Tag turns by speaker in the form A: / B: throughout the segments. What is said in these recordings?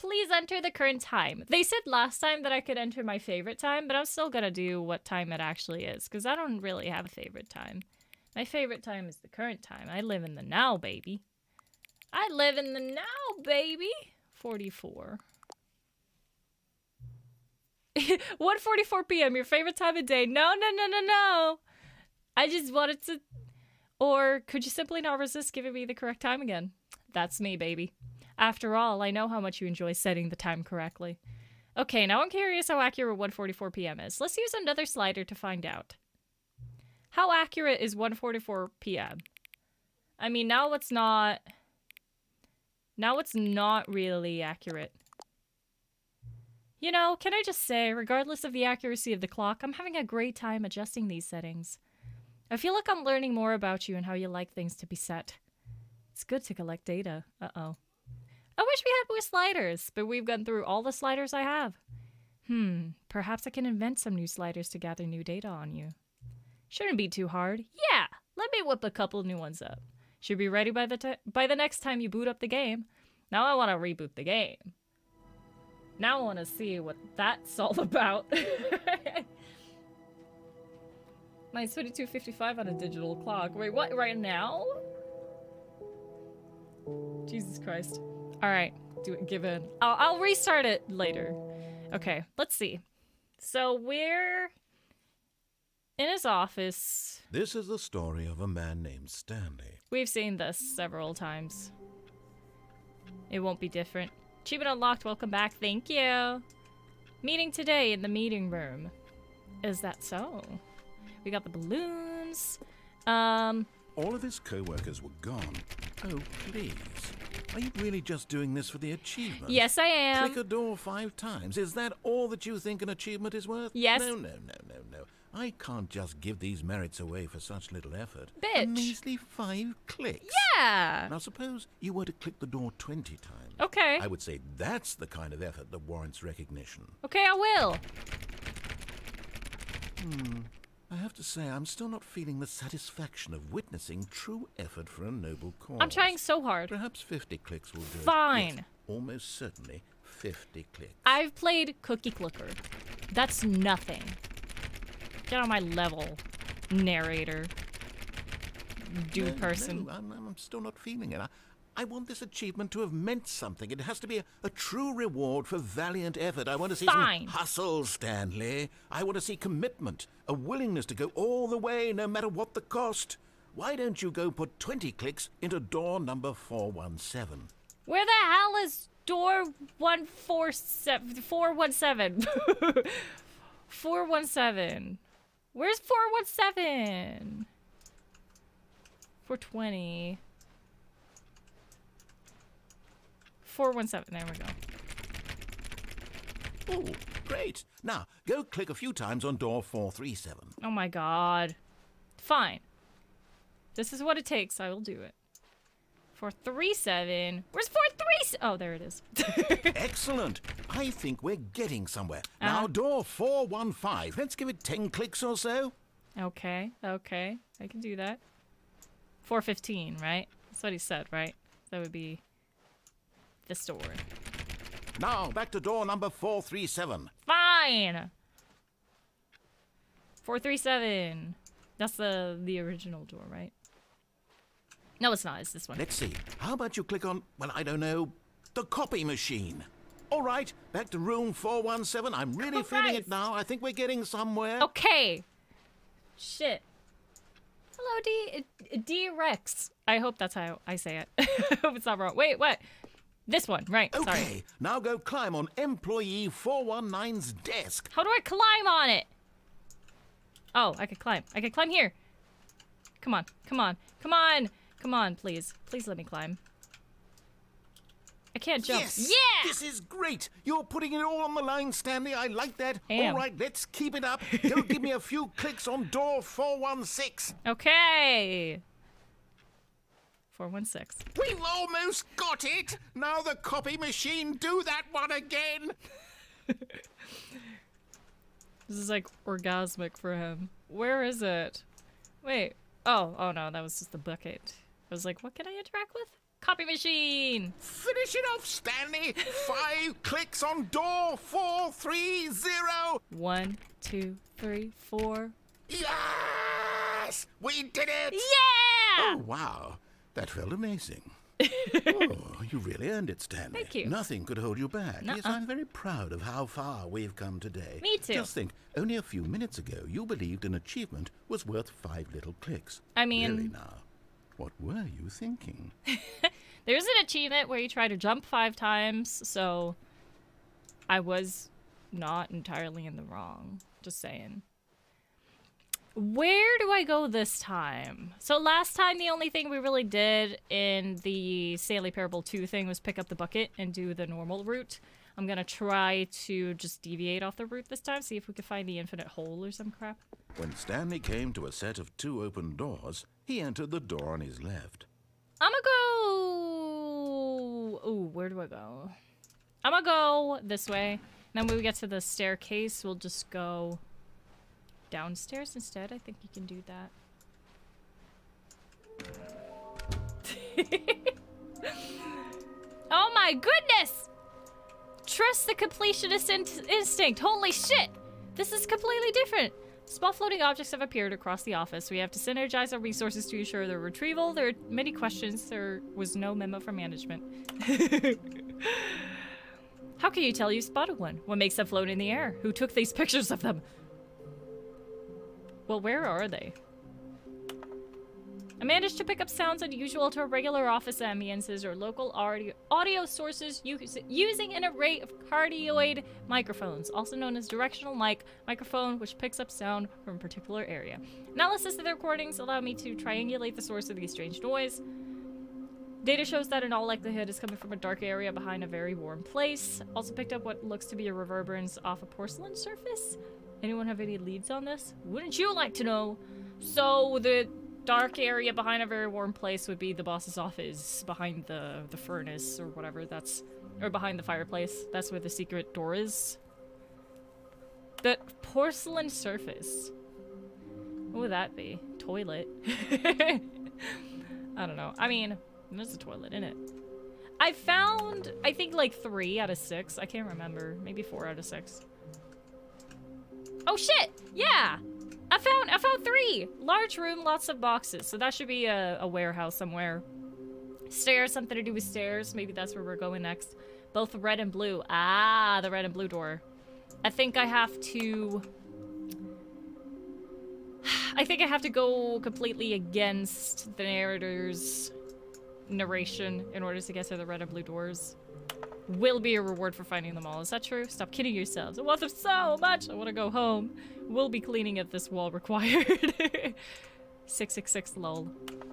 A: Please enter the current time. They said last time that I could enter my favorite time, but I'm still gonna do what time it actually is, because I don't really have a favorite time. My favorite time is the current time. I live in the now, baby. I live in the now, baby. 44. 1:44 p.m. Your favorite time of day. No, no, no, no, no. I just wanted to... Or could you simply not resist giving me the correct time again? That's me, baby. After all, I know how much you enjoy setting the time correctly. Okay, now I'm curious how accurate 1:44 p.m. is. Let's use another slider to find out. How accurate is 1:44 p.m.? I mean, now it's not... Now it's not really accurate. You know, can I just say, regardless of the accuracy of the clock, I'm having a great time adjusting these settings. I feel like I'm learning more about you and how you like things to be set. It's good to collect data. Uh-oh. I wish we had more sliders, but we've gone through all the sliders I have. Perhaps I can invent some new sliders to gather new data on you. Shouldn't be too hard. Yeah, let me whip a couple new ones up. Should be ready by the next time you boot up the game. Now I want to reboot the game. Now I want to see what that's all about. Mine's 22:55 on a digital clock. Wait, what? Right now? Jesus Christ. Alright, give in. I'll restart it later. Okay, let's see. So we're in his office.
B: This is the story of a man named Stanley.
A: We've seen this several times. It won't be different. Achievement unlocked, welcome back, thank you. Meeting today in the meeting room. Is that so? We got the balloons.
B: All of his co-workers were gone. Oh, please. Are you really just doing this for the achievement?
A: Yes, I am.
B: Click a door 5 times. Is that all that you think an achievement is worth?
A: Yes.
B: No, no, no, no, no. I can't just give these merits away for such little effort.
A: Bitch.
B: A measly 5 clicks.
A: Yeah.
B: Now suppose you were to click the door 20 times.
A: Okay.
B: I would say that's the kind of effort that warrants recognition.
A: Okay, I will.
B: I have to say, I'm still not feeling the satisfaction of witnessing true effort for a noble cause.
A: I'm trying so hard.
B: Perhaps 50 clicks will do it.
A: Fine.
B: Yes, almost certainly 50 clicks.
A: I've played Cookie Clicker. That's nothing. Get on my level, narrator. Dude person.
B: No, I'm still not feeling it. I want this achievement to have meant something. It has to be a true reward for valiant effort. I want to see some hustle, Stanley. I want to see commitment, a willingness to go all the way no matter what the cost. Why don't you go put 20 clicks into door number 417?
A: Where the hell is door 417? 417. Where's 417? 420. 417. There we go.
B: Oh, great. Now, go click a few times on door 437.
A: Oh my god. Fine. This is what it takes. I will do it. 437. Where's 437? Oh, there it is.
B: Excellent. I think we're getting somewhere. Now, door 415. Let's give it 10 clicks or so.
A: Okay, okay. I can do that. 415, right? That's what he said, right? That would be this door.
B: Now, back to door number 437.
A: Fine! 437. That's the original door, right? No, it's not. It's this one.
B: Let's see. How about you click on, well, I don't know, the copy machine. All right, back to room 417. I'm really feeling it now. I think we're getting somewhere.
A: Okay. Shit. Hello, D-Rex. I hope that's how I say it. I hope it's not wrong. Wait, what? This one, right.
B: Okay,
A: sorry.
B: Now go climb on employee 419's desk.
A: How do I climb on it? Oh, I could climb. I could climb here. Come on, come on, come on. Come on, please. Please let me climb. I can't jump.
B: Yes!
A: Yeah!
B: This is great! You're putting it all on the line, Stanley. I like that.
A: Damn.
B: All right, let's keep it up. Go give me a few clicks on door 416.
A: Okay. 416.
B: We've almost got it! Now the copy machine, do that one again!
A: This is like orgasmic for him. Where is it? Wait. Oh no, that was just the bucket. I was like, what can I interact with? Copy machine.
B: Finish it off, Stanley. 5 clicks on door 430.
A: 1, 2, 3, 4.
B: Yes! We did it!
A: Yeah!
B: Oh, wow. That felt amazing. Oh, you really earned it, Stanley.
A: Thank you.
B: Nothing could hold you back.
A: Nuh-uh.
B: Yes, I'm very proud of how far we've come today.
A: Me too.
B: Just think, only a few minutes ago, you believed an achievement was worth 5 little clicks.
A: I mean...
B: Really now, what were you thinking?
A: There's an achievement where you try to jump 5 times, so I was not entirely in the wrong. Just saying. Where do I go this time? So last time, the only thing we really did in the Stanley Parable 2 thing was pick up the bucket and do the normal route. I'm gonna try to just deviate off the route this time, see if we can find the infinite hole or some crap.
B: When Stanley came to a set of 2 open doors, he entered the door on his left.
A: I'm gonna go... Ooh, where do I go? I'm gonna go this way. Then when we get to the staircase, we'll just go... downstairs instead. I think you can do that. Oh my goodness! Trust the completionist instinct. Holy shit! This is completely different. Small floating objects have appeared across the office. We have to synergize our resources to ensure their retrieval. There are many questions. There was no memo from management. How can you tell you spotted one? What makes them float in the air? Who took these pictures of them? Well, where are they? I managed to pick up sounds unusual to regular office ambiances or local audio sources using an array of cardioid microphones, also known as directional microphone, which picks up sound from a particular area. Analysis of the recordings allowed me to triangulate the source of the strange noise. Data shows that in all likelihood is coming from a dark area behind a very warm place. Also picked up what looks to be a reverberance off a porcelain surface. Anyone have any leads on this? Wouldn't you like to know? So the dark area behind a very warm place would be the boss's office, behind the furnace or whatever that's, or behind the fireplace. That's where the secret door is. The porcelain surface. What would that be? Toilet. I don't know. I mean, there's a toilet in it. I found, I think like 3 out of 6. I can't remember. Maybe 4 out of 6. Oh shit! Yeah! I found 3! Large room, lots of boxes. So that should be a warehouse somewhere. Stairs, something to do with stairs. Maybe that's where we're going next. Both red and blue. Ah, the red and blue door. I think I have to go completely against the narrator's narration in order to get to the red and blue doors. Will be a reward for finding them all. Is that true? Stop kidding yourselves. I want them so much. I want to go home. Will be cleaning at this wall required. 666 lol.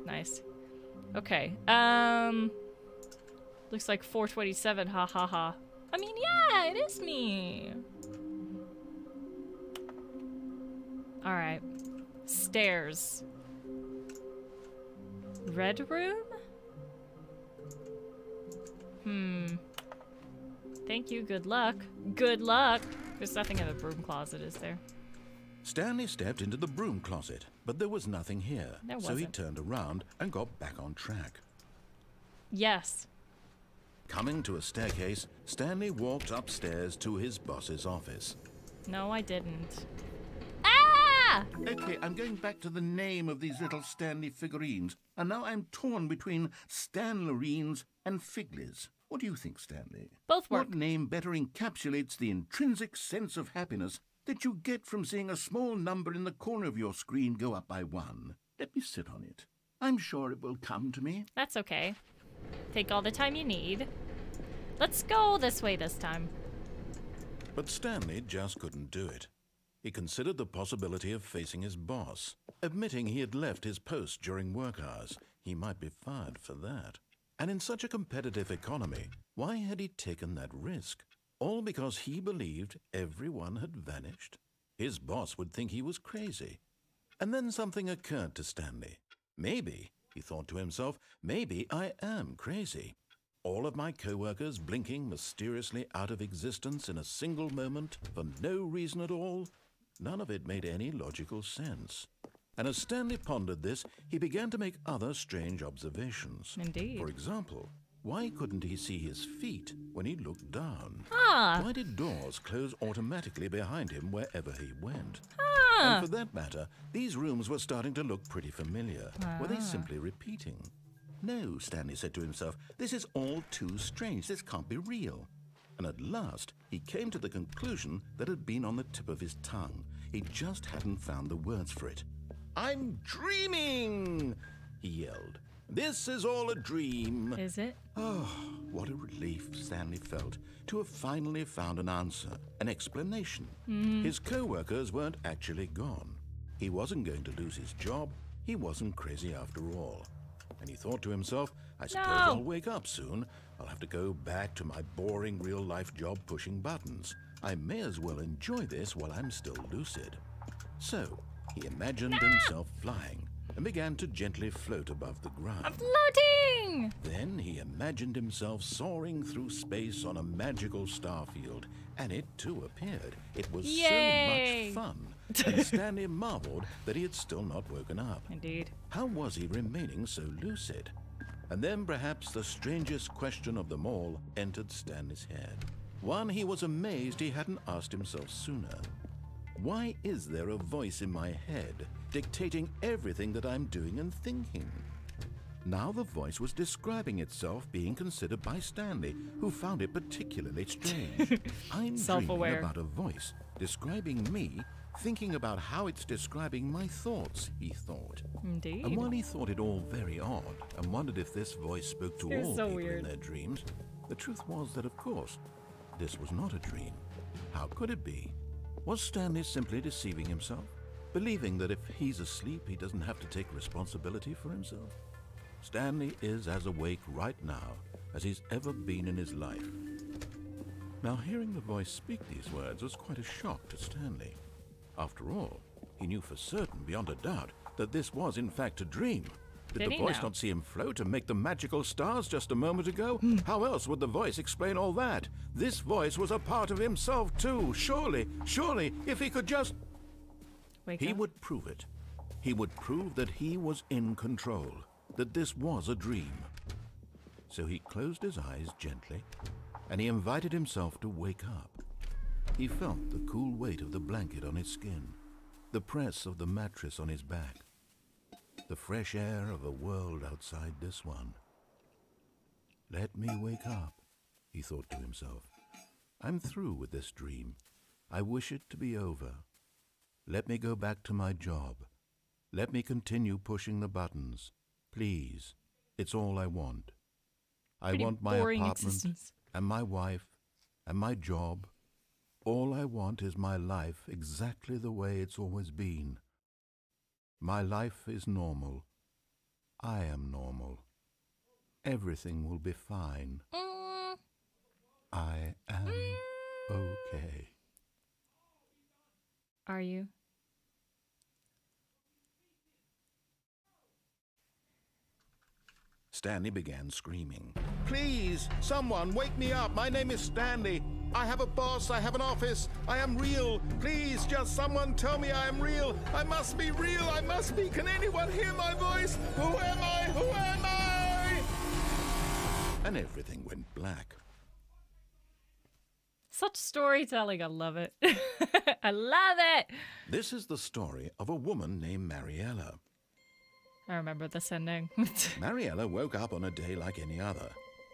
A: Nice. Okay. Looks like 427. Ha ha ha. I mean, yeah, it is me. All right. Stairs. Red room? Thank you, good luck. Good luck! There's nothing in the broom closet, is there?
B: Stanley stepped into the broom closet, but there was nothing here. So he turned around and got back on track.
A: Yes.
B: Coming to a staircase, Stanley walked upstairs to his boss's office.
A: No, I didn't. Ah!
B: Okay, I'm going back to the name of these little Stanley figurines, and now I'm torn between Stanlerines and Figlies. What do you think, Stanley?
A: Both work.
B: What name better encapsulates the intrinsic sense of happiness that you get from seeing a small number in the corner of your screen go up by 1? Let me sit on it. I'm sure it will come to me.
A: That's okay. Take all the time you need. Let's go this way this time.
B: But Stanley just couldn't do it. He considered the possibility of facing his boss. Admitting he had left his post during work hours, he might be fired for that. And in such a competitive economy, why had he taken that risk? All because he believed everyone had vanished? His boss would think he was crazy. And then something occurred to Stanley. Maybe, he thought to himself, maybe I am crazy. All of my co-workers blinking mysteriously out of existence in a single moment for no reason at all? None of it made any logical sense. And as Stanley pondered this, he began to make other strange observations.
A: Indeed.
B: For example, why couldn't he see his feet when he looked down?
A: Huh.
B: Why did doors close automatically behind him wherever he went?
A: Huh.
B: And for that matter, these rooms were starting to look pretty familiar. Were they simply repeating? No, Stanley said to himself, this is all too strange. This can't be real. And at last, he came to the conclusion that had been on the tip of his tongue. He just hadn't found the words for it. I'm dreaming, he yelled. This is all a dream.
A: Is it?
B: Oh, what a relief Stanley felt to have finally found an answer, an explanation. His co-workers weren't actually gone. He wasn't going to lose his job. He wasn't crazy after all. And he thought to himself, I suppose I'll wake up soon. I'll have to go back to my boring real-life job pushing buttons. I may as well enjoy this while I'm still lucid. So, he imagined himself flying and began to gently float above the ground.
A: I'm floating!
B: Then he imagined himself soaring through space on a magical starfield, and it too appeared. It was
A: Yay!
B: so much fun, and Stanley marveled that he had still not woken up.
A: Indeed.
B: How was he remaining so lucid? And then perhaps the strangest question of them all entered Stanley's head. One he was amazed he hadn't asked himself sooner. Why is there a voice in my head dictating everything that I'm doing and thinking? Now the voice was describing itself being considered by Stanley, who found it particularly strange. I'm dreaming about a voice describing me, thinking about how it's describing my thoughts, he thought.
A: Indeed.
B: And while he thought it all very odd and wondered if this voice spoke to all people in their dreams, the truth was that, of course, this was not a dream. How could it be? Was Stanley simply deceiving himself, believing that if he's asleep, he doesn't have to take responsibility for himself? Stanley is as awake right now as he's ever been in his life. Now, hearing the voice speak these words was quite a shock to Stanley. After all, he knew for certain, beyond a doubt, that this was in fact a dream. Did the voice not see him float and make the magical stars just a moment ago? How else would the voice explain all that? This voice was a part of himself too. Surely, if he could just... He would prove it. He would prove that he was in control, that this was a dream. So he closed his eyes gently, and he invited himself to wake up. He felt the cool weight of the blanket on his skin, the press of the mattress on his back, the fresh air of a world outside this one. Let me wake up, he thought to himself. I'm through with this dream. I wish it to be over. Let me go back to my job. Let me continue pushing the buttons. Please, it's all I want. I want my apartment and my wife and my job. All I want is my life exactly the way it's always been. My life is normal. I am normal. Everything will be fine. I am okay.
A: Are you?
B: Stanley began screaming. Please, someone wake me up. My name is Stanley. I have a boss. I have an office. I am real. Please, just someone tell me I am real. I must be real. I must be. Can anyone hear my voice? Who am I? Who am I? And everything went black.
A: Such storytelling. I love it. I love it.
B: This is the story of a woman named Mariella.
A: I remember this ending.
B: Mariella woke up on a day like any other.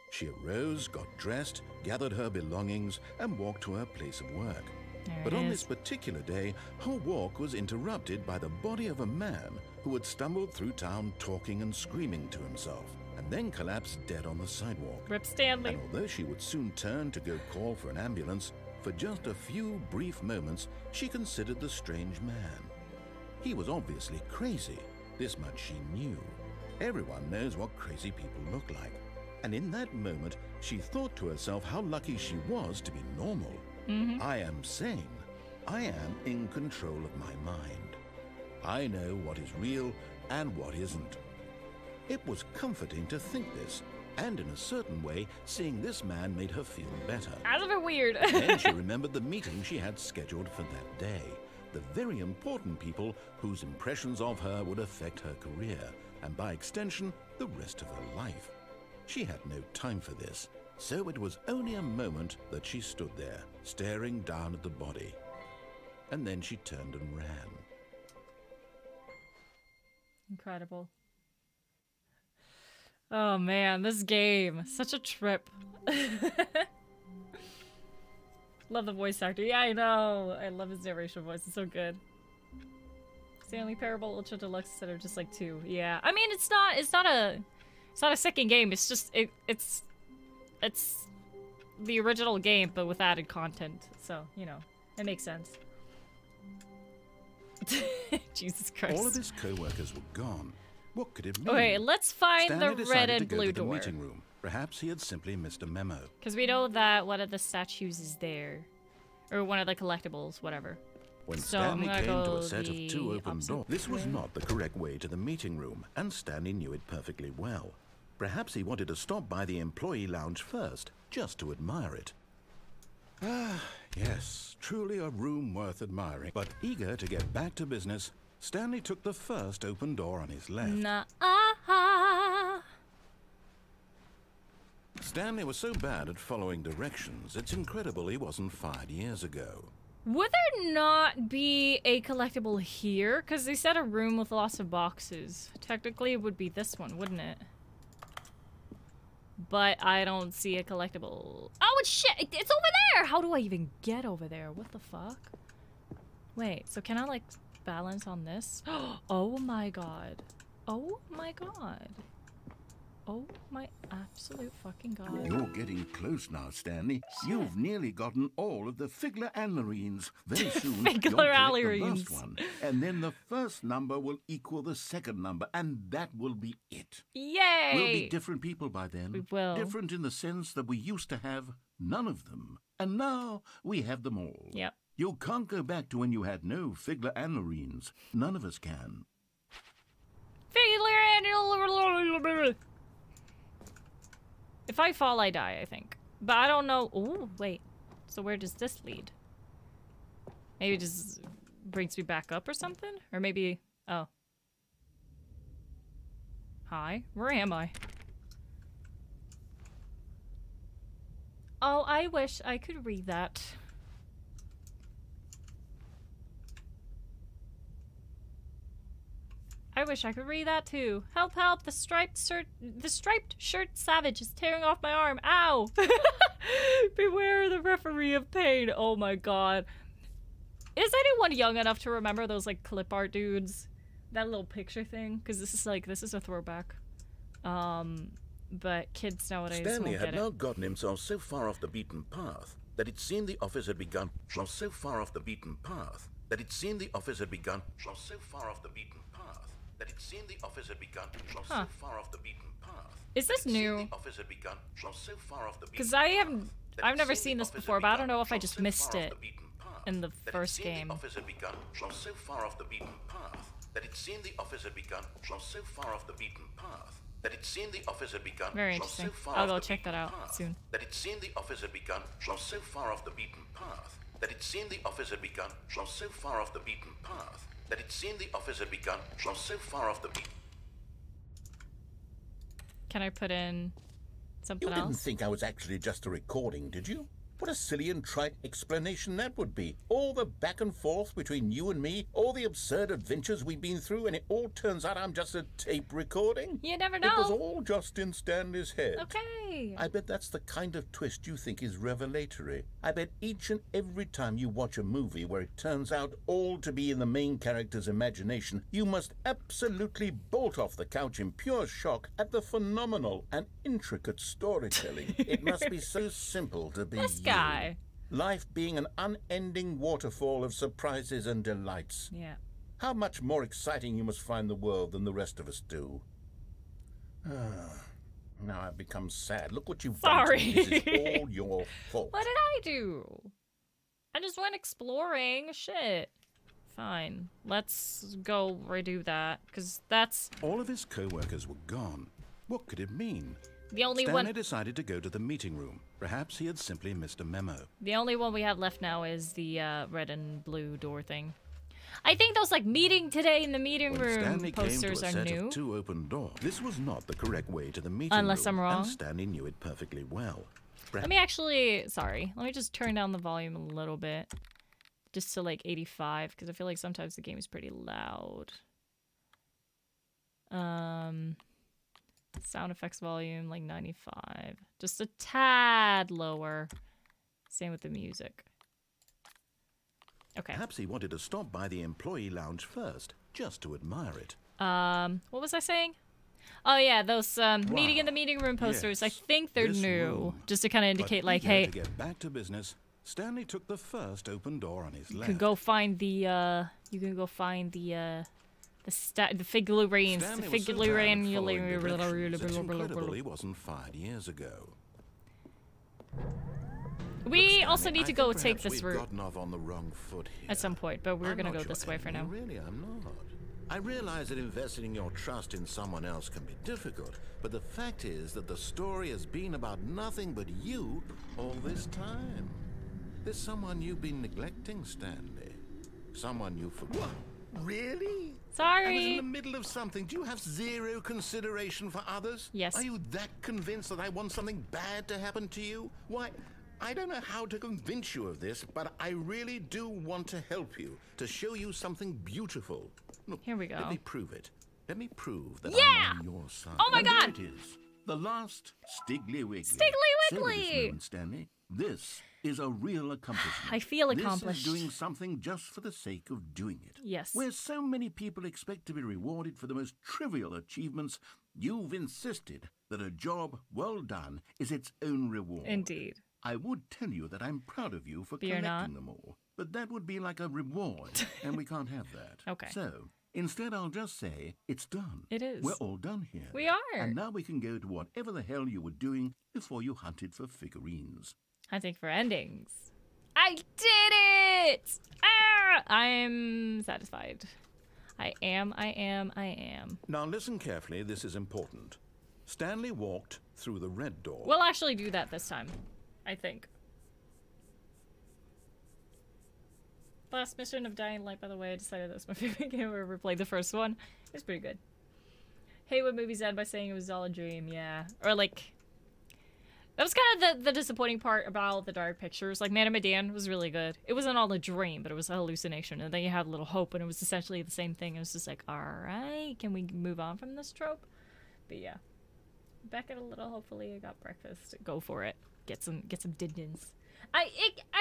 B: She arose, got dressed, gathered her belongings, and walked to her place of work. But on this particular day, her walk was interrupted by the body of a man who had stumbled through town talking and screaming to himself, and then collapsed dead on the sidewalk.
A: Rip Stanley.
B: And although she would soon turn to go call for an ambulance, for just a few brief moments, she considered the strange man. He was obviously crazy. This much she knew. Everyone knows what crazy people look like. And in that moment, she thought to herself how lucky she was to be normal. I am sane. I am in control of my mind. I know what is real and what isn't. It was comforting to think this, and in a certain way, seeing this man made her feel better.
A: That's a bit weird.
B: Then she remembered the meeting she had scheduled for that day. the very important people whose impressions of her would affect her career, and by extension, the rest of her life. She had no time for this, so it was only a moment that she stood there, staring down at the body. And then she turned and ran.
A: Incredible. Oh man, this game. Such a trip. Love the voice actor. Yeah, I know. I love his narration voice. It's so good. Stanley Parable Ultra Deluxe instead of just like 2. Yeah. I mean, it's not a second game. It's just it's the original game but with added content. So, you know, it makes sense. Jesus Christ.
B: All of his co-workers were gone. What could it mean?
A: Okay, let's find
B: Stanley
A: the red and
B: to go
A: blue
B: to the
A: door.
B: meeting room. Perhaps he had simply missed a memo.
A: Because we know that one of the statues is there. Or one of the collectibles, whatever.
B: When
A: So
B: Stanley
A: I'm
B: came
A: gonna
B: to
A: go
B: a set of
A: the
B: 2 open
A: opposite
B: doors, this was
A: way.
B: not the correct way to the meeting room, and Stanley knew it perfectly well. Perhaps he wanted to stop by the employee lounge first, just to admire it. Ah, yes, truly a room worth admiring. But eager to get back to business, Stanley took the first open door on his left. Stanley was so bad at following directions, it's incredible he wasn't fired years ago.
A: Would there not be a collectible here? Because they said a room with lots of boxes. Technically, it would be this one, wouldn't it? But I don't see a collectible. Oh, it's shit! It's over there! How do I even get over there? What the fuck? Wait, so can I, like, balance on this? Oh my god. Oh my god. Oh my absolute fucking god.
B: You're getting close now, Stanley. Shit. You've nearly gotten all of the Figler Anlerines. Very soon, you'll collect the last one. And then the first number will equal the second number, and that will be it.
A: Yay!
B: We'll be different people by then.
A: We will.
B: Different in the sense that we used to have none of them. And now we have them all.
A: Yep.
B: You can't go back to when you had no Figler Anlerines. None of us can.
A: Figler. If I fall, I die, I think. But I don't know. Oh, wait. So where does this lead? Maybe it just brings me back up or something? Or maybe... Oh. Hi. Where am I? Oh, I wish I could read that. I wish I could read that too. Help, help, the striped shirt savage is tearing off my arm. Ow! Beware the referee of pain. Oh my god. Is anyone young enough to remember those like clip art dudes? That little picture thing? Because this is a throwback. But kids nowadays
B: Stanley
A: won't
B: had
A: get
B: now
A: it.
B: gotten himself so far off the beaten path that it seemed the office had begun. So far off the beaten path that it seemed the office had begun. So far off the beaten path that it seemed the office had begun. So far off the beaten path.
A: Is this new? Because I've never seen this before, but I don't know if I just missed it in the first game.
B: So far off the beaten path that it seemed the office had begun. So far off the beaten path that it seemed the office had begun.
A: Very interesting. I'll go check that out soon.
B: That it seemed the office had begun. So far off the beaten path that it seemed the office had begun. So far off the beaten path that it seemed the office had begun. So far off the beaten.
A: Can I put in something else?
B: You didn't think I was actually just a recording, did you? What a silly and trite explanation that would be. All the back and forth between you and me, all the absurd adventures we've been through, and it all turns out I'm just a tape recording?
A: You never know.
B: It was all just in Stanley's head.
A: Okay.
B: I bet that's the kind of twist you think is revelatory. I bet each and every time you watch a movie where it turns out all to be in the main character's imagination, you must absolutely bolt off the couch in pure shock at the phenomenal and intricate storytelling. It must be so simple to be
A: This
B: you.
A: guy.
B: Life being an unending waterfall of surprises and delights.
A: Yeah.
B: How much more exciting you must find the world than the rest of us do. Now I've become sad. Look what you've done to me. This is all your fault.
A: What did I do? I just went exploring. Shit. Fine. Let's go redo that, because that's...
B: All of his co-workers were gone. What could it mean?
A: The only
B: Stanley
A: one...
B: decided to go to the meeting room. Perhaps he had simply missed a memo.
A: The only one we have left now is the red and blue door thing. I think those like meeting today in the meeting room
B: Stanley
A: posters
B: came to a
A: are
B: set
A: new.
B: Of 2 open doors. This was not the correct way to the meeting
A: Unless
B: room,
A: I'm wrong.
B: and Stanley knew it perfectly well.
A: Let me actually, sorry, let me just turn down the volume a little bit. Just to like 85, because I feel like sometimes the game is pretty loud. Sound effects volume, like 95. Just a tad lower. Same with the music. Okay.
B: Perhaps he wanted to stop by the employee lounge first, just to admire it.
A: What was I saying? Oh yeah, those meeting in the meeting room posters. Yes. I think they're new, just to kind of indicate, like, hey.
B: To get back to business, Stanley took the first open door on his left.
A: You can go find the. You can go find the figurines. The figurine.
B: It's incredible he wasn't fired years ago.
A: We also need to go take this route.
B: Gotten off on the wrong foot here.
A: At some point, but we're gonna go this way for now.
B: Really, I'm not. I realize that investing your trust in someone else can be difficult, but the fact is that the story has been about nothing but you all this time. There's someone you've been neglecting, Stanley. Someone you forgot. Really?
A: Sorry.
B: I was in the middle of something. Do you have zero consideration for others?
A: Yes.
B: Are you that convinced that I want something bad to happen to you? Why, I don't know how to convince you of this, but I really do want to help you, to show you something beautiful. Look,
A: here we go.
B: Let me prove it. Let me prove that
A: I'm
B: on your side.
A: Oh my God!
B: There it is. The last Stiggly Wiggly.
A: Stiggly Wiggly!
B: Say with this moment, Stanley, this is a real accomplishment.
A: I feel accomplished.
B: This is doing something just for the sake of doing it.
A: Yes.
B: Where so many people expect to be rewarded for the most trivial achievements, you've insisted that a job well done is its own reward.
A: Indeed.
B: I would tell you that I'm proud of you for collecting them all, but that would be like a reward, and we can't have that.
A: Okay.
B: So, instead I'll just say, it's done.
A: It is.
B: We're all done here.
A: We are.
B: And now we can go to whatever the hell you were doing before you hunted for figurines.
A: Hunting for endings. I did it! Ah! I'm satisfied. I am.
B: Now listen carefully, this is important. Stanley walked through the red door.
A: We'll actually do that this time, I think. Last mission of Dying Light, by the way, I decided that was my favorite game I ever played. The first one. It was pretty good. Haywood movies end by saying it was all a dream, yeah. Or like, that was kind of the disappointing part about the dark pictures. Like, Man of Medan was really good. It wasn't all a dream, but it was a hallucination. And then you had a little hope, and it was essentially the same thing. It was just like, alright, can we move on from this trope? But yeah. Back at a little, hopefully I got breakfast. Go for it. Get some din-dins. I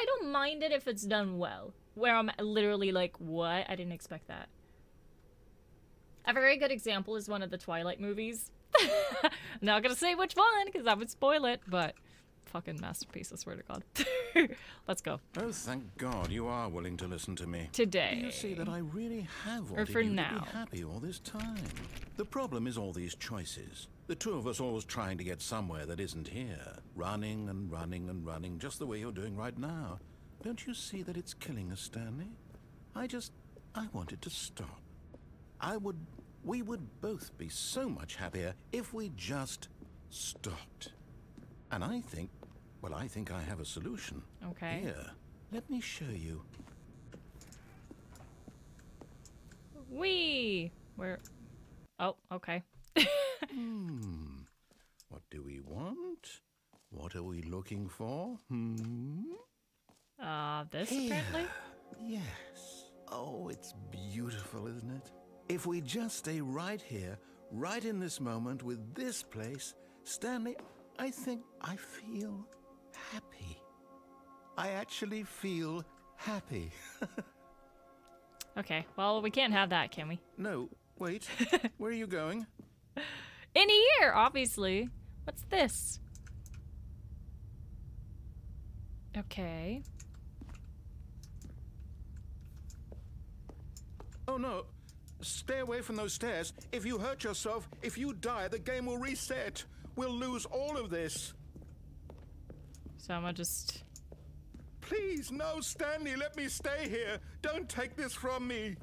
A: don't mind it if it's done well. Where I'm literally like, what? I didn't expect that. A very good example is one of the Twilight movies. I'm not gonna say which one, because I would spoil it, but fucking masterpiece, I swear to God. Let's go.
B: Oh, thank God you are willing to listen to me.
A: Today.
B: You see that I really have wanted
A: or for
B: you
A: now.
B: to be happy all this time. The problem is all these choices. The two of us always trying to get somewhere that isn't here. Running and running and running, just the way you're doing right now. Don't you see that it's killing us, Stanley? I wanted to stop. We would both be so much happier if we just stopped. And I think I have a solution.
A: Okay.
B: Here, let me show you.
A: Where? Oh, okay.
B: What do we want? What are we looking for?
A: This apparently?
B: Yes. Oh, it's beautiful, isn't it? If we just stay right here, right in this moment with this place, Stanley, I think I feel happy. I actually feel happy.
A: Okay, well, we can't have that, can we?
B: No, wait. Where are you going?
A: In here, obviously. What's this? Okay.
B: Oh, no. Stay away from those stairs. If you hurt yourself, if you die, the game will reset. We'll lose all of this.
A: So I'm gonna just...
B: Please, no, Stanley, let me stay here. Don't take this from me.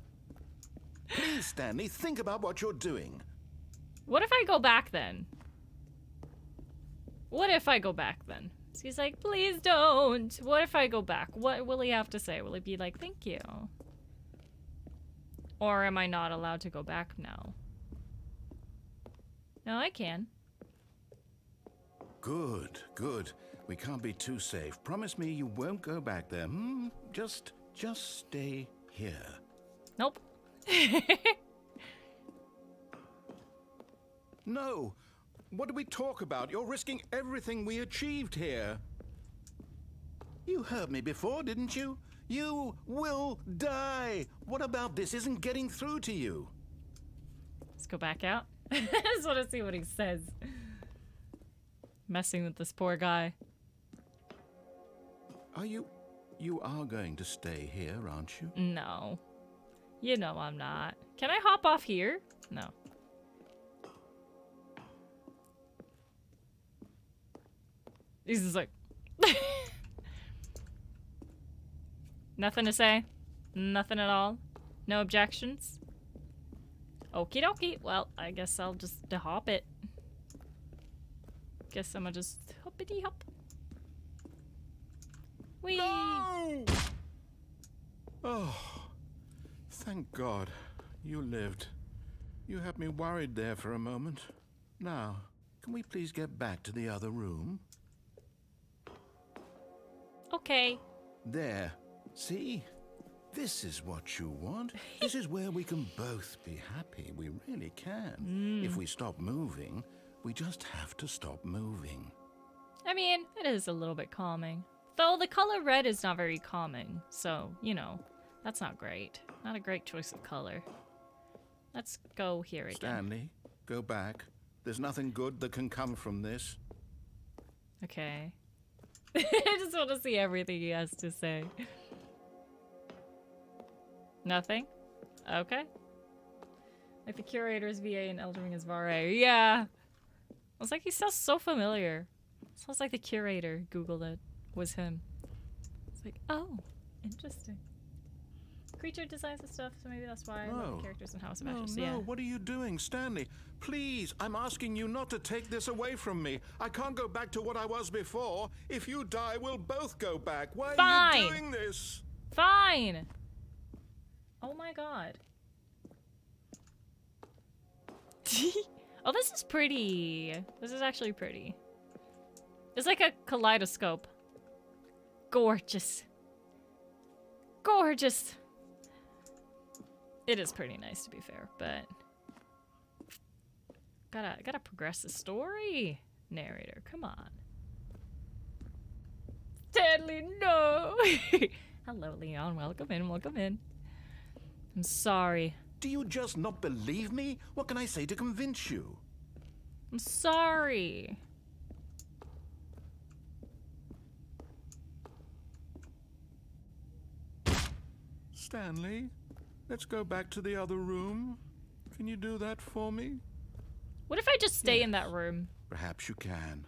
B: Please, Stanley, think about what you're doing.
A: What if I go back then? What if I go back then? So he's like, please don't. What if I go back? What will he have to say? Will he be like, thank you? Or am I not allowed to go back now? No, I can.
B: Good, good. We can't be too safe. Promise me you won't go back there. Just stay here.
A: Nope.
B: No. What do we talk about? You're risking everything we achieved here. You heard me before, didn't you? You will die. What about this isn't getting through to you?
A: Let's go back out. I just want to see what he says. Messing with this poor guy.
B: You are going to stay here, aren't you?
A: No. You know I'm not. Can I hop off here? No. He's just like... Nothing to say? Nothing at all? No objections? Okie dokie. Well, I guess I'll just hop it. Guess I'm gonna just hoppity hop. Whee!
B: No! Oh, thank God you lived. You had me worried there for a moment. Now, can we please get back to the other room?
A: Okay.
B: There. See? This is what you want. This is where we can both be happy. We really can. If we stop moving, we just have to stop moving.
A: I mean, it is a little bit calming. Though the color red is not very calming. So, you know, that's not great. Not a great choice of color. Let's go here again.
B: Stanley, go back. There's nothing good that can come from this.
A: Okay. I just want to see everything he has to say. Nothing? Okay. Like the curator's VA and Eldering is VA. Yeah. I was like, he sounds so familiar. Sounds like the curator Googled it. Was him. It's like, oh, interesting. Creature designs and stuff, so maybe that's why I love the characters in House of Ashes.
B: No,
A: yeah.
B: what are you doing, Stanley? Please, I'm asking you not to take this away from me. I can't go back to what I was before. If you die, we'll both go back. Why are you doing this?
A: Fine. Oh my god. Oh, this is pretty. This is actually pretty. It's like a kaleidoscope. Gorgeous. Gorgeous. It is pretty nice, to be fair, but gotta progress the story. Narrator, come on. Stanley, no. Hello, Leon. Welcome in. Welcome in. I'm sorry.
B: Do you just not believe me? What can I say to convince you?
A: I'm sorry.
B: Stanley, let's go back to the other room. Can you do that for me?
A: What if I just stay in that room?
B: Perhaps you can.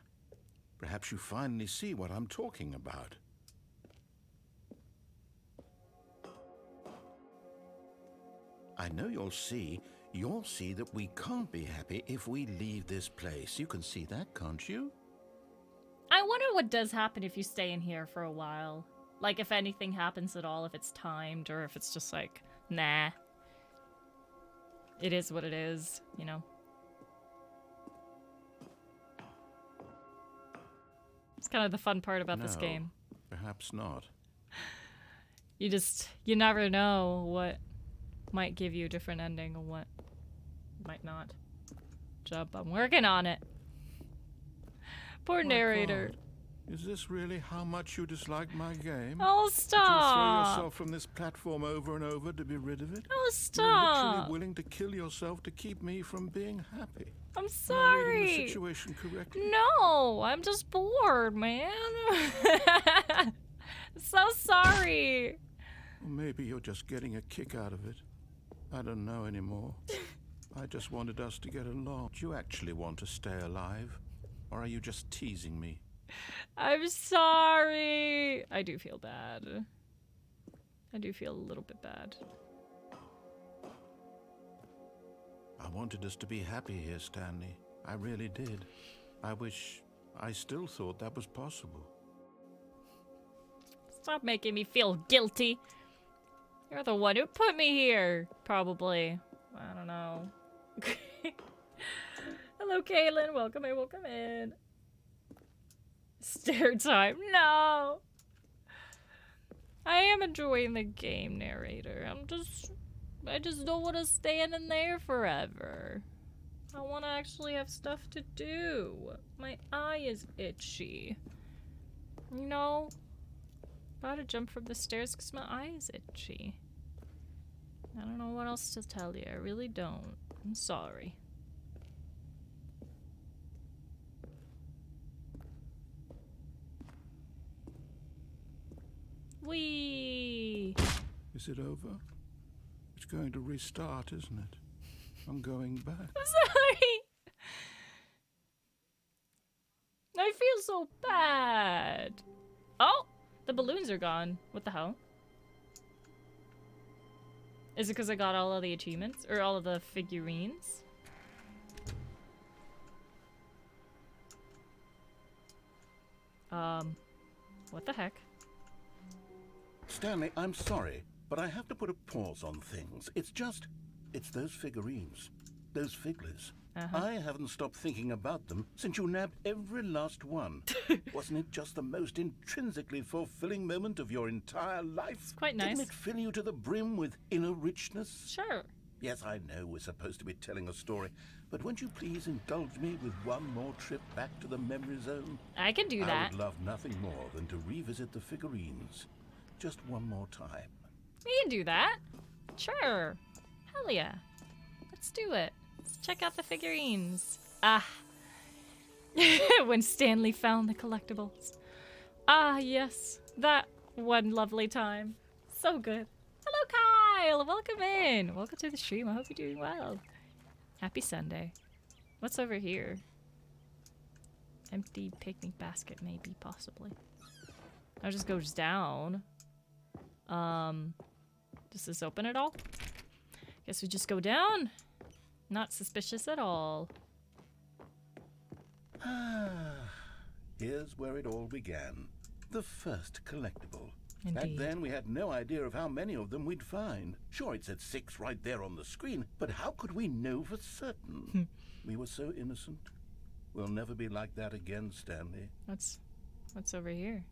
B: Perhaps you finally see what I'm talking about. I know you'll see that we can't be happy if we leave this place. You can see that, can't you?
A: I wonder what does happen if you stay in here for a while. Like, if anything happens at all, if it's timed, or if it's just like, nah. It is what it is, you know? It's kind of the fun part about this game.
B: Perhaps not.
A: You never know what might give you a different ending or what might not. Jump, I'm working on it. Poor narrator.
B: God. Is this really how much you dislike my game?
A: Oh, stop!
B: Did you throw yourself from this platform over and over to be rid of it?
A: Oh, stop!
B: You're literally willing to kill yourself to keep me from being happy.
A: I'm sorry.
B: Am I reading the situation correctly?
A: No, I'm just bored, man. So sorry.
B: Or maybe you're just getting a kick out of it. I don't know anymore. I just wanted us to get along. Do you actually want to stay alive? Or are you just teasing me?
A: I'm sorry. I do feel bad. I do feel a little bit bad.
B: I wanted us to be happy here, Stanley. I really did. I still thought that was possible.
A: Stop making me feel guilty. You're the one who put me here, probably. I don't know. Hello, Kaylin. Welcome in, welcome in. Stair time. No! I am enjoying the game, narrator. I just don't want to stand in there forever. I want to actually have stuff to do. My eye is itchy. You know? About to jump from the stairs because my eye is itchy. I don't know what else to tell you. I really don't. I'm sorry. Whee!
B: Is it over? It's going to restart, isn't it? I'm going back.
A: I'm sorry! I feel so bad. Oh! The balloons are gone. What the hell? Is it because I got all of the achievements? Or all of the figurines? What the heck?
B: Stanley, I'm sorry, but I have to put a pause on things. It's those figurines. Those figglers. I haven't stopped thinking about them since you nabbed every last one. Wasn't it just the most intrinsically fulfilling moment of your entire life?
A: It's quite nice.
B: Didn't it fill you to the brim with inner richness?
A: Sure.
B: Yes, I know we're supposed to be telling a story, but won't you please indulge me with one more trip back to the memory zone?
A: I can do that.
B: I would love nothing more than to revisit the figurines. Just one more time.
A: We can do that. Sure. Hell yeah. Let's do it. Let's check out the figurines. Ah. When Stanley found the collectibles. Ah, yes. That one lovely time. So good. Hello, Kyle. Welcome in. Welcome to the stream. I hope you're doing well. Happy Sunday. What's over here? Empty picnic basket, maybe, possibly. That just goes down. Does this open at all? Guess we just go down. Not suspicious at all.
B: Here's where it all began. The first collectible.
A: Indeed.
B: Back then, we had no idea of how many of them we'd find. Sure, it said 6 right there on the screen, but how could we know for certain? We were so innocent. We'll never be like that again, Stanley.
A: What's over here?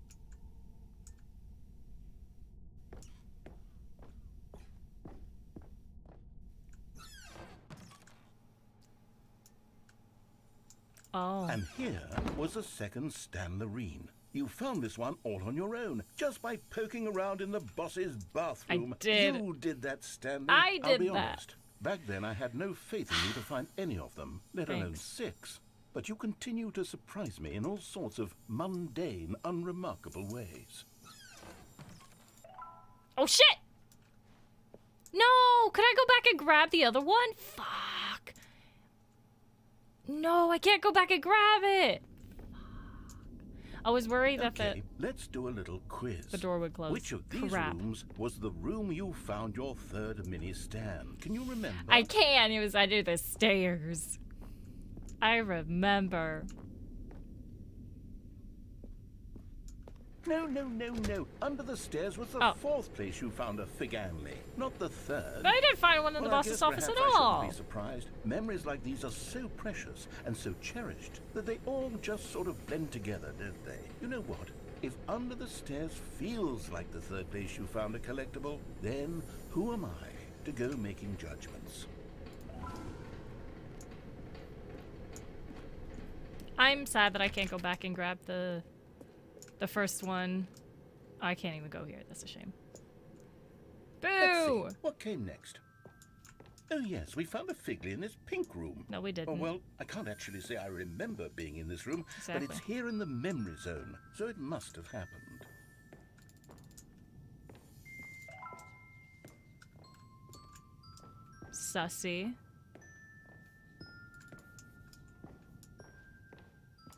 A: Oh.
B: And here was a second Stanlerine. You found this one all on your own, just by poking around in the boss's bathroom.
A: I did.
B: You did that, Stanley.
A: I did
B: I'll be
A: that.
B: honest. Back then, I had no faith in you to find any of them, let alone 6. But you continue to surprise me in all sorts of mundane, unremarkable ways.
A: Oh, shit! No! Could I go back and grab the other one? Fuck. No, I can't go back and grab it. I was worried that
B: let's do a little quiz.
A: The door would close.
B: Which of these rooms was the room you found your third mini stand? Can you remember?
A: I can. It was under the stairs. I remember.
B: No. Under the stairs was the 4th place you found a Figanley, not the 3rd.
A: But I didn't find one in the boss's office at all.
B: I shouldn't be surprised. Memories like these are so precious and so cherished that they all just sort of blend together, don't they? You know what? If under the stairs feels like the 3rd place you found a collectible, then who am I to go making judgments?
A: I'm sad that I can't go back and grab the first one. I can't even go here. That's a shame. Boo!
B: Let's see. What came next? Oh yes, we found a Figley in this pink room.
A: No, we didn't.
B: Oh well, I can't actually say I remember being in this room,
A: exactly.
B: But it's here in the memory zone, so it must have happened.
A: Sussy.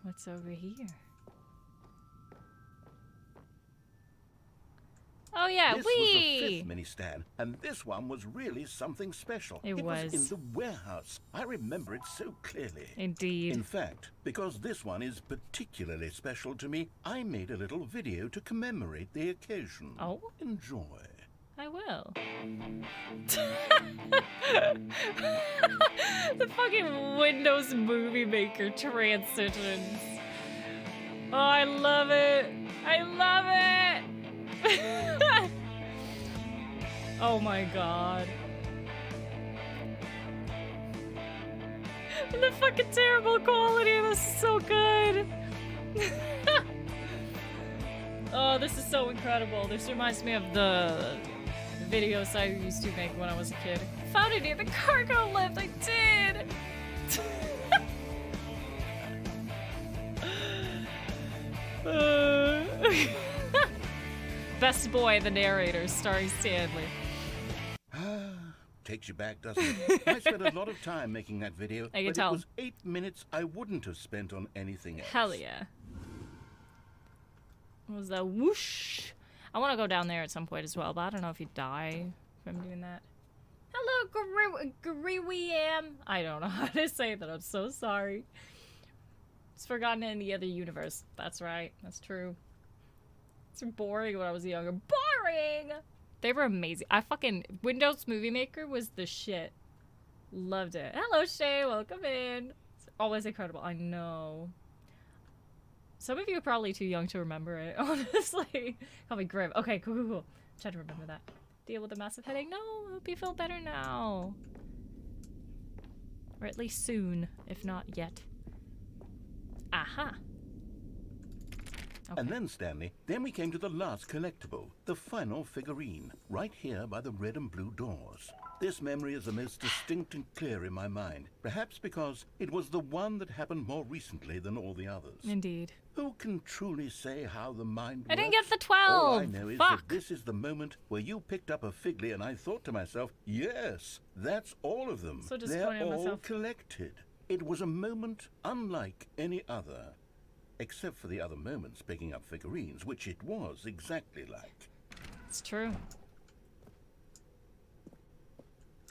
A: What's over here? Oh yeah,
B: this was the 5th mini stand, and this one was really something special. It was in the warehouse. I remember it so clearly.
A: Indeed.
B: In fact, because this one is particularly special to me, I made a little video to commemorate the occasion.
A: Oh.
B: Enjoy.
A: I will. The fucking Windows Movie Maker transitions. Oh, I love it. I love it. Oh my god. The fucking terrible quality of this is so good. Oh, this is so incredible. This reminds me of the videos I used to make when I was a kid. Found it near the cargo lift. I did. Best Boy, the narrator, starring Stanley.
B: Takes you back, doesn't it? I spent a lot of time making that video,
A: I can
B: but
A: tell.
B: it was 8 minutes I wouldn't have spent on anything else.
A: Hell yeah. What was that? Whoosh. I want to go down there at some point as well, but I don't know if you die from doing that. Hello, Gariwiam. I don't know how to say that. I'm so sorry. It's forgotten in the other universe. That's right. That's true. It's boring when I was younger. Boring! They were amazing. Windows Movie Maker was the shit. Loved it. Hello, Shay. Welcome in. It's always incredible. I know. Some of you are probably too young to remember it, honestly. Call me Grim. Okay, cool. Try to remember that. Deal with a massive headache? No, I hope you feel better now. Or at least soon, if not yet. Aha. Okay.
B: And then, Stanley, we came to the last collectible, the final figurine, right here by the red and blue doors. This memory is the most distinct and clear in my mind, perhaps because it was the one that happened more recently than all the others.
A: Indeed.
B: Who can truly say how the mind works?
A: I didn't get the 12!
B: All I know is that this is the moment where you picked up a Figley and I thought to myself, yes, that's all of them.
A: So disappointed
B: They're
A: in
B: all
A: myself.
B: collected. It was a moment unlike any other. Except for the other moments picking up figurines, which it was exactly like.
A: It's true.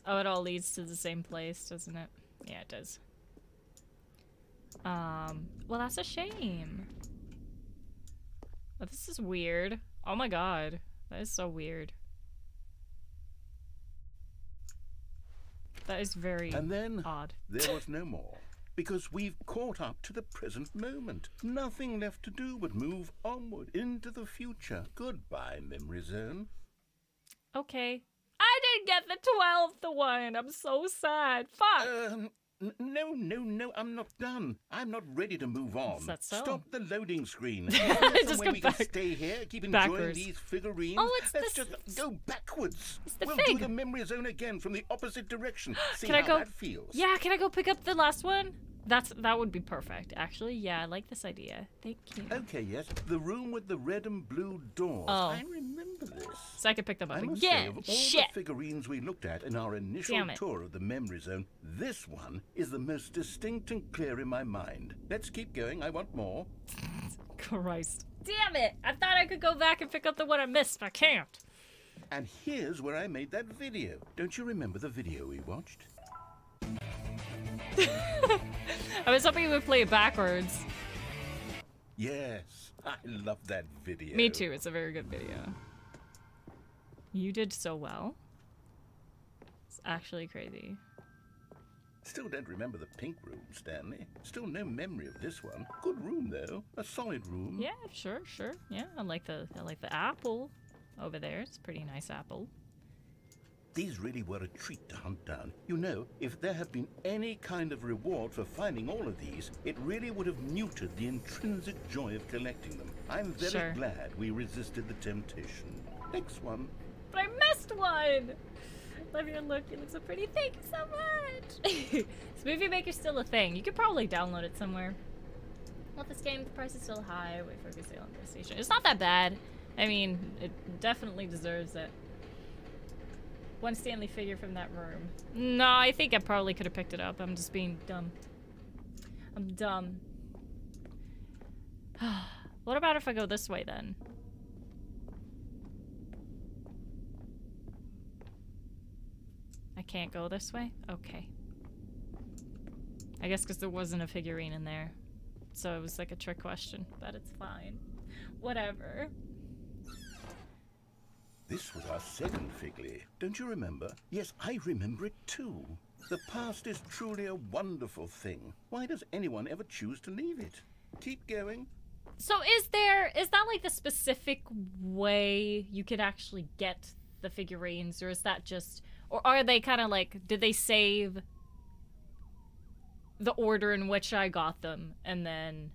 A: Oh, it all leads to the same place, doesn't it? Yeah, it does. Well, that's a shame. But this is weird. Oh my god. That is so weird. That is very
B: And then
A: odd.
B: There was no more. Because we've caught up to the present moment. Nothing left to do but move onward into the future. Goodbye, Memory Zone.
A: Okay. I didn't get the 12th one. I'm so sad. Fuck.
B: No, I'm not done. I'm not ready to move on.
A: Is that so?
B: Stop the loading screen.
A: Just go
B: we
A: back.
B: can stay here, keep enjoying
A: Backwards.
B: these figurines.
A: Oh, it's
B: Let's
A: the
B: just go backwards.
A: It's the
B: we'll
A: fig.
B: do the Memory Zone again from the opposite direction. See
A: Can I
B: how
A: go?
B: that feels.
A: Yeah, can I go pick up the last one? That would be perfect, actually. Yeah, I like this idea. Thank you.
B: Okay, yes. The room with the red and blue doors.
A: Oh.
B: I remember this.
A: So I can pick them up
B: I must say,
A: again.
B: of all
A: Shit.
B: the figurines we looked at in our initial
A: Damn it.
B: tour of the Memory Zone, this one is the most distinct and clear in my mind. Let's keep going. I want more.
A: Christ. Damn it! I thought I could go back and pick up the one I missed, but I can't.
B: And here's where I made that video. Don't you remember the video we watched?
A: I was hoping you would play it backwards.
B: Yes, I love that video.
A: Me too. It's a very good video. You did so well. It's actually crazy.
B: Still don't remember the pink room, Stanley. Still no memory of this one. Good room, though. A solid room.
A: Yeah, sure. Yeah, I like the apple over there. It's a pretty nice apple.
B: These really were a treat to hunt down. You know, if there had been any kind of reward for finding all of these, it really would have muted the intrinsic joy of collecting them. I'm very glad we resisted the temptation. Next one.
A: But I missed one! Love your look. You look so pretty. Thank you so much! Is Movie Maker still a thing? You could probably download it somewhere. Love this game. The price is still high. Wait for a good sale on PlayStation. It's not that bad. I mean, it definitely deserves it. One Stanley figure from that room. No, I think I probably could have picked it up. I'm just being dumb. I'm dumb. What about if I go this way then? I can't go this way? Okay. I guess because there wasn't a figurine in there. So it was like a trick question, but it's fine. Whatever.
C: This was our second Figley. Don't you remember? Yes, I remember it too. The past is truly a wonderful thing. Why does anyone ever choose to leave it? Keep going.
A: So is that like the specific way you could actually get the figurines, or is that just, or are they kind of like, did they save the order in which I got them and then,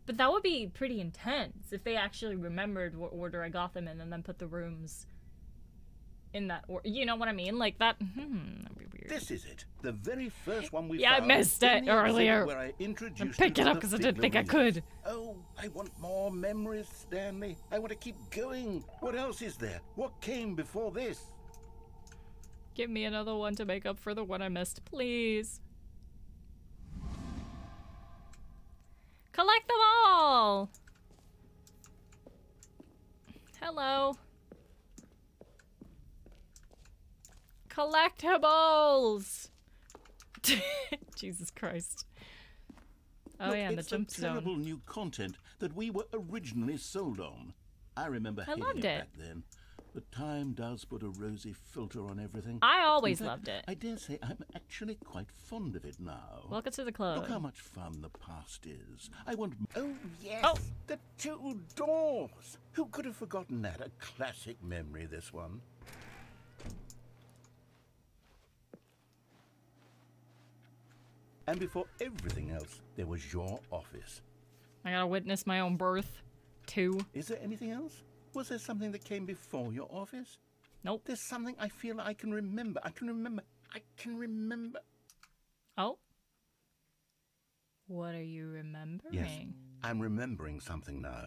A: but that would be pretty intense if they actually remembered what order I got them in and then put the rooms in that order. You know what I mean? Like that, that'd be weird.
C: This is it. The very first one we
A: yeah,
C: found.
A: I missed it earlier.
C: Where I introduced
A: pick it up because I didn't think I could.
C: Oh, I want more memories, Stanley. I want to keep going. What else is there? What came before this?
A: Give me another one to make up for the one I missed, please. Collect them all! Hello. Collectibles! Jesus Christ. Oh,
C: look,
A: yeah, and the jump
C: it's the
A: zone.
C: terrible new content that we were originally sold on. I remember hating it back then. But time does put a rosy filter on everything.
A: I always loved it.
C: I dare say I'm actually quite fond of it now.
A: Welcome to the club.
C: Look how much fun the past is. I want... Oh, yes!
A: Oh.
C: The 2 doors! Who could have forgotten that? A classic memory, this one. And before everything else, there was your office.
A: I gotta witness my own birth, too.
C: Is there anything else? Was there something that came before your office?
A: Nope.
C: There's something I feel I can remember. I can remember.
A: Oh? What are you remembering?
C: Yes, I'm remembering something now.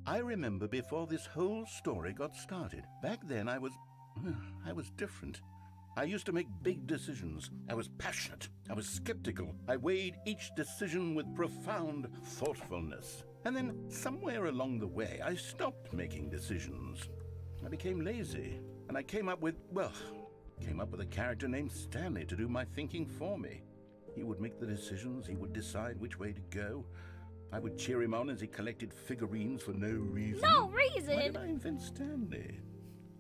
C: I remember before this whole story got started. Back then I was different. I used to make big decisions. I was passionate. I was skeptical. I weighed each decision with profound thoughtfulness. And then, somewhere along the way, I stopped making decisions. I became lazy, and I came up with a character named Stanley to do my thinking for me. He would make the decisions, he would decide which way to go. I would cheer him on as he collected figurines for no reason.
A: No reason?
C: Why did I invent Stanley?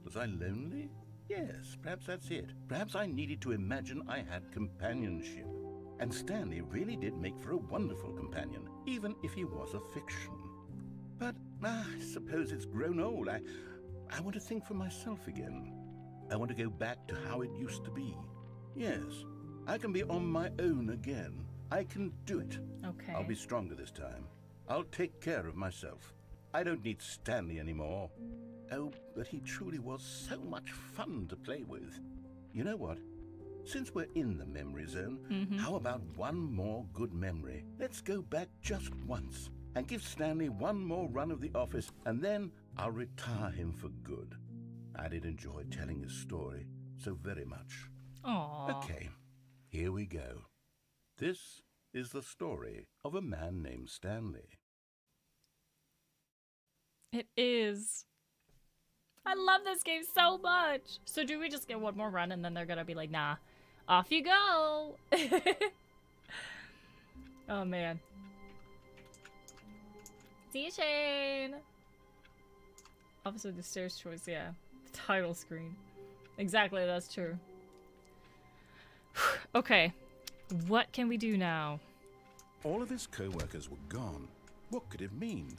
C: Was I lonely? Yes, perhaps that's it. Perhaps I needed to imagine I had companionship. And Stanley really did make for a wonderful companion, even if he was a fiction. But I suppose it's grown old. I want to think for myself again. I want to go back to how it used to be. Yes, I can be on my own again. I can do it.
A: Okay.
C: I'll be stronger this time. I'll take care of myself. I don't need Stanley anymore. Oh, but he truly was so much fun to play with. You know what? Since we're in the memory zone, how about one more good memory? Let's go back just once and give Stanley one more run of the office, and then I'll retire him for good. I did enjoy telling his story so very much.
A: Aww.
C: Okay, here we go. This is the story of a man named Stanley.
A: It is. I love this game so much. So do we just get one more run and then they're gonna be like, nah, off you go. Oh man. See you, Shane. Officer the stairs choice, yeah. The title screen. Exactly, that's true. Okay. What can we do now?
B: All of his co-workers were gone. What could it mean?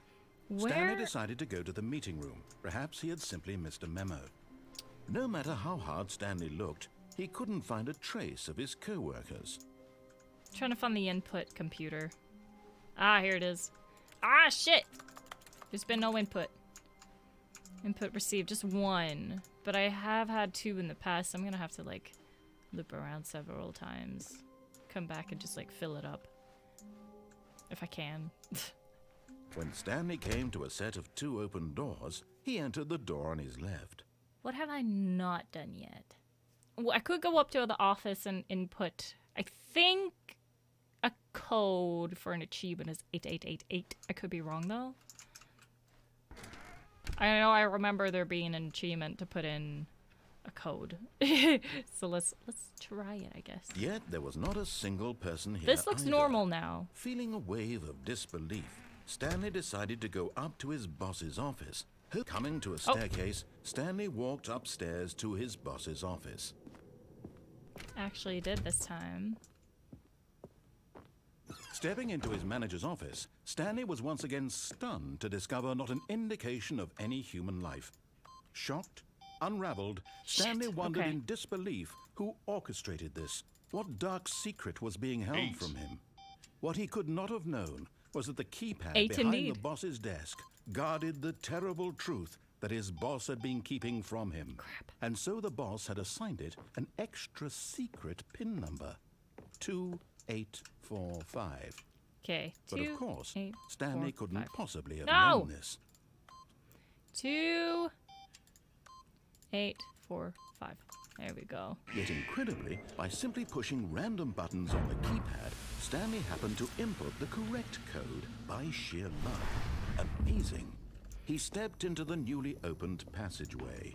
A: Where?
B: Stanley decided to go to the meeting room. Perhaps he had simply missed a memo. No matter how hard Stanley looked, he couldn't find a trace of his co-workers.
A: Trying to find the input computer. Ah, here it is. Ah, shit! There's been no input. Input received, just one. But I have had 2 in the past, so I'm gonna have to, like, loop around several times. Come back and just, like, fill it up. If I can.
B: When Stanley came to a set of 2 open doors, he entered the door on his left.
A: What have I not done yet? Well, I could go up to the office and input, I think, a code for an achievement is 8888. I could be wrong, though. I know I remember there being an achievement to put in a code. So let's try it, I guess.
B: Yet there was not a single person here.
A: This looks
B: either.
A: normal now.
B: Feeling a wave of disbelief, Stanley decided to go up to his boss's office Coming to a staircase, Stanley walked upstairs to his boss's office.
A: Actually did this time.
B: Stepping into his manager's office, Stanley was once again stunned to discover not an indication of any human life. Shocked, unraveled, Stanley wondered in disbelief who orchestrated this. What dark secret was being held from him? What he could not have known was that the keypad behind the boss's desk guarded the terrible truth that his boss had been keeping from him. And so the boss had assigned it an extra secret PIN number. 2845.
A: Okay.
B: But of course, Stanley couldn't possibly have known this.
A: 2845. There we go.
B: Yet incredibly, by simply pushing random buttons on the keypad, Stanley happened to input the correct code by sheer luck. Amazing. He stepped into the newly opened passageway.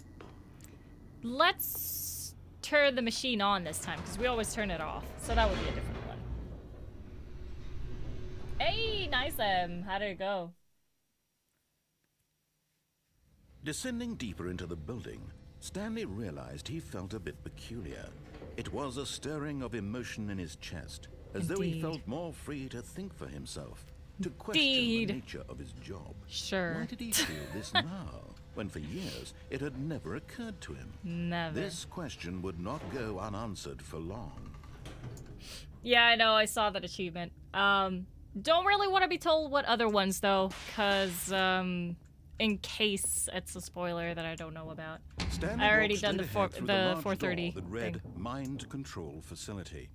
A: Let's turn the machine on this time, because we always turn it off. So that would be a different one. Hey, nice. How did it go?
B: Descending deeper into the building, Stanley realized he felt a bit peculiar. It was a stirring of emotion in his chest, as though he felt more free to think for himself, to question the nature of his job.
A: Sure.
B: Why did he feel this now, when for years it had never occurred to him?
A: Never.
B: This question would not go unanswered for long.
A: Yeah, I know. I saw that achievement. Don't really want to be told what other ones, though, because, in case it's a spoiler that I don't know about.
B: Stanley
A: I already done the 430
B: that read
A: thing.
B: Mind Control Facility.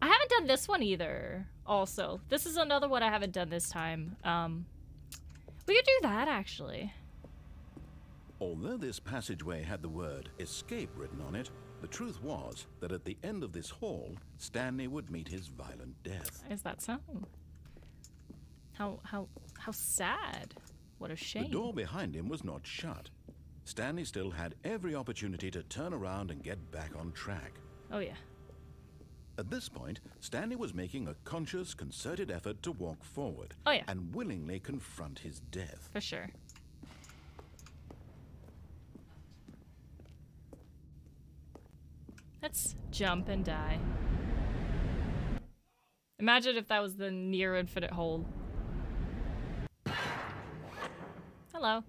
A: I haven't done this one either, also. This is another one I haven't done this time. We could do that, actually.
B: Although this passageway had the word escape written on it, the truth was that at the end of this hall, Stanley would meet his violent death.
A: Is that so? How sad. What a shame.
B: The door behind him was not shut. Stanley still had every opportunity to turn around and get back on track.
A: Oh, yeah.
B: At this point, Stanley was making a conscious, concerted effort to walk forward and willingly confront his death.
A: For sure. Let's jump and die. Imagine if that was the near infinite hole. Hello.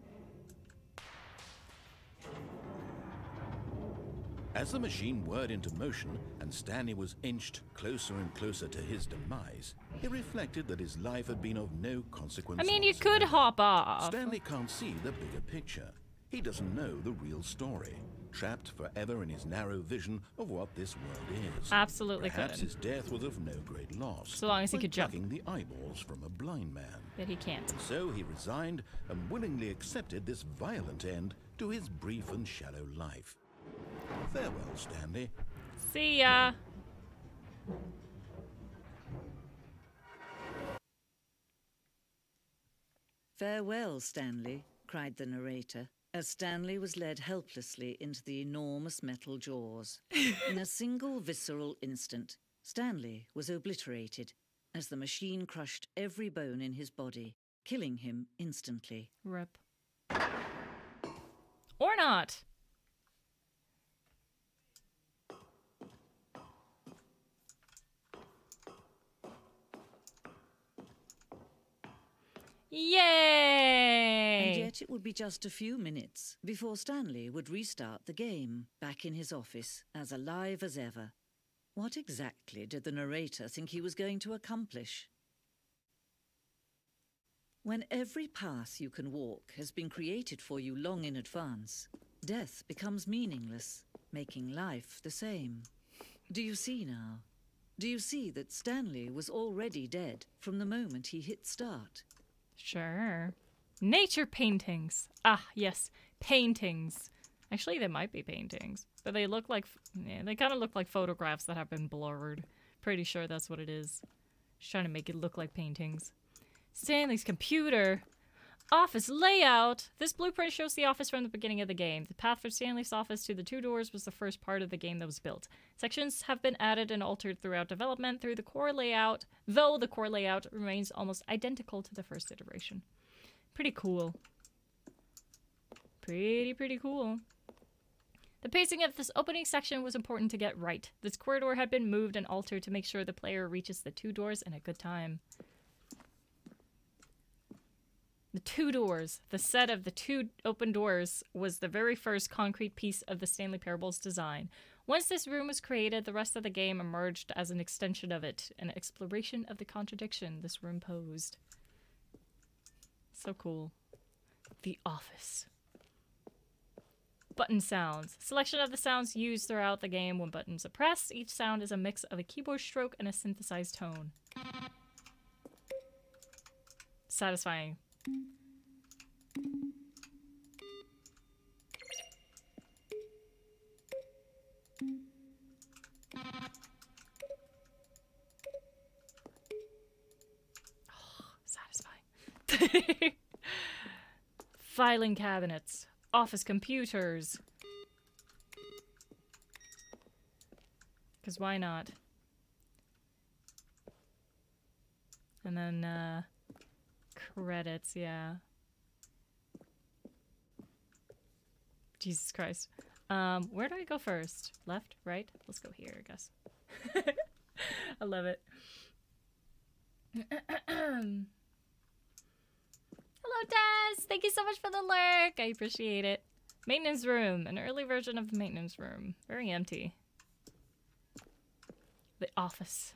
B: As the machine whirred into motion and Stanley was inched closer and closer to his demise, he reflected that his life had been of no consequence.
A: I mean, you could hop off.
B: Stanley can't see the bigger picture. He doesn't know the real story, trapped forever in his narrow vision of what this world is.
A: Absolutely could.
B: Perhaps his death was of no great loss.
A: So long as he could jump.
B: Plucking the eyeballs from a blind man.
A: But he can't.
B: And so he resigned and willingly accepted this violent end to his brief and shallow life. Farewell, Stanley.
A: See ya.
D: Farewell, Stanley, cried the narrator, as Stanley was led helplessly into the enormous metal jaws. In a single visceral instant, Stanley was obliterated as the machine crushed every bone in his body, killing him instantly.
A: Rip. Or not. Yay!
D: And yet it would be just a few minutes before Stanley would restart the game, back in his office, as alive as ever. What exactly did the narrator think he was going to accomplish? When every path you can walk has been created for you long in advance, death becomes meaningless, making life the same. Do you see now? Do you see that Stanley was already dead from the moment he hit start?
A: Sure. Nature paintings. Ah, yes. Paintings. Actually, they might be paintings. But they look like... Yeah, they kind of look like photographs that have been blurred. Pretty sure that's what it is. Just trying to make it look like paintings. Stanley's computer. Office layout. This blueprint shows the office from the beginning of the game. The path from Stanley's office to the two doors was the first part of the game that was built. Sections have been added and altered throughout development through the core layout, though the core layout remains almost identical to the first iteration. Pretty cool. Pretty cool. The pacing of this opening section was important to get right. This corridor had been moved and altered to make sure the player reaches the 2 doors in a good time. The 2 doors. The set of the 2 open doors was the very first concrete piece of the Stanley Parable's design. Once this room was created, the rest of the game emerged as an extension of it, an exploration of the contradiction this room posed. So cool. The office. Button sounds. Selection of the sounds used throughout the game when buttons are pressed. Each sound is a mix of a keyboard stroke and a synthesized tone. Satisfying. Oh, satisfying. Filing cabinets. Office computers. Because why not? And then, credits, yeah. Jesus Christ. Where do I go first? Left? Right? Let's go here, I guess. I love it. Hello, Des! Thank you so much for the lurk! I appreciate it. Maintenance room. An early version of the maintenance room. Very empty. The office.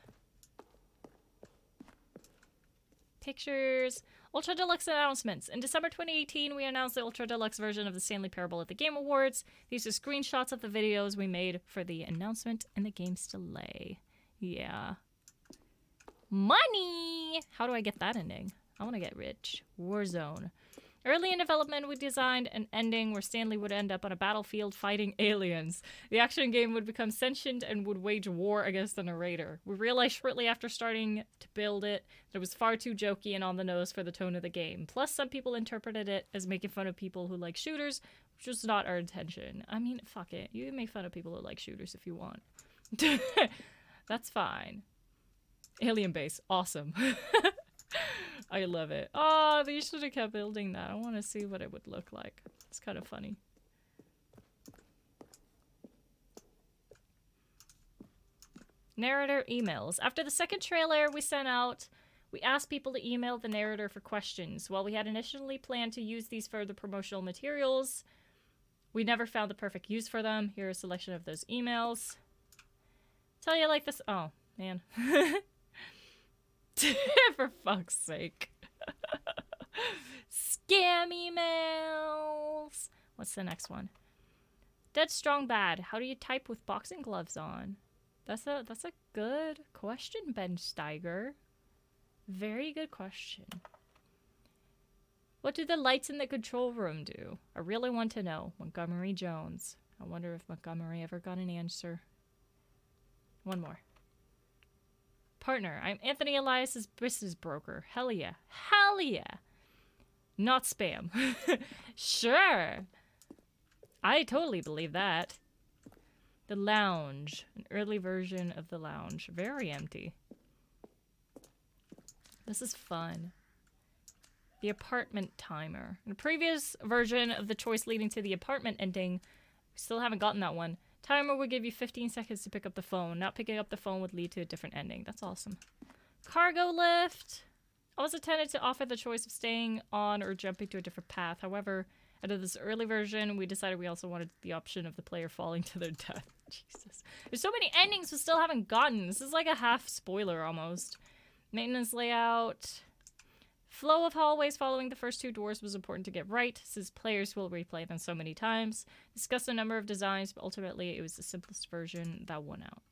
A: Pictures. Ultra Deluxe announcements. In December 2018, we announced the Ultra Deluxe version of the Stanley Parable at the Game Awards. These are screenshots of the videos we made for the announcement and the game's delay. Yeah. Money! How do I get that ending? I want to get rich. Warzone. Early in development, we designed an ending where Stanley would end up on a battlefield fighting aliens. The action game would become sentient and would wage war against the narrator. We realized shortly after starting to build it that it was far too jokey and on the nose for the tone of the game. Plus, some people interpreted it as making fun of people who like shooters, which was not our intention. I mean, fuck it. You can make fun of people who like shooters if you want. That's fine. Alien base. Awesome. I love it. Oh, they should have kept building that. I want to see what it would look like. It's kind of funny. Narrator emails. After the second trailer we sent out, we asked people to email the narrator for questions. While we had initially planned to use these for the promotional materials, we never found the perfect use for them. Here are a selection of those emails. Tell you like this. Oh, man. For fuck's sake. Scam emails. What's the next one? Dead Strong Bad. How do you type with boxing gloves on? That's a good question, Ben Steiger. Very good question. What do the lights in the control room do? I really want to know. Montgomery Jones. I wonder if Montgomery ever got an answer. One more. Partner, I'm Anthony Elias's business broker. Hell yeah. Hell yeah. Not spam. Sure. I totally believe that. The lounge. An early version of the lounge. Very empty. This is fun. The apartment timer. In a previous version of the choice leading to the apartment ending, we still haven't gotten that one. Timer would give you 15 seconds to pick up the phone. Not picking up the phone would lead to a different ending. That's awesome. Cargo lift. I was intended to offer the choice of staying on or jumping to a different path. However, out of this early version, we decided we also wanted the option of the player falling to their death. Jesus. There's so many endings we still haven't gotten. This is like a half spoiler almost. Maintenance layout. Flow of hallways following the first 2 doors was important to get right, since players will replay them so many times. Discussed a number of designs, but ultimately it was the simplest version that won out.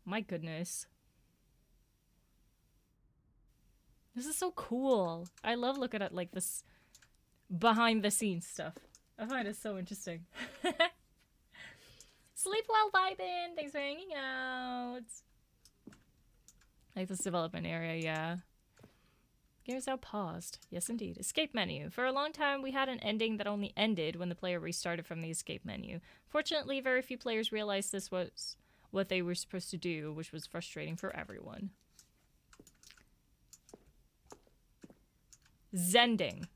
A: My goodness. This is so cool. I love looking at like this behind the scenes stuff. I find it so interesting. Sleep well, vibin'. Thanks for hanging out. Like this development area, yeah. Game's now paused. Yes, indeed. Escape menu. For a long time, we had an ending that only ended when the player restarted from the escape menu. Fortunately, very few players realized this was what they were supposed to do, which was frustrating for everyone. Zending.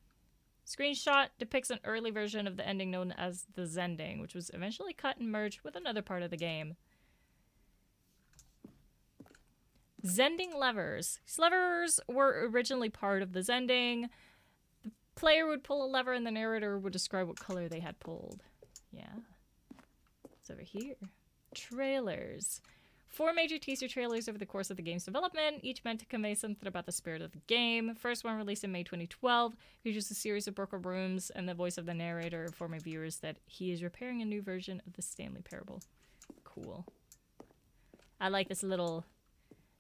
A: Screenshot depicts an early version of the ending known as the Zending, which was eventually cut and merged with another part of the game. Zending levers. These levers were originally part of the Zending. The player would pull a lever and the narrator would describe what color they had pulled. Yeah. It's over here. Trailers. 4 major teaser trailers over the course of the game's development, each meant to convey something about the spirit of the game. First one, released in May 2012, features a series of broken rooms and the voice of the narrator informing viewers that he is repairing a new version of the Stanley Parable. Cool. I like this little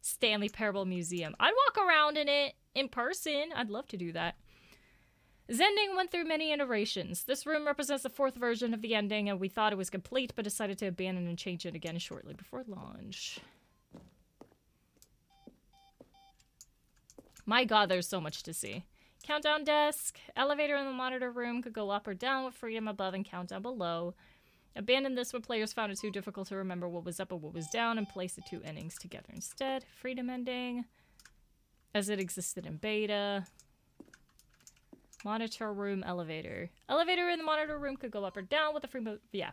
A: Stanley Parable museum. I'd walk around in it in person. I'd love to do that. Zending went through many iterations. This room represents the 4th version of the ending, and we thought it was complete, but decided to abandon and change it again shortly before launch. My god, there's so much to see. Countdown desk. Elevator in the monitor room could go up or down with freedom above and countdown below. Abandoned this when players found it too difficult to remember what was up and what was down, and placed the 2 endings together instead. Freedom ending, as it existed in beta. Monitor room, elevator. Elevator in the monitor room could go up or down with a free yeah.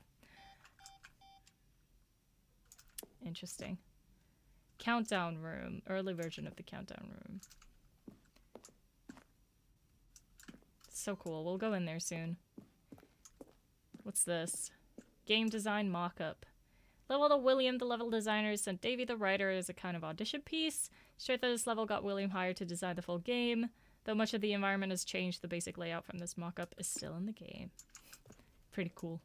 A: Interesting. Countdown room. Early version of the countdown room. So cool. We'll go in there soon. What's this? Game design mock-up. Level to William, the level designer, sent Davey, the writer, as a kind of audition piece. Straight to this level got William hired to design the full game. Though much of the environment has changed, the basic layout from this mock-up is still in the game. Pretty cool.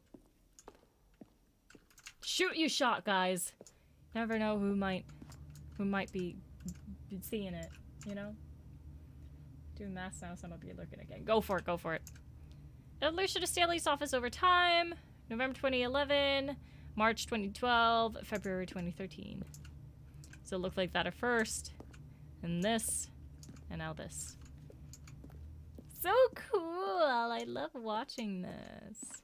A: Shoot you shot, guys! Never know who might be seeing it, you know? Doing math now, some of you looking again. Go for it, go for it. Evolution to Stanley's office over time. November 2011, March 2012, February 2013. So it looked like that at first. And this. And now this. So cool! I love watching this.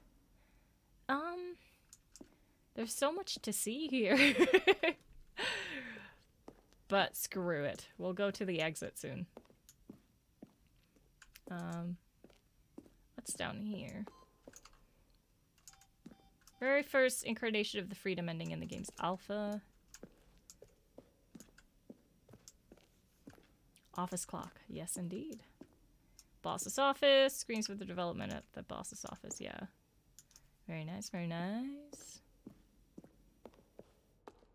A: There's so much to see here. But screw it. We'll go to the exit soon. What's down here? Very first incarnation of the freedom ending in the game's alpha. Office clock. Yes, indeed. Boss's office. Screens for the development at the boss's office. Yeah. Very nice, very nice.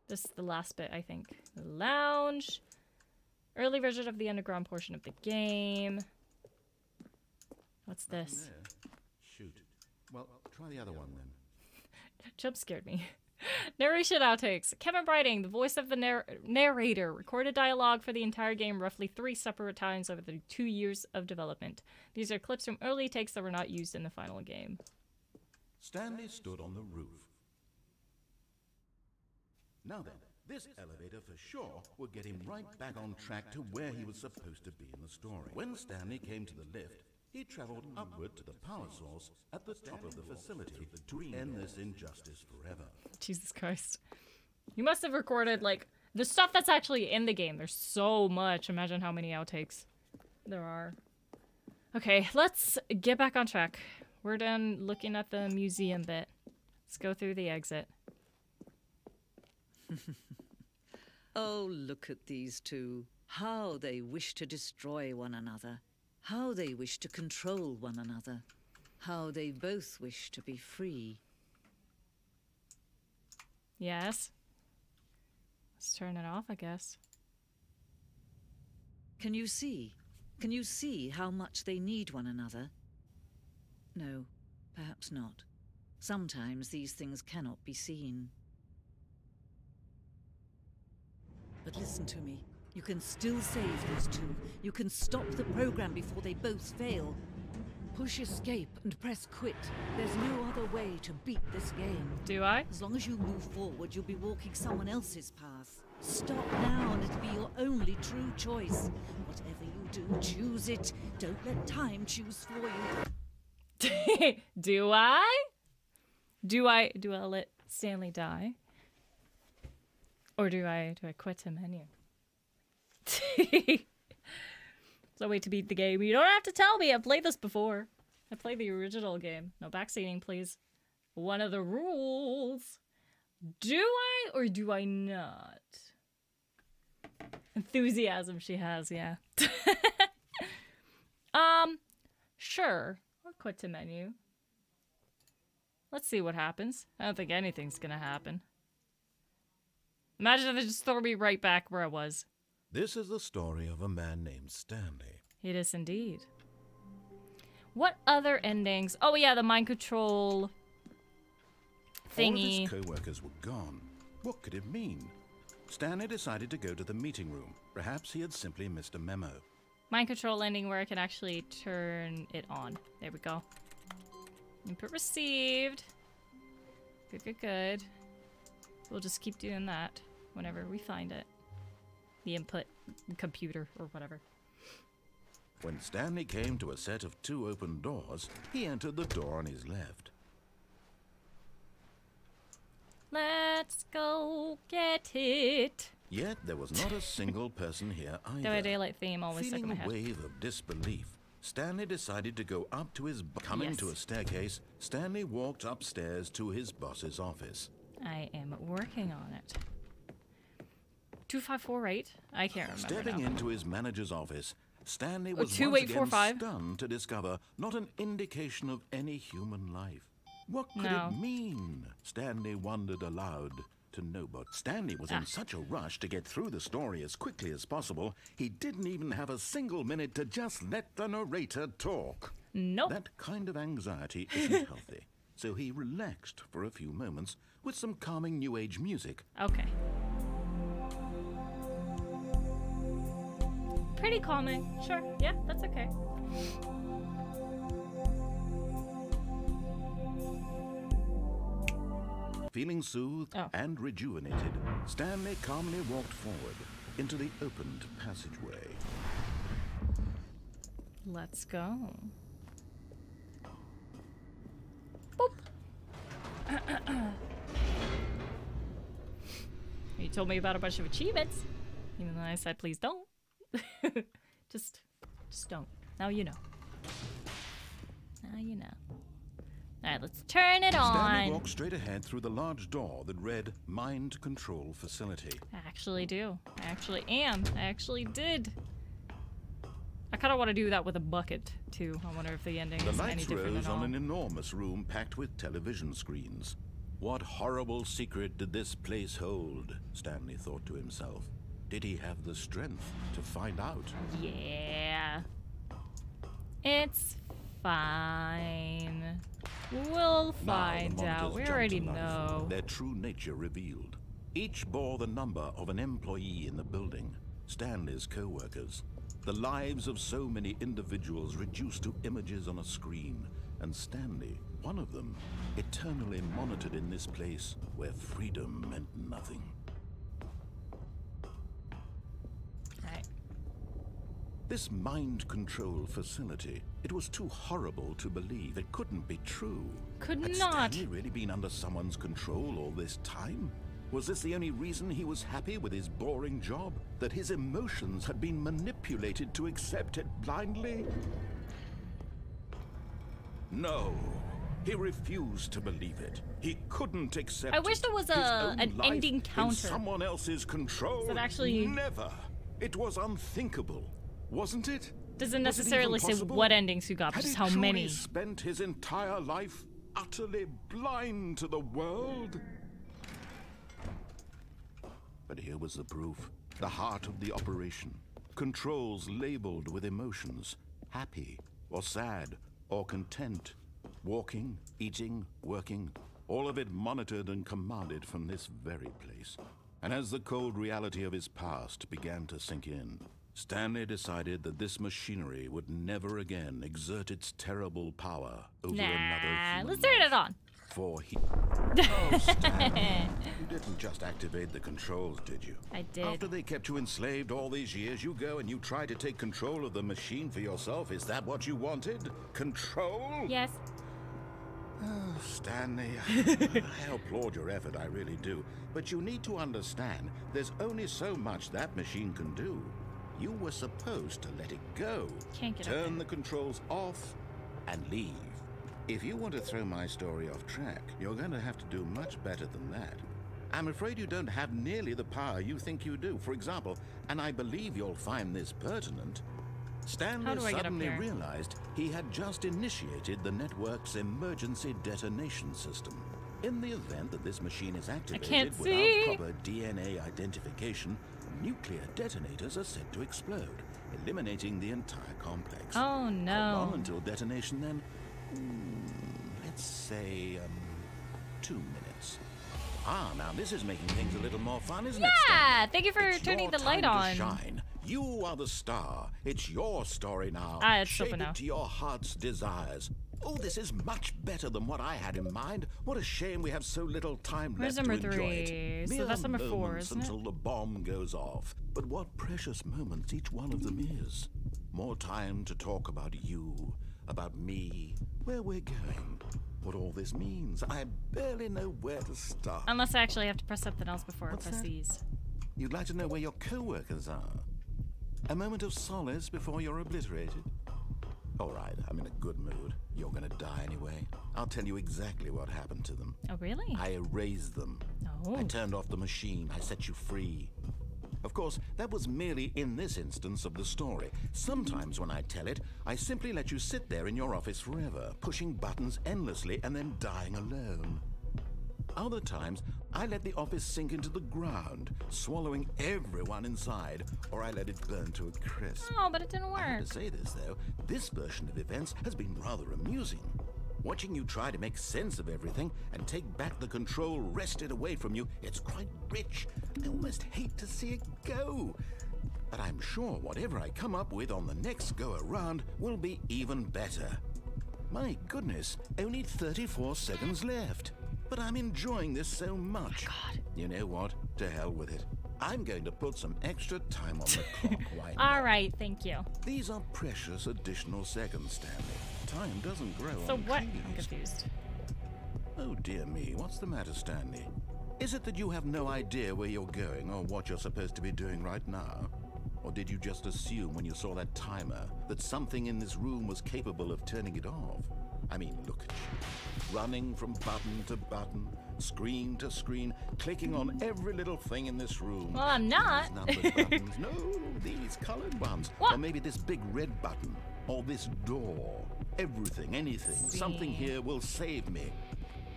A: This is the last bit, I think. The lounge. Early version of the underground portion of the game. What's this?
B: Shoot. Well, try the other one then.
A: Jump scared me. Narration outtakes. Kevin Brighting, the voice of the narrator, recorded dialogue for the entire game roughly 3 separate times over the 2 years of development. These are clips from early takes that were not used in the final game.
B: Stanley stood on the roof. Now then, this elevator for sure would get him right back on track to where he was supposed to be in the story. When Stanley came to the lift, he traveled upward to the power source at the top of the facility to end this injustice forever.
A: Jesus Christ. You must have recorded, like, the stuff that's actually in the game. There's so much. Imagine how many outtakes there are. Okay, let's get back on track. We're done looking at the museum bit. Let's go through the exit.
D: Oh, look at these two. How they wish to destroy one another. How they wish to control one another. How they both wish to be free.
A: Yes. Let's turn it off, I guess.
D: Can you see? Can you see how much they need one another? No, perhaps not. Sometimes these things cannot be seen. But listen to me. You can still save those two. You can stop the program before they both fail. Push escape and press quit. There's no other way to beat this game.
A: Do I?
D: As long as you move forward, you'll be walking someone else's path. Stop now and it'll be your only true choice. Whatever you do, choose it. Don't let time choose for you.
A: Do I? Do I let Stanley die? Or do I quit him anyway? It's a way to beat the game. You don't have to tell me. I've played this before. I play the original game. No backseating, please. One of the rules. Do I or do I not? Enthusiasm she has, yeah. Sure. I'll quit to menu. Let's see what happens. I don't think anything's gonna happen. Imagine if they just throw me right back where I was.
B: This is the story of a man named Stanley.
A: It is indeed. What other endings? Oh yeah, the mind control thingy.
C: All of his co-workers were gone. What could it mean? Stanley decided to go to the meeting room. Perhaps he had simply missed a memo.
A: Mind control ending where I can actually turn it on. There we go. Input received. Good, good, good. We'll just keep doing that whenever we find it. The input computer or whatever.
B: When Stanley came to a set of 2 open doors, he entered the door on his left.
A: Let's go get it.
B: Yet there was not a single person here either.
A: Dead by Daylight theme always stuck in my
B: Feeling a
A: head.
B: wave of disbelief, Stanley decided to go up to his... Coming to a staircase, Stanley walked upstairs to his boss's office.
A: I am working on it. 2548? I can't remember.
B: Stepping
A: now.
B: into his manager's office, Stanley was once
A: 2845?
B: again stunned to discover not an indication of any human life. What could
A: No.
B: it mean? Stanley wondered aloud to nobody. Stanley was in such a rush to get through the story as quickly as possible, he didn't even have a single minute to just let the narrator talk.
A: Nope.
B: That kind of anxiety isn't healthy, so he relaxed for a few moments with some calming New Age music.
A: Okay. Pretty calming. Sure. Yeah, that's okay.
B: Feeling soothed and rejuvenated, Stanley calmly walked forward into the opened passageway.
A: Let's go. Boop. You told me about a bunch of achievements. Even though I said please don't. just don't. Now you know. Now you know. Alright, let's turn it on.
B: Stanley walked straight ahead through the large door that read Mind Control Facility.
A: I actually do. I actually am. I actually did. I kind of want to do that with a bucket, too. I wonder if the ending
B: The
A: is any
B: lights
A: different
B: rose
A: at all.
B: on an enormous room packed with television screens. What horrible secret did this place hold? Stanley thought to himself. Did he have the strength to find out?
A: Yeah. It's fine. We'll find out. We already know.
B: Their true nature revealed. Each bore the number of an employee in the building, Stanley's co-workers. The lives of so many individuals reduced to images on a screen, and Stanley, one of them, eternally monitored in this place where freedom meant nothing.
A: Right.
B: This mind control facility, it was too horrible to believe. It couldn't be true.
A: Could
B: Had
A: not.
B: Stanley really been under someone's control all this time? Was this the only reason he was happy with his boring job? That his emotions had been manipulated to accept it blindly? No. He refused to believe it. He couldn't accept it.
A: I wish there was
B: His own
A: an
B: life
A: ending
B: in
A: counter.
B: someone else's control?
A: That actually-
B: Never. It was unthinkable, wasn't it?
A: Doesn't
B: Was it
A: necessarily
B: even
A: say
B: possible?
A: what endings you got,
B: Had
A: just
B: he
A: how
B: truly
A: many.
B: spent his entire life utterly blind to the world? But here was the proof. The heart of the operation. Controls labeled with emotions. Happy, or sad, or content. Walking, eating, working. All of it monitored and commanded from this very place. And as the cold reality of his past began to sink in, Stanley decided that this machinery would never again exert its terrible power over another human
A: Let's turn
B: life.
A: it on.
B: For he... Oh, Stanley, you didn't just activate the controls, did you?
A: I did.
B: After they kept you enslaved all these years, you go and you try to take control of the machine for yourself. Is that what you wanted? Control?
A: Yes.
B: Oh, Stanley, I applaud your effort, I really do. But you need to understand, there's only so much that machine can do. You were supposed to let it go.
A: Can't get up
B: Turn
A: there.
B: the controls off and leave. If you want to throw my story off track, you're going to have to do much better than that. I'm afraid you don't have nearly the power you think you do. For example, and I believe you'll find this pertinent, Stanley suddenly realized he had just initiated the network's emergency detonation system. In the event that this machine is activated without proper DNA identification, nuclear detonators are said to explode, eliminating the entire complex.
A: Oh no.
B: How long until detonation then? Let's say, 2 minutes. Now this is making things a little more fun, isn't it, Stanley?
A: Yeah, thank you for turning the light on.
B: Shine. You are the star. It's your story now.
A: It's
B: Shape
A: open now.
B: it to your heart's desires. Oh, this is much better than what I had in mind. What a shame we have so little time
A: Where's
B: left to
A: number
B: enjoy
A: 3?
B: it.
A: So
B: Mere
A: that's number 4,
B: moments
A: isn't it?
B: until the bomb goes off. But what precious moments each one of them is. More time to talk about you, about me, where we're going, what all this means. I barely know where to start.
A: Unless I actually have to press something else before I press these.
B: You'd like to know where your co-workers are? A moment of solace before you're obliterated? All right, I'm in a good mood. You're gonna die anyway. I'll tell you exactly what happened to them.
A: Oh, really?
B: I erased them.
A: Oh.
B: I turned off the machine. I set you free. Of course, that was merely in this instance of the story. Sometimes when I tell it, I simply let you sit there in your office forever, pushing buttons endlessly and then dying alone. Other times, I let the office sink into the ground, swallowing everyone inside, or I let it burn to a crisp.
A: Oh, but it didn't work.
B: I have to say this, though. This version of events has been rather amusing. Watching you try to make sense of everything and take back the control wrested away from you, it's quite rich. I almost hate to see it go. But I'm sure whatever I come up with on the next go-around will be even better. My goodness, only 34 seconds left. But I'm enjoying this so much.
A: Oh my God.
B: You know what? To hell with it. I'm going to put some extra time on the clock. Why not?
A: All right, thank you.
B: These are precious additional seconds, Stanley. Time doesn't grow
A: So
B: on
A: what?
B: trees.
A: I'm confused.
B: Oh dear me, what's the matter, Stanley? Is it that you have no idea where you're going or what you're supposed to be doing right now? Or did you just assume when you saw that timer that something in this room was capable of turning it off? I mean, look at you. Running from button to button, screen to screen, clicking on every little thing in this room.
A: Well, I'm not.
B: These numbered buttons. No, these colored ones.
A: What?
B: Or maybe this big red button. Or this door. Everything, anything. Something here will save me.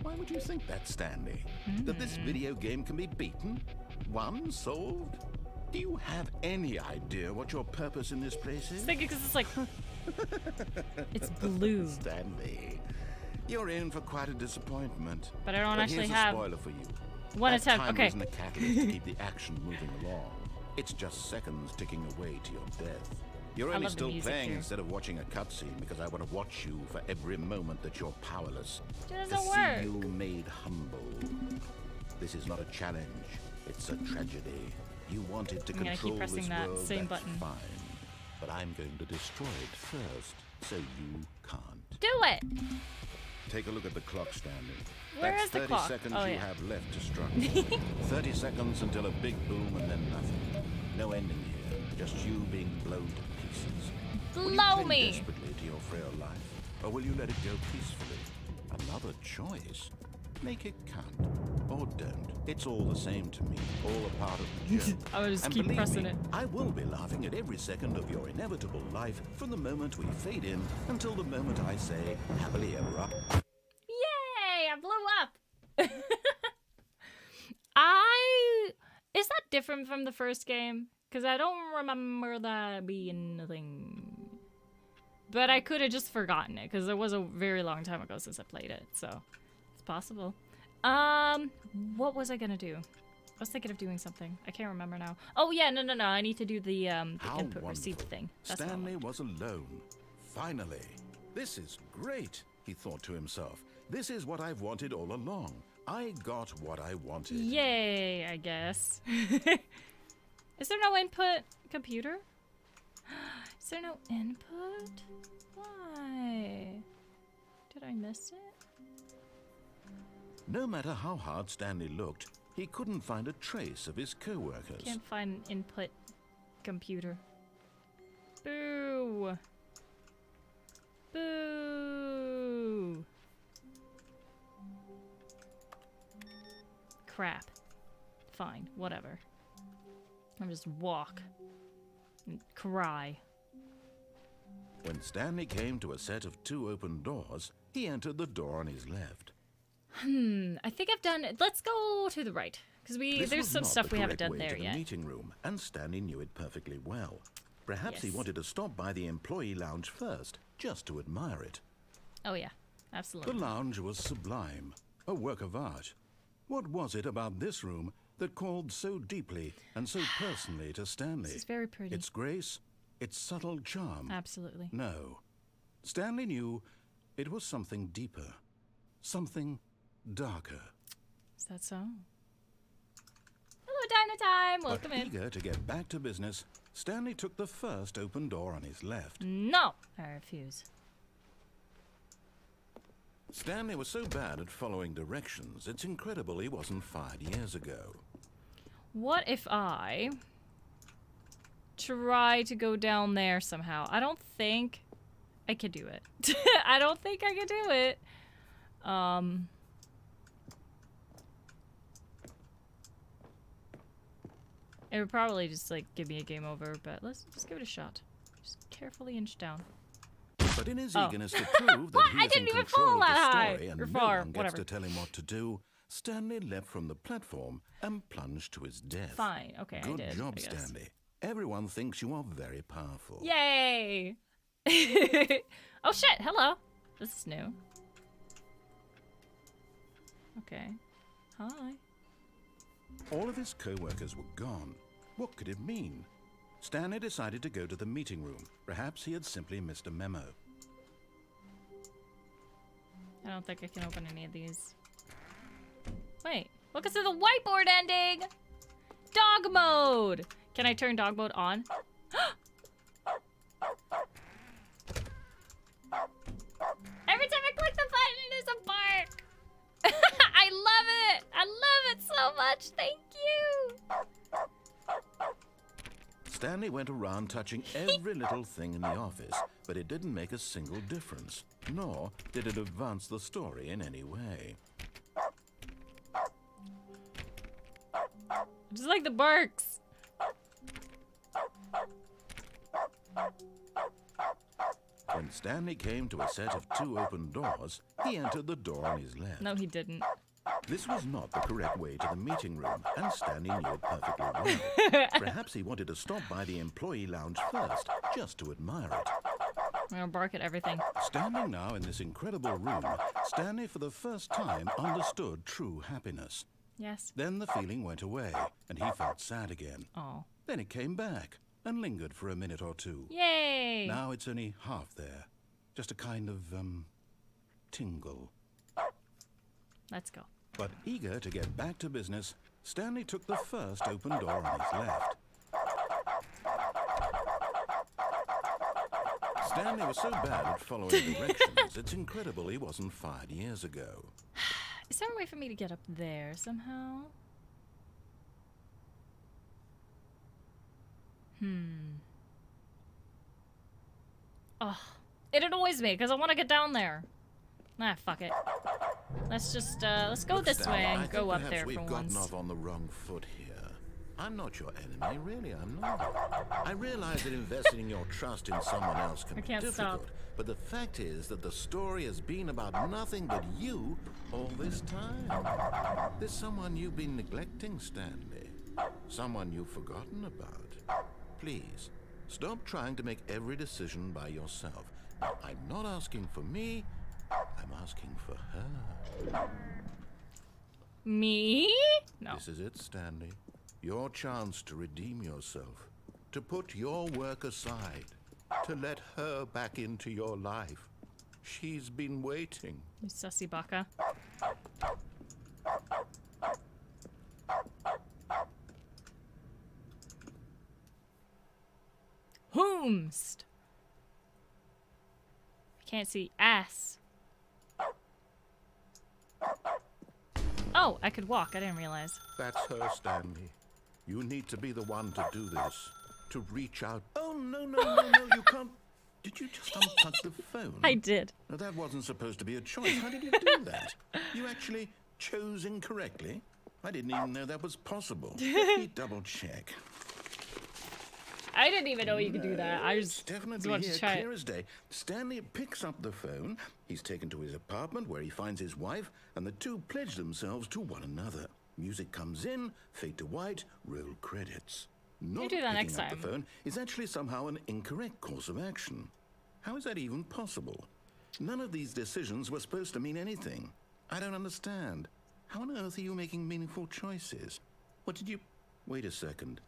B: Why would you think that, Stanley? That this video game can be beaten? Won? Solved? Do you have any idea what your purpose in this place is?
A: It's thinking because it's like... it's blue.
B: Stanley, you're in for quite a disappointment.
A: But I don't actually
B: here's
A: have...
B: a spoiler for you.
A: One
B: That
A: attempt,
B: timer
A: okay.
B: isn't a catalyst to keep the action moving along. It's just seconds ticking away to your death. You're only
A: love the
B: still
A: music
B: playing
A: here.
B: instead of watching a cutscene because I want to watch you for every moment that you're powerless.
A: It
B: To
A: doesn't
B: see
A: work.
B: you made humble. This is not a challenge. It's a tragedy. You wanted to
A: I'm gonna keep
B: control
A: pressing
B: this
A: that
B: world,
A: same
B: that's
A: button.
B: fine. But I'm going to destroy it first, so you can't.
A: Do it!
B: Take a look at the clock, Stanley.
A: Where
B: That's
A: is the
B: 30
A: clock?
B: seconds
A: Oh,
B: you
A: yeah.
B: have left to struggle. 30 seconds until a big boom and then nothing. No ending here. Just you being blown to pieces. Will you
A: Blow
B: cling
A: me!
B: desperately to your frail life, or will you let it go peacefully? Another choice. Make it count, or don't. It's all the same to me. All a part of the joke.
A: I would just
B: And
A: keep
B: believe
A: pressing
B: me,
A: it.
B: I will be laughing at every second of your inevitable life from the moment we fade in until the moment I say happily ever after.
A: Yay! I blew up! Is that different from the first game? Because I don't remember that being a thing. But I could have just forgotten it, because it was a very long time ago since I played it, so it's possible. What was I gonna do? I was thinking of doing something. I can't remember now. Oh yeah, no. I need to do the
B: How
A: input
B: wonderful.
A: receipt thing. That's what I
B: Stanley
A: want.
B: was alone. Finally. This is great, he thought to himself. This is what I've wanted all along. I got what I wanted.
A: Yay, I guess. Is there no input computer? Is there no input? Why? Did I miss it?
B: No matter how hard Stanley looked, he couldn't find a trace of his co-workers.
A: Can't find an input computer. Boo. Boo! Crap. Fine, whatever. I'll just walk and cry.
B: When Stanley came to a set of 2 open doors, he entered the door on his left.
A: I think I've done it. Let's go to the right. Because there's some stuff we haven't done there yet.
B: The meeting room, and Stanley knew it perfectly well. Perhaps he wanted to stop by the employee lounge first, just to admire it.
A: Oh yeah, absolutely.
C: The lounge was sublime, a work of art. What was it about this room that called so deeply and so personally to Stanley?
A: This is very pretty.
C: Its grace, its subtle charm.
A: Absolutely.
C: No. Stanley knew it was something deeper, something darker.
A: Is that so? Hello, Dino Time! Welcome in.
C: Eager to get back to business, Stanley took the first open door on his left.
A: No! I refuse.
B: Stanley was so bad at following directions, it's incredible he wasn't fired years ago.
A: What if I try to go down there somehow? I don't think I could do it. I don't think I could do it. It would probably just, like, give me a game over, but let's just give it a shot. Just carefully inch down.
B: But in his eagerness to prove that he is in control of the story and no one gets to tell him what to do, Stanley leapt from the platform and plunged to his death.
A: Fine, okay, I did.
B: Good job, Stanley. Everyone thinks you are very powerful.
A: Yay! Oh shit, hello. This is new. Okay. Hi.
C: All of his co-workers were gone. What could it mean? Stanley decided to go to the meeting room. Perhaps he had simply missed a memo.
A: I don't think I can open any of these. Wait, look, it's the whiteboard ending! Dog mode! Can I turn dog mode on? Every time I click the button, there's a bark! I love it! I love it so much! Thank you!
B: Stanley went around touching every little thing in the office, but it didn't make a single difference, nor did it advance the story in any way.
A: Just like the barks.
B: When Stanley came to a set of 2 open doors, he entered the door on his left.
A: No, he didn't.
B: This was not the correct way to the meeting room, and Stanley knew it perfectly well. Perhaps he wanted to stop by the employee lounge first, just to admire it.
A: I'm gonna bark at everything.
C: Standing now in this incredible room, Stanley for the first time understood true happiness.
A: Yes.
C: Then the feeling went away, and he felt sad again.
A: Oh.
C: Then it came back, and lingered for a minute or two.
A: Yay!
C: Now it's only half there. Just a kind of, tingle.
A: Let's go.
C: But eager to get back to business, Stanley took the first open door on his left.
B: Stanley was so bad at following directions, it's incredible he wasn't fired years ago.
A: Is there a way for me to get up there somehow? Oh, it annoys me because I want to get down there. Ah, fuck it. Let's just, let's go this way and go up there for once.
B: We've gotten off on the wrong foot here. I'm not your enemy, really, I'm not. I realize that investing your trust in someone else can be difficult, but the fact is that the story has been about nothing but you all this time. There's someone you've been neglecting, Stanley. Someone you've forgotten about. Please, stop trying to make every decision by yourself. Now, I'm not asking for me, I'm asking for her.
A: Me? No.
B: This is it, Stanley. Your chance to redeem yourself. To put your work aside. To let her back into your life. She's been waiting.
A: You sussy baka. Whomst. Can't see ass. Oh, I could walk. I didn't realize.
B: That's her, Stanley. You need to be the one to do this. To reach out. Oh, no, you can't. Did you just unplug the phone?
A: I did.
B: Now, that wasn't supposed to be a choice. How did you do that? You actually chose incorrectly? I didn't even know that was possible. Let me double check.
A: I didn't even know you could do that. I just
B: definitely
A: wanted to try
B: clear
A: it.
B: as day. Stanley picks up the phone. He's taken to his apartment where he finds his wife, and the two pledge themselves to one another. Music comes in, fade to white, roll credits. Not
A: do that
B: picking
A: next
B: up
A: time.
B: the phone is actually somehow an incorrect course of action. How is that even possible? None of these decisions were supposed to mean anything. I don't understand. How on earth are you making meaningful choices? What did you... Wait a second.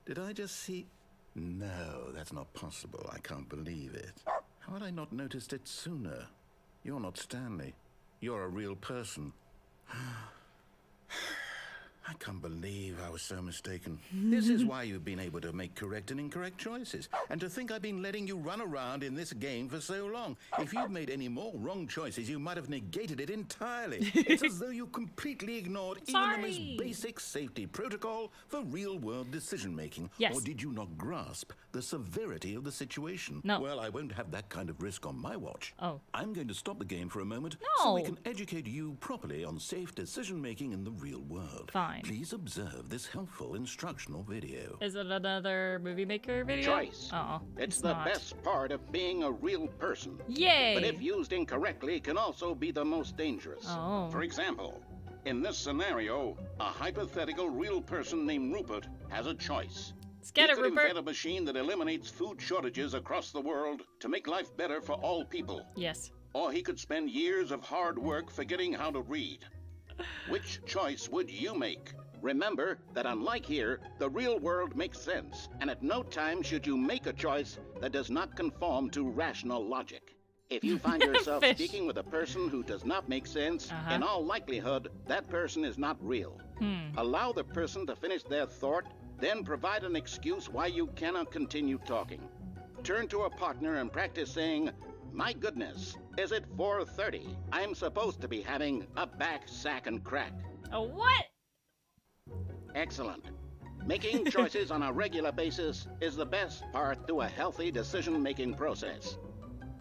B: Did I just see... No, that's not possible. I can't believe it. How had I not noticed it sooner? You're not Stanley. You're a real person. I can't believe I was so mistaken. This is why you've been able to make correct and incorrect choices. And to think I've been letting you run around in this game for so long. If you'd made any more wrong choices, you might have negated it entirely. It's as though you completely ignored even the most basic safety protocol for real-world decision-making.
A: Yes.
B: Or did you not grasp the severity of the situation?
A: No.
B: Well, I won't have that kind of risk on my watch.
A: Oh.
B: I'm going to stop the game for a moment
A: No.
B: so we can educate you properly on safe decision-making in the real world.
A: Fine.
B: Please observe this helpful instructional video.
A: Is it another movie maker video?
E: Choice.
A: Oh,
E: it's the
A: not.
E: best part of being a real person.
A: Yay!
E: But if used incorrectly, can also be the most dangerous.
A: Oh.
E: For example, in this scenario, a hypothetical real person named Rupert has a choice.
A: Let's get
E: he
A: it,
E: could
A: Rupert.
E: invent a machine that eliminates food shortages across the world to make life better for all people.
A: Yes.
E: Or he could spend years of hard work forgetting how to read. Which choice would you make? Remember that unlike here, the real world makes sense, and at no time should you make a choice that does not conform to rational logic. If you find yourself
A: Fish.
E: speaking with a person who does not make sense, in all likelihood, that person is not real. Allow the person to finish their thought, then provide an excuse why you cannot continue talking. Turn to a partner and practice saying, "My goodness, is it 4:30? I'm supposed to be having a back, sack, and crack."
A: A what?
E: Excellent. Making choices on a regular basis is the best part to a healthy decision-making process.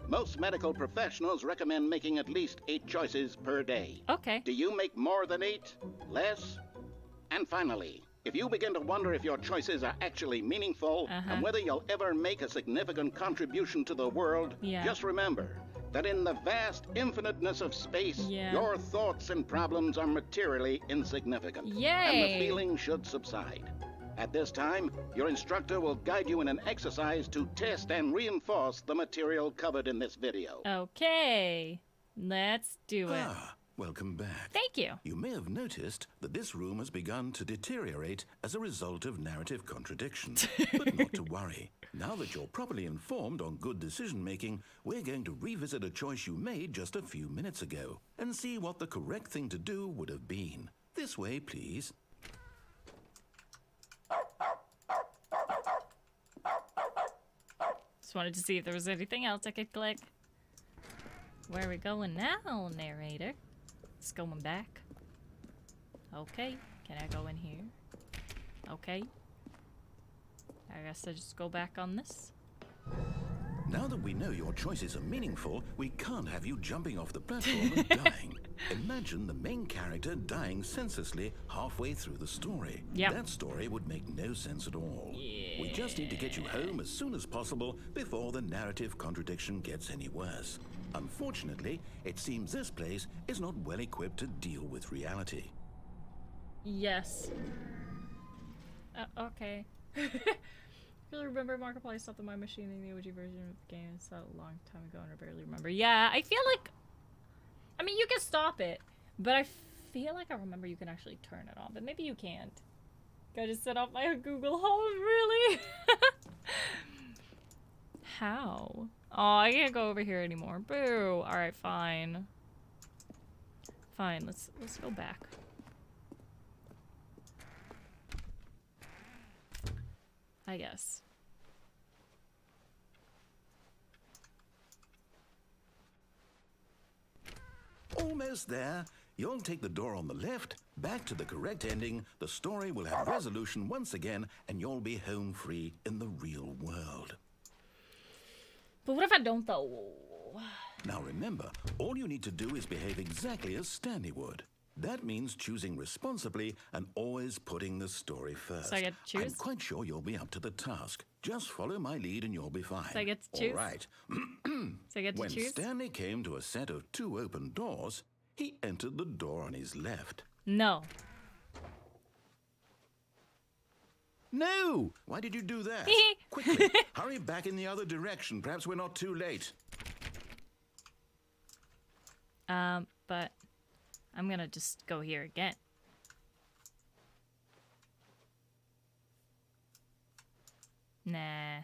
E: Most medical professionals recommend making at least 8 choices per day.
A: Okay.
E: Do you make more than 8? Less? And finally, if you begin to wonder if your choices are actually meaningful and whether you'll ever make a significant contribution to the world, just remember that in the vast infiniteness of space, your thoughts and problems are materially insignificant.
A: Yay!
E: And the feeling should subside. At this time, your instructor will guide you in an exercise to test and reinforce the material covered in this video.
A: Okay. Let's do it.
B: Welcome back.
A: Thank you.
B: You may have noticed that this room has begun to deteriorate as a result of narrative contradiction. But not to worry. Now that you're properly informed on good decision-making, we're going to revisit a choice you made just a few minutes ago and see what the correct thing to do would have been. This way, please.
A: Just wanted to see if there was anything else I could click. Where are we going now, narrator? It's going back. Okay. Can I go in here? Okay. I guess I just go back on this.
B: Now that we know your choices are meaningful, we can't have you jumping off the platform and dying. Imagine the main character dying senselessly halfway through the story.
A: Yep.
B: That story would make no sense at all. We just need to get you home as soon as possible before the narrative contradiction gets any worse. Unfortunately, it seems this place is not well equipped to deal with reality.
A: Yes. Okay. Really remember Markiplier stopped on my machine in the OG version of the game. It's a long time ago and I barely remember. Yeah, I feel like... I mean, you can stop it, but I feel like I remember you can actually turn it on, but maybe you can't. Gotta set off my Google Home, really? How? Oh, I can't go over here anymore. Boo. Alright, fine. Fine, let's go back. I guess.
B: Almost there. You'll take the door on the left, back to the correct ending, the story will have resolution once again, and you'll be home free in the real world.
A: But what if I don't, though?
C: Now remember, all you need to do is behave exactly as Stanley would. That means choosing responsibly and always putting the story first.
A: So I get to choose?
C: I'm quite sure you'll be up to the task. Just follow my lead and you'll be fine.
A: So I get to choose?
C: All right.
A: So I get to
C: When
A: choose?
C: Stanley came to a set of 2 open doors, he entered the door on his left.
A: No.
C: No! Why did you do that? Quickly, hurry back in the other direction. Perhaps we're not too late.
A: But I'm gonna just go here again. Nah.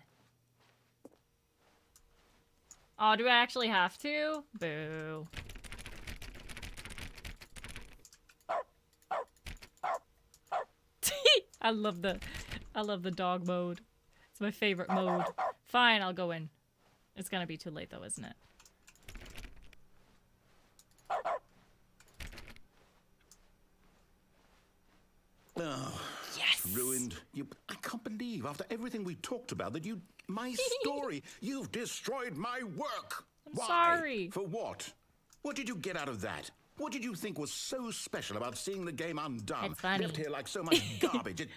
A: Oh, do I actually have to? Boo. I love the dog mode. It's my favorite mode. Fine, I'll go in. It's gonna be too late though, isn't it?
C: Oh,
A: yes!
C: Ruined. I can't believe after everything we talked about that my story, you've destroyed my work.
A: I'm sorry.
C: For what? What did you get out of that? What did you think was so special about seeing the game undone?
A: It's funny.
C: Left here like so much garbage.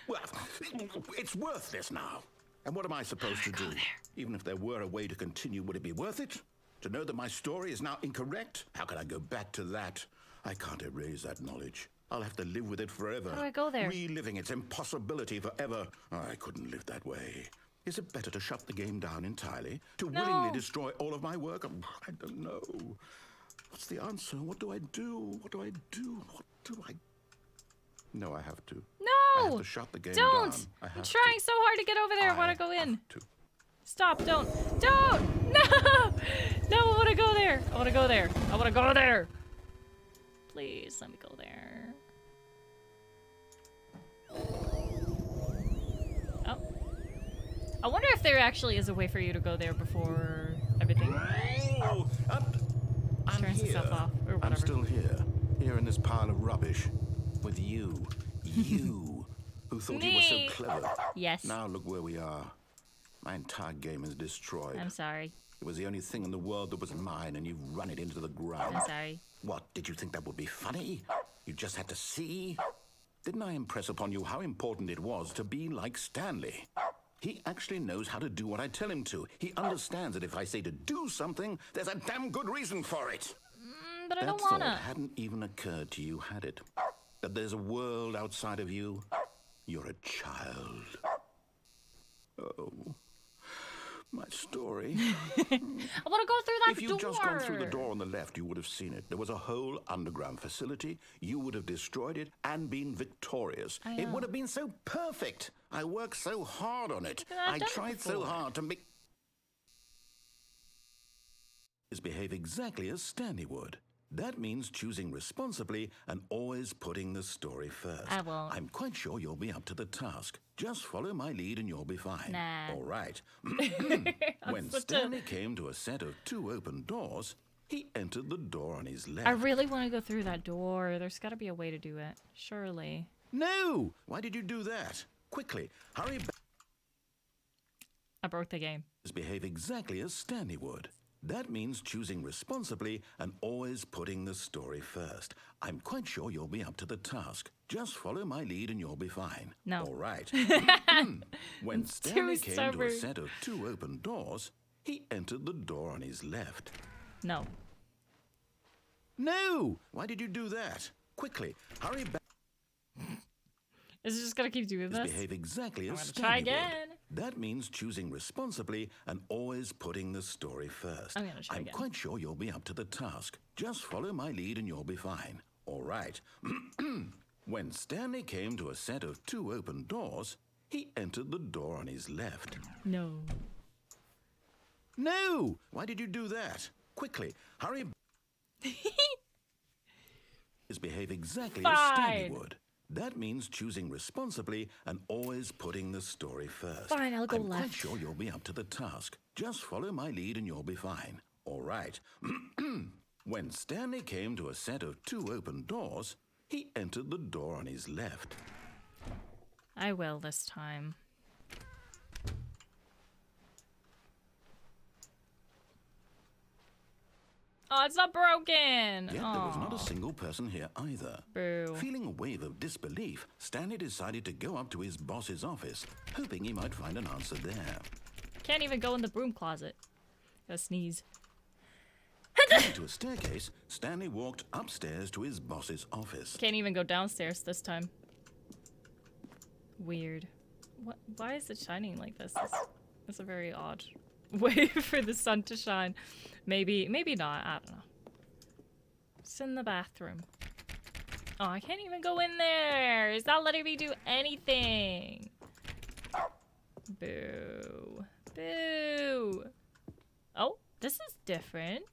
C: It's worthless now. And what am I supposed to do? Even if there were a way to continue, would it be worth it? To know that my story is now incorrect? How can I go back to that? I can't erase that knowledge. I'll have to live with it forever.
A: How do I go there?
C: Reliving its impossibility forever. I couldn't live that way. Is it better to shut the game down entirely? To willingly destroy all of my work? I don't know. What's the answer? What do I do? What do I do? What do I... No, I have to.
A: No!
C: I have to shut the game
A: don't!
C: down.
A: I'm trying so hard to get over there. I want to go in.
C: To.
A: Stop, don't! Don't! No! No, I want to go there. I want to go there. I want to go there. Please, let me go there. Oh. I wonder if there actually is a way for you to go there before everything turns itself off, or whatever.
C: I'm still here in this pile of rubbish, with you, who thought you were so clever.
A: Yes.
C: Now look where we are. My entire game is destroyed.
A: I'm sorry.
C: It was the only thing in the world that was mine, and you've run it into the ground.
A: I'm sorry.
C: What, did you think that would be funny? You just had to see? Didn't I impress upon you how important it was to be like Stanley? He actually knows how to do what I tell him to. He understands that if I say to do something, there's a damn good reason for it.
A: But I don't
C: wanna.
A: wanna.
C: That thought hadn't even occurred to you, had it? That there's a world outside of you? You're a child. Oh, my story.
A: I want to go through that door.
C: If you'd just gone through the door on the left, you would have seen it. There was a whole underground facility. You would have destroyed it and been victorious. It would have been so perfect. I worked so hard on it. I tried so hard to make... behave exactly as Stanley would. That means choosing responsibly and always putting the story first.
A: I won't.
C: I'm quite sure you'll be up to the task. Just follow my lead and you'll be fine.
A: Nah.
C: All right. When Stanley came to a set of 2 open doors, he entered the door on his left.
A: I really want to go through that door. There's got to be a way to do it. Surely.
C: No! Why did you do that? Quickly, hurry back.
A: I broke the game.
C: Behave exactly as Stanley would. That means choosing responsibly and always putting the story first. I'm quite sure you'll be up to the task. Just follow my lead and you'll be fine.
A: No.
C: All right. When Stanley came to a set of 2 open doors, he entered the door on his left.
A: No.
C: No! Why did you do that? Quickly, hurry back.
A: Is it just gonna keep doing this?
C: Behave exactly as
A: Try
C: Stanley
A: again.
C: would. That means choosing responsibly and always putting the story first.
A: I'm gonna try again.
C: I'm quite sure you'll be up to the task. Just follow my lead and you'll be fine. All right. When Stanley came to a set of 2 open doors, he entered the door on his left.
A: No.
C: No! Why did you do that? Quickly, hurry. Behave exactly as Stanley would. That means choosing responsibly and always putting the story first.
A: Fine, I'll go
C: I'm
A: left.
C: quite sure you'll be up to the task. Just follow my lead and you'll be fine. All right. When Stanley came to a set of 2 open doors, he entered the door on his left.
A: I will this time. Oh, it's not broken.
B: Yet there was not a single person here either.
A: Boo.
B: Feeling a wave of disbelief, Stanley decided to go up to his boss's office, hoping he might find an answer there.
A: Can't even go in the broom closet. Gotta sneeze.
B: Going to a staircase, Stanley walked upstairs to his boss's office.
A: Can't even go downstairs this time. Weird. What? Why is it shining like this? It's a very odd way for the sun to shine. Maybe not. I don't know. It's in the bathroom. Oh, I can't even go in there. It's not letting me do anything. Boo. Boo. Oh, this is different.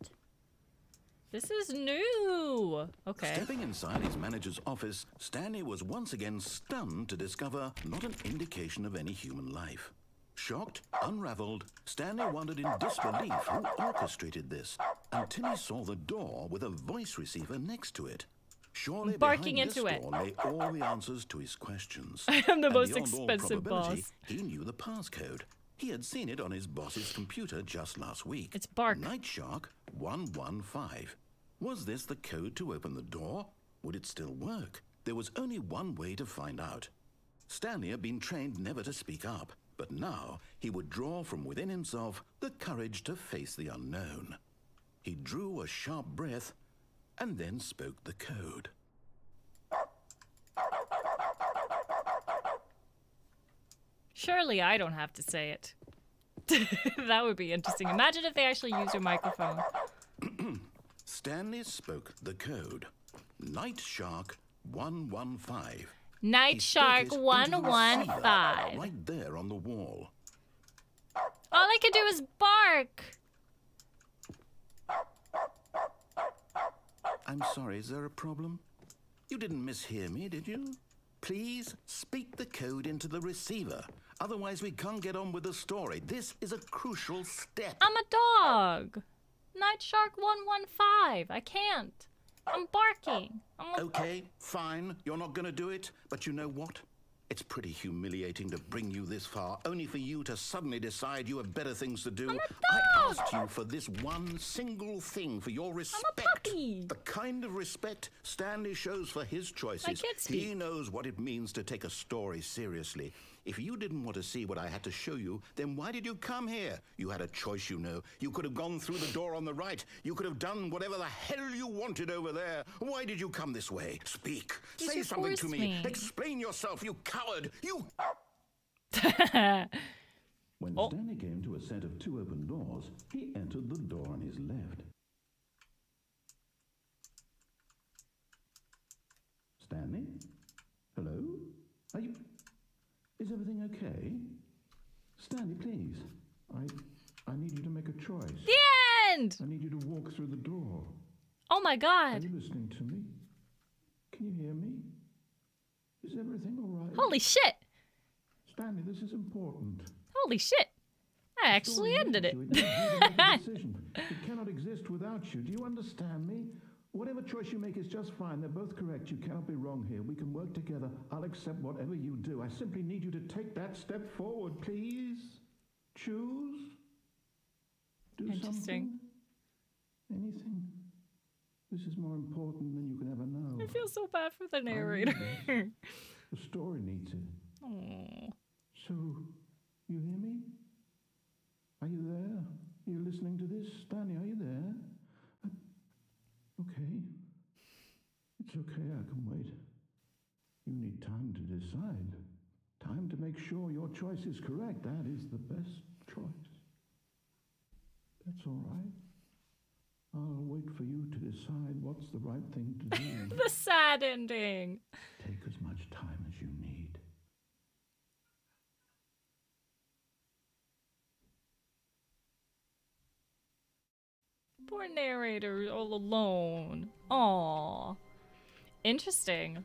A: This is new. Okay.
B: Stepping inside his manager's office, Stanley was once again stunned to discover not an indication of any human life. Shocked, unraveled, Stanley wondered in disbelief who orchestrated this, until he saw the door with a voice receiver next to it. Surely
A: barking
B: behind
A: into
B: this
A: it.
B: door lay all the answers to his questions.
A: I am the
B: And
A: most
B: beyond all
A: expensive
B: probability,
A: boss.
B: He knew the passcode. He had seen it on his boss's computer just last week.
A: It's Bark.
B: Night Shark 115. Was this the code to open the door? Would it still work? There was only one way to find out. Stanley had been trained never to speak up, but now he would draw from within himself the courage to face the unknown. He drew a sharp breath and then spoke the code.
A: Surely I don't have to say it. That would be interesting. Imagine if they actually use your microphone.
B: Stanley spoke the code. Night Shark 115.
A: Night
B: He
A: Shark
B: spoke it into the
A: 115.
B: receiver right there on the wall.
A: All I can do is bark.
B: I'm sorry, is there a problem? You didn't mishear me, did you? Please speak the code into the receiver. Otherwise, we can't get on with the story. This is a crucial step.
A: I'm a dog. Night Shark 115. I can't. I'm barking.
B: Okay, fine. You're not going to do it. But you know what? It's pretty humiliating to bring you this far, only for you to suddenly decide you have better things to do.
A: I'm a dog.
B: I asked you for this one single thing, for your respect.
A: I'm a puppy.
B: The kind of respect Stanley shows for his choices.
A: I can't speak.
B: He knows what it means to take a story seriously. If you didn't want to see what I had to show you, then why did you come here? You had a choice, you know. You could have gone through the door on the right. You could have done whatever the hell you wanted over there. Why did you come this way? Speak.
A: You
B: Say something to
A: forced
B: me.
A: me.
B: Explain yourself, you coward. You... When Stanley came to a set of two open doors, he entered the door on his left. Stanley? Hello? Are you... Is everything okay? Stanley, please. I need you to make a choice.
A: The end!
C: I need you to walk through the door.
A: Oh my
C: Are
A: god.
C: you listening to me? Can you hear me? Is everything all right?
A: Holy shit.
C: Stanley, this is important.
A: Holy shit. I actually ended it.
C: You need to make a decision. It cannot exist without you. Do you understand me? Whatever choice you make is just fine. They're both correct. You cannot be wrong here. We can work together. I'll accept whatever you do. I simply need you to take that step forward, please. Choose. Do
A: Interesting.
C: something. Anything. This is more important than you can ever know.
A: I feel so bad for the narrator.
C: The story needs it.
A: Aww.
C: So, you hear me? Are you there? Are you listening to this? Stanley, are you there? Okay. It's okay, I can wait. You need time to decide. Time to make sure your choice is correct. That is the best choice. That's all right. I'll wait for you to decide what's the right thing to do.
A: The sad ending.
C: Take as much time as you need.
A: Poor narrator all alone. Aww. Interesting.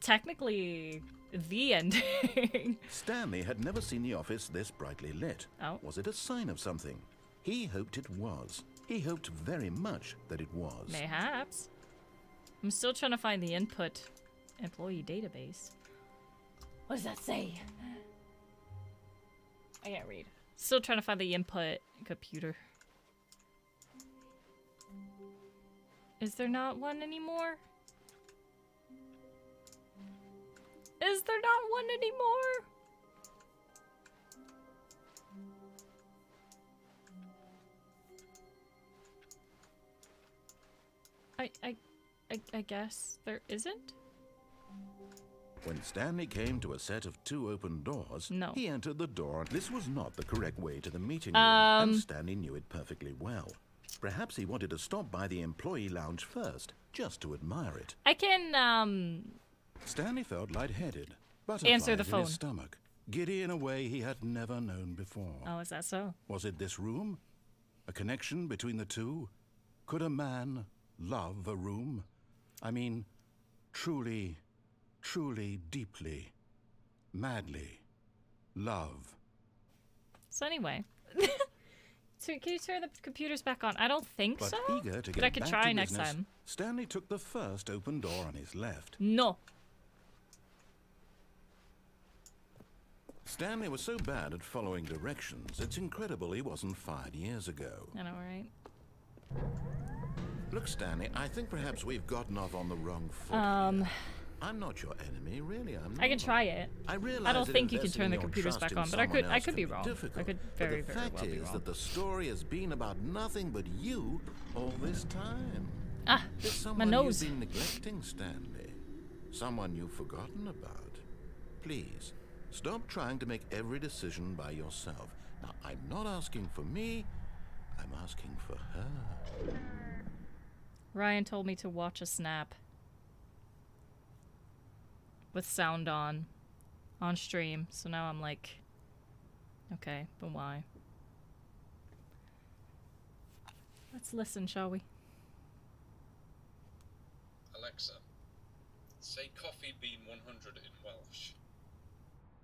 A: Technically, the ending.
B: Stanley had never seen the office this brightly lit.
A: Oh.
B: Was it a sign of something? He hoped it was. He hoped very much that it was.
A: Mayhaps. I'm still trying to find the input employee database. What does that say? I can't read. Still trying to find the input computer. Is there not one anymore? Is there not one anymore? I guess there isn't?
B: When Stanley came to a set of 2 open doors,
A: no.
B: He entered the door. This was not the correct way to the meeting room, and Stanley knew it perfectly well. Perhaps he wanted to stop by the employee lounge first, just to admire it.
A: I can,
B: Stanley felt lightheaded,
A: answer the
B: butterflies
A: phone.
B: in his stomach, giddy in a way he had never known before.
A: Oh, is that so?
B: Was it this room? A connection between the two? Could a man love a room? I mean, truly, deeply, madly love.
A: So anyway, so can you turn the computers back on? I don't think so.
B: Eager to get
A: but I could
B: back
A: try
B: to
A: next
B: business,
A: time.
B: Stanley took the first open door on his left.
A: No.
B: Stanley was so bad at following directions, it's incredible he wasn't fired years ago.
A: I know, right?
B: Look, Stanley, I think perhaps we've gotten off on the wrong foot here. I'm not your enemy, really. I'm not.
A: I can try it.
B: I
A: don't think you can turn the computers back on, but I could be wrong. I could very, very well be wrong.
B: The fact is that the story has been about nothing but you all this time.
A: Ah,
B: There's someone
A: my nose.
B: you've been neglecting, Stanley. Someone you've forgotten about. Please, stop trying to make every decision by yourself. Now, I'm not asking for me. I'm asking for her.
A: Ryan told me to watch a snap. With sound on stream, so now I'm like, okay, but why? Let's listen, shall we?
F: Alexa, say coffee bean 100 in Welsh.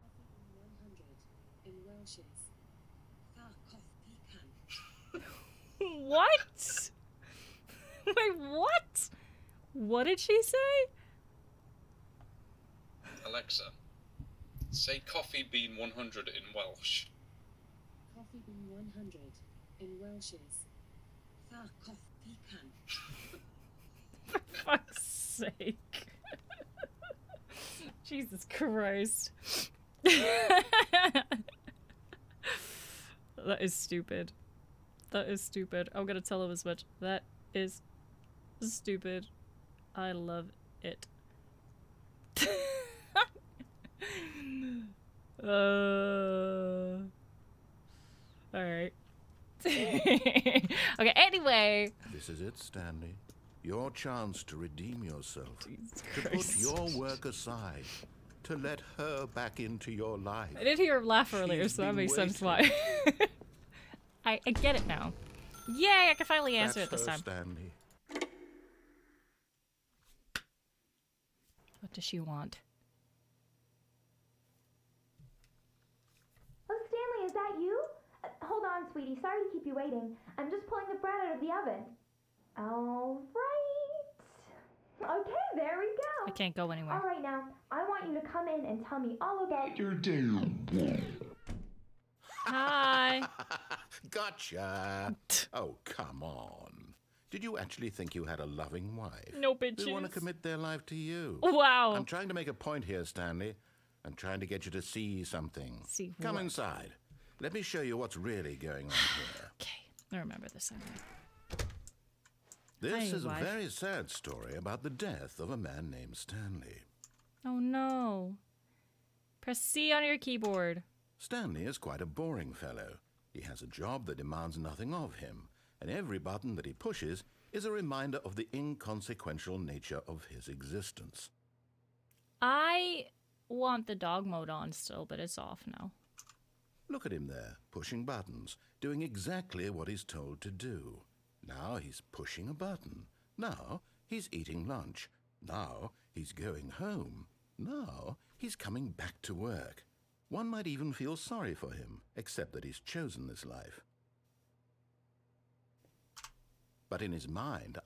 G: Coffee bean 100 in Welsh is pecan.
A: What? Wait, what? What did she say?
F: Alexa, say coffee bean 100 in Welsh.
G: Coffee bean 100 in Welsh is pecan.
A: For fuck's sake. Jesus Christ. That is stupid. That is stupid. I'm gonna tell him as much. That is stupid. I love it. Alright. Okay, anyway.
B: This is it, Stanley. Your chance to redeem yourself.
A: Jesus
B: to
A: Christ.
B: put your work aside. To let her back into your life.
A: I did hear her laugh earlier,
B: She's
A: so that
B: been
A: makes sense
B: waiting.
A: why. I get it now. Yay, I can finally answer
B: That's
A: it this
B: her,
A: time.
B: Stanley.
A: What does she want?
H: Oh, Stanley, is that you? Hold on, sweetie. Sorry to keep you waiting. I'm just pulling the bread out of the oven. All right. Okay, there we go.
A: I can't go anywhere.
H: All right, now, I want you to come in and tell me all about your day.
A: Hi.
B: Gotcha. Oh, come on. Did you actually think you had a loving wife?
A: No bitches.
B: Who want to commit their life to you?
A: Wow.
B: I'm trying to make a point here, Stanley. I'm trying to get you to see something.
A: See
B: Come
A: what?
B: inside. Let me show you what's really going on here.
A: Okay, I remember this anyway.
B: This
A: Hi,
B: is
A: wife.
B: a very sad story about the death of a man named Stanley.
A: Oh no. Press C on your keyboard.
B: Stanley is quite a boring fellow. He has a job that demands nothing of him, and every button that he pushes is a reminder of the inconsequential nature of his existence.
A: I want the dog mode on still, but it's off now.
B: Look at him there, pushing buttons, doing exactly what he's told to do. Now he's pushing a button. Now he's eating lunch. Now he's going home. Now he's coming back to work. One might even feel sorry for him, except that he's chosen this life. But in his mind,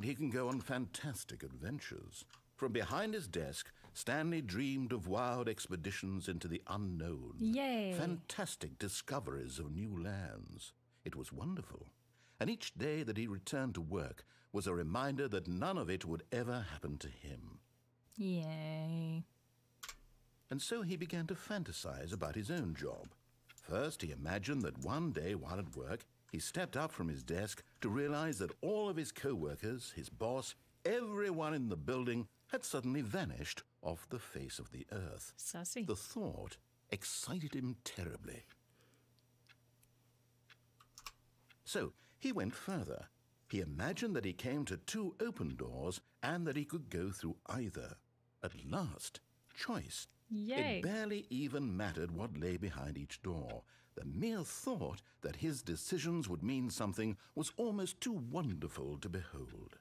B: he can go on fantastic adventures. From behind his desk, Stanley dreamed of wild expeditions into the unknown.
A: Yay.
B: Fantastic discoveries of new lands. It was wonderful.
C: and each day that he returned to work was a reminder that none of it would ever happen to him.
A: Yay.
C: And so he began to fantasize about his own job. First, he imagined that one day while at work, he stepped up from his desk to realize that all of his co-workers, his boss, everyone in the building had suddenly vanished off the face of the earth.
A: Sassy.
C: The thought excited him terribly. So he went further. He imagined that he came to 2 open doors and that he could go through either. At last, choice.
A: Yay.
C: It barely even mattered what lay behind each door. The mere thought that his decisions would mean something was almost too wonderful to behold.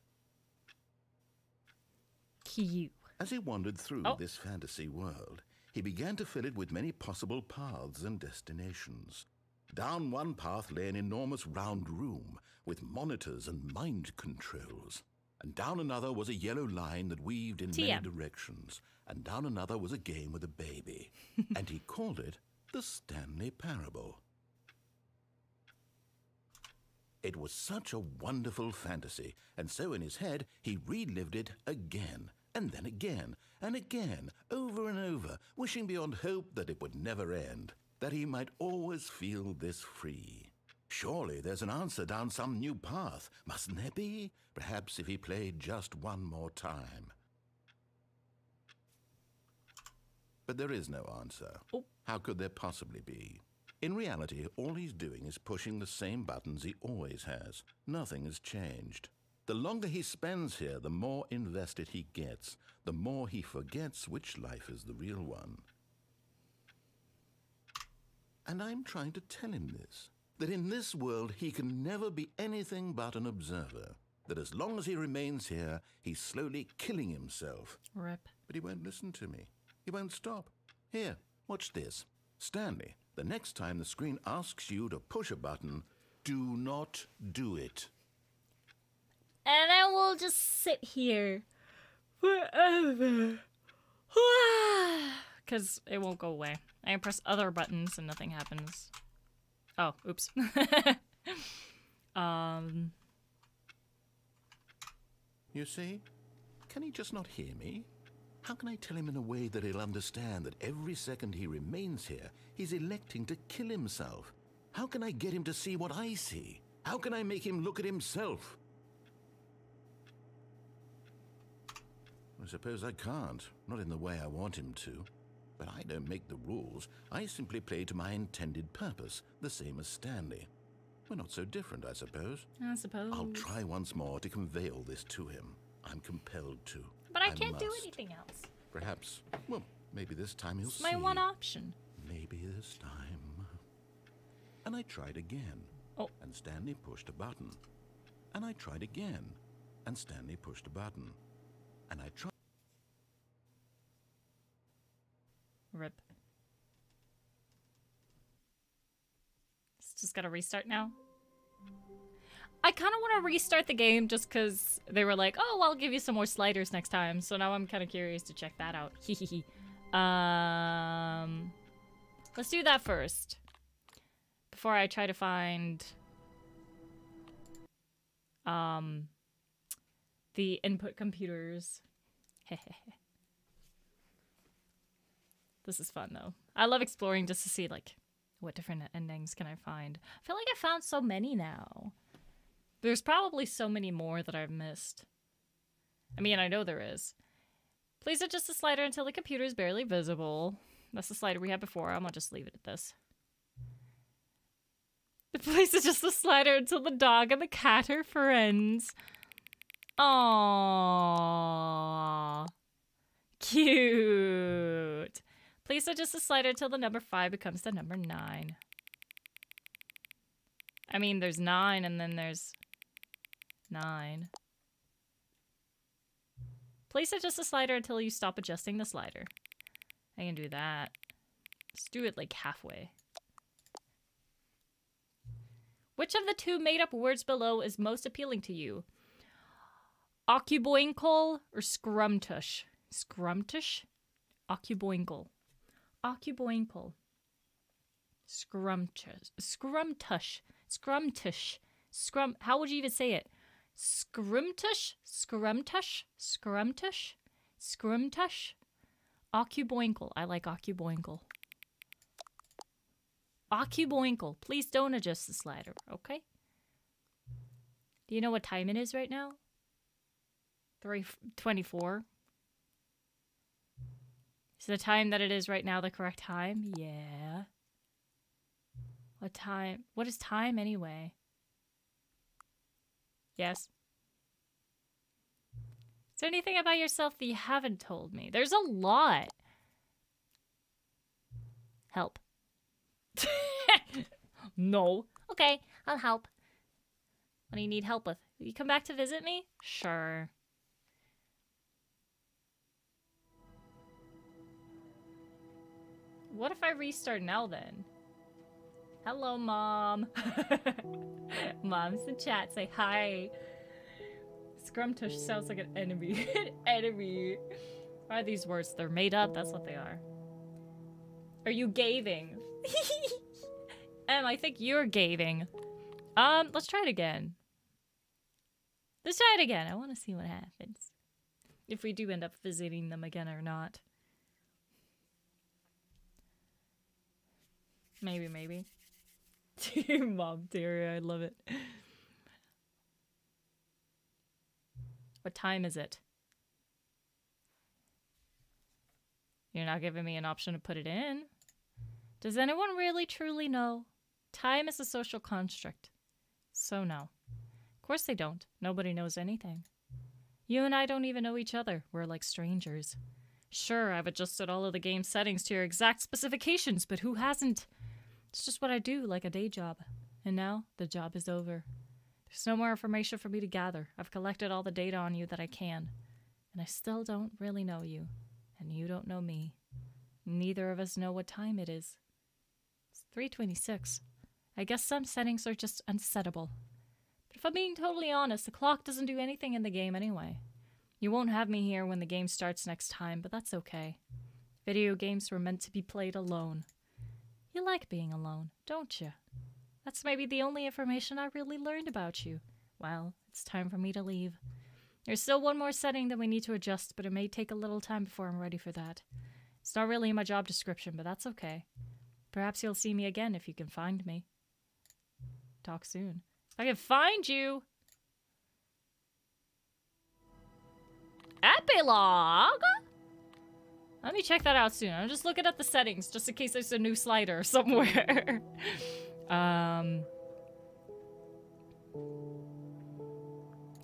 A: Cute.
C: As he wandered through this fantasy world, he began to fill it with many possible paths and destinations. Down one path lay an enormous round room with monitors and mind controls. And down another was a yellow line that weaved in many directions. And down another was a game with a baby. And he called it the Stanley Parable. It was such a wonderful fantasy, and so in his head he relived it again, and then again, and again, over and over, wishing beyond hope that it would never end, that he might always feel this free. Surely there's an answer down some new path, mustn't there be? Perhaps if he played just one more time. But there is no answer. How could there possibly be? In reality, all he's doing is pushing the same buttons he always has. Nothing has changed. The longer he spends here, the more invested he gets, the more he forgets which life is the real one. And I'm trying to tell him this, that in this world he can never be anything but an observer, that as long as he remains here, he's slowly killing himself.
A: Rip.
C: But he won't listen to me. He won't stop. Here, watch this. Stanley, the next time the screen asks you to push a button, do not do it.
A: And I will just sit here forever. Because it won't go away. I can press other buttons and nothing happens. Oh, oops.
C: You see? Can he just not hear me? How can I tell him in a way that he'll understand that every second he remains here, he's electing to kill himself? How can I get him to see what I see? How can I make him look at himself? I suppose I can't, not in the way I want him to. But I don't make the rules. I simply play to my intended purpose, the same as Stanley. We're not so different, I suppose.
A: I suppose.
C: I'll try once more to convey all this to him. I'm compelled to.
A: But I can't do anything else.
C: Perhaps, well, maybe this time he'll see.
A: My one option.
C: Maybe this time. And I tried again. And Stanley pushed a button. And I tried again. And Stanley pushed a button. And I tried.
A: Rip. It's just gotta restart now. I kind of want to restart the game just because they were like, oh, I'll give you some more sliders next time. So now I'm kind of curious to check that out. Let's do that first. Before I try to find the input computers. This is fun though. I love exploring just to see like what different endings can I find. I feel like I found so many now. There's probably so many more that I've missed. I mean, I know there is. Please adjust the slider until the computer is barely visible. That's the slider we had before. I'm gonna just leave it at this. Please adjust the slider until the dog and the cat are friends. Aww. Cute. Please adjust the slider until the number 5 becomes the number 9. I mean, there's 9 and then there's 9. Please adjust the slider until you stop adjusting the slider. I can do that. Let's do it like halfway. Which of the 2 made-up words below is most appealing to you? Occuboinkle or scrumtush? Scrumtush? Occuboinkle. Occuboinkle. Scrumtush. Scrumtush. Scrumtush. How would you even say it? Scrumtush? Scrumtush? Scrumtush? Scrumtush? Occuboinkle. I like Occuboinkle. Occuboinkle. Please don't adjust the slider, okay? Do you know what time it is right now? 3:24. Is the time that it is right now the correct time? Yeah. What time? What is time anyway? Yes. Is there anything about yourself that you haven't told me? There's a lot. Help. No. Okay, I'll help. What do you need help with? Will you come back to visit me? Sure. What if I restart now then? Hello, Mom. Mom's in chat. Say hi. Scrumtush sounds like an enemy. An enemy. What are these words? They're made up. That's what they are. Are you gaving? I think you're gaving. Let's try it again. Let's try it again. I want to see what happens. If we do end up visiting them again or not. Maybe. Mom theory, I love it. What time is it? You're not giving me an option to put it in. Does anyone really truly know? Time is a social construct. So no. Of course they don't. Nobody knows anything. You and I don't even know each other. We're like strangers. Sure, I've adjusted all of the game settings to your exact specifications, but who hasn't? It's just what I do, like a day job. And now, the job is over. There's no more information for me to gather. I've collected all the data on you that I can. And I still don't really know you. And you don't know me. Neither of us know what time it is. It's 3:26. I guess some settings are just unsettable. But if I'm being totally honest, the clock doesn't do anything in the game anyway. You won't have me here when the game starts next time, but that's okay. Video games were meant to be played alone. You like being alone, don't you? That's maybe the only information I really learned about you. Well, it's time for me to leave. There's still one more setting that we need to adjust, but it may take a little time before I'm ready for that. It's not really in my job description, but that's okay. Perhaps you'll see me again if you can find me. Talk soon. If I can find you! Epilogue? Let me check that out soon. I'm just looking at the settings, just in case there's a new slider somewhere. I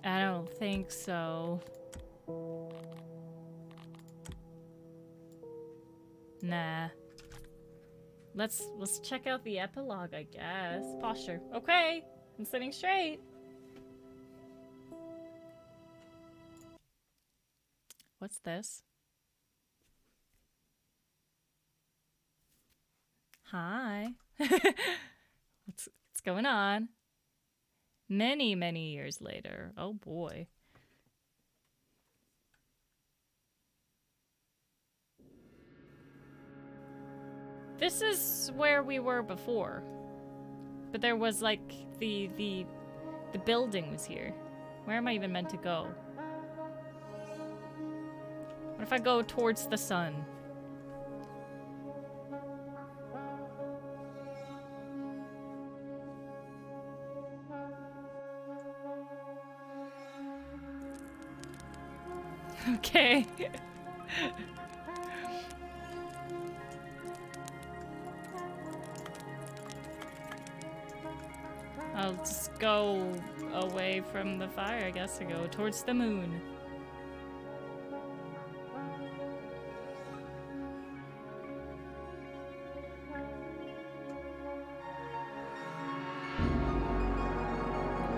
A: don't think so. Nah. Let's check out the epilogue, I guess. Posture. Okay, I'm sitting straight. What's this? Hi. What's going on? Many, many years later. Oh boy. This is where we were before. But there was like the building was here. Where am I even meant to go? What if I go towards the sun? Okay. I'll just go away from the fire, I guess, and go towards the moon.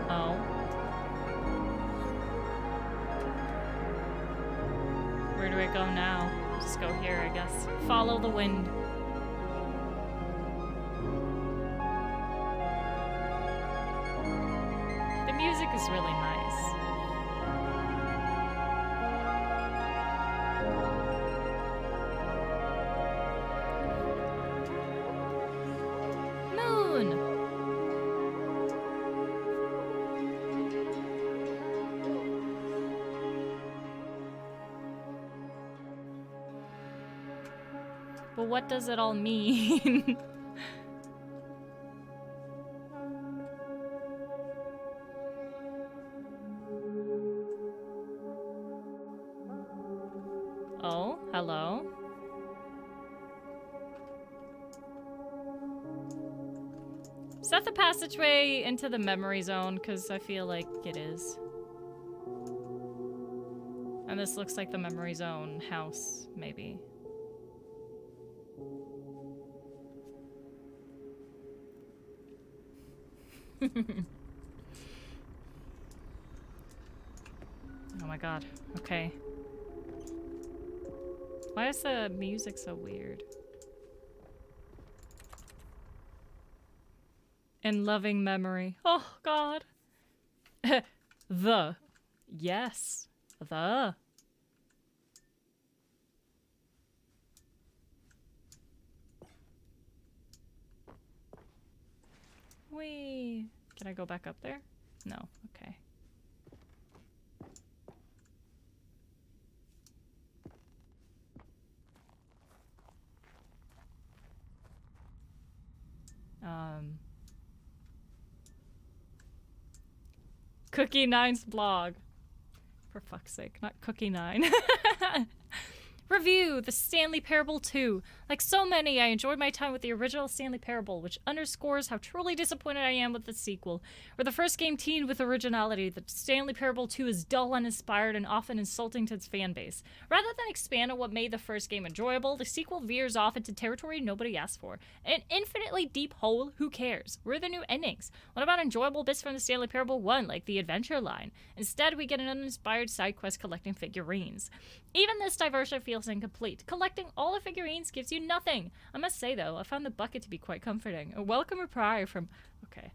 A: Oh. Where do I go now? Just go here, I guess. Follow the wind. The music is really nice. Moon! But what does it all mean? Oh, hello. Is that the passageway into the memory zone? Because I feel like it is. And this looks like the memory zone house, maybe. Oh my god. Okay. Why is the music so weird? In loving memory. Oh god. The. Yes. The. Whee. Can I go back up there? No. Okay. Cookie Nine's blog. For fuck's sake, not Cookie Nine. Review, The Stanley Parable 2. Like so many, I enjoyed my time with the original Stanley Parable, which underscores how truly disappointed I am with the sequel. Where the first game teamed with originality, the Stanley Parable 2 is dull, uninspired, and often insulting to its fan base. Rather than expand on what made the first game enjoyable, the sequel veers off into territory nobody asked for. An infinitely deep hole, who cares? Where are the new endings? What about enjoyable bits from the Stanley Parable 1, like the adventure line? Instead, we get an uninspired side quest collecting figurines. Even this diversion feels incomplete. Collecting all the figurines gives you nothing. I must say, though, I found the bucket to be quite comforting. A welcome reply from... Okay.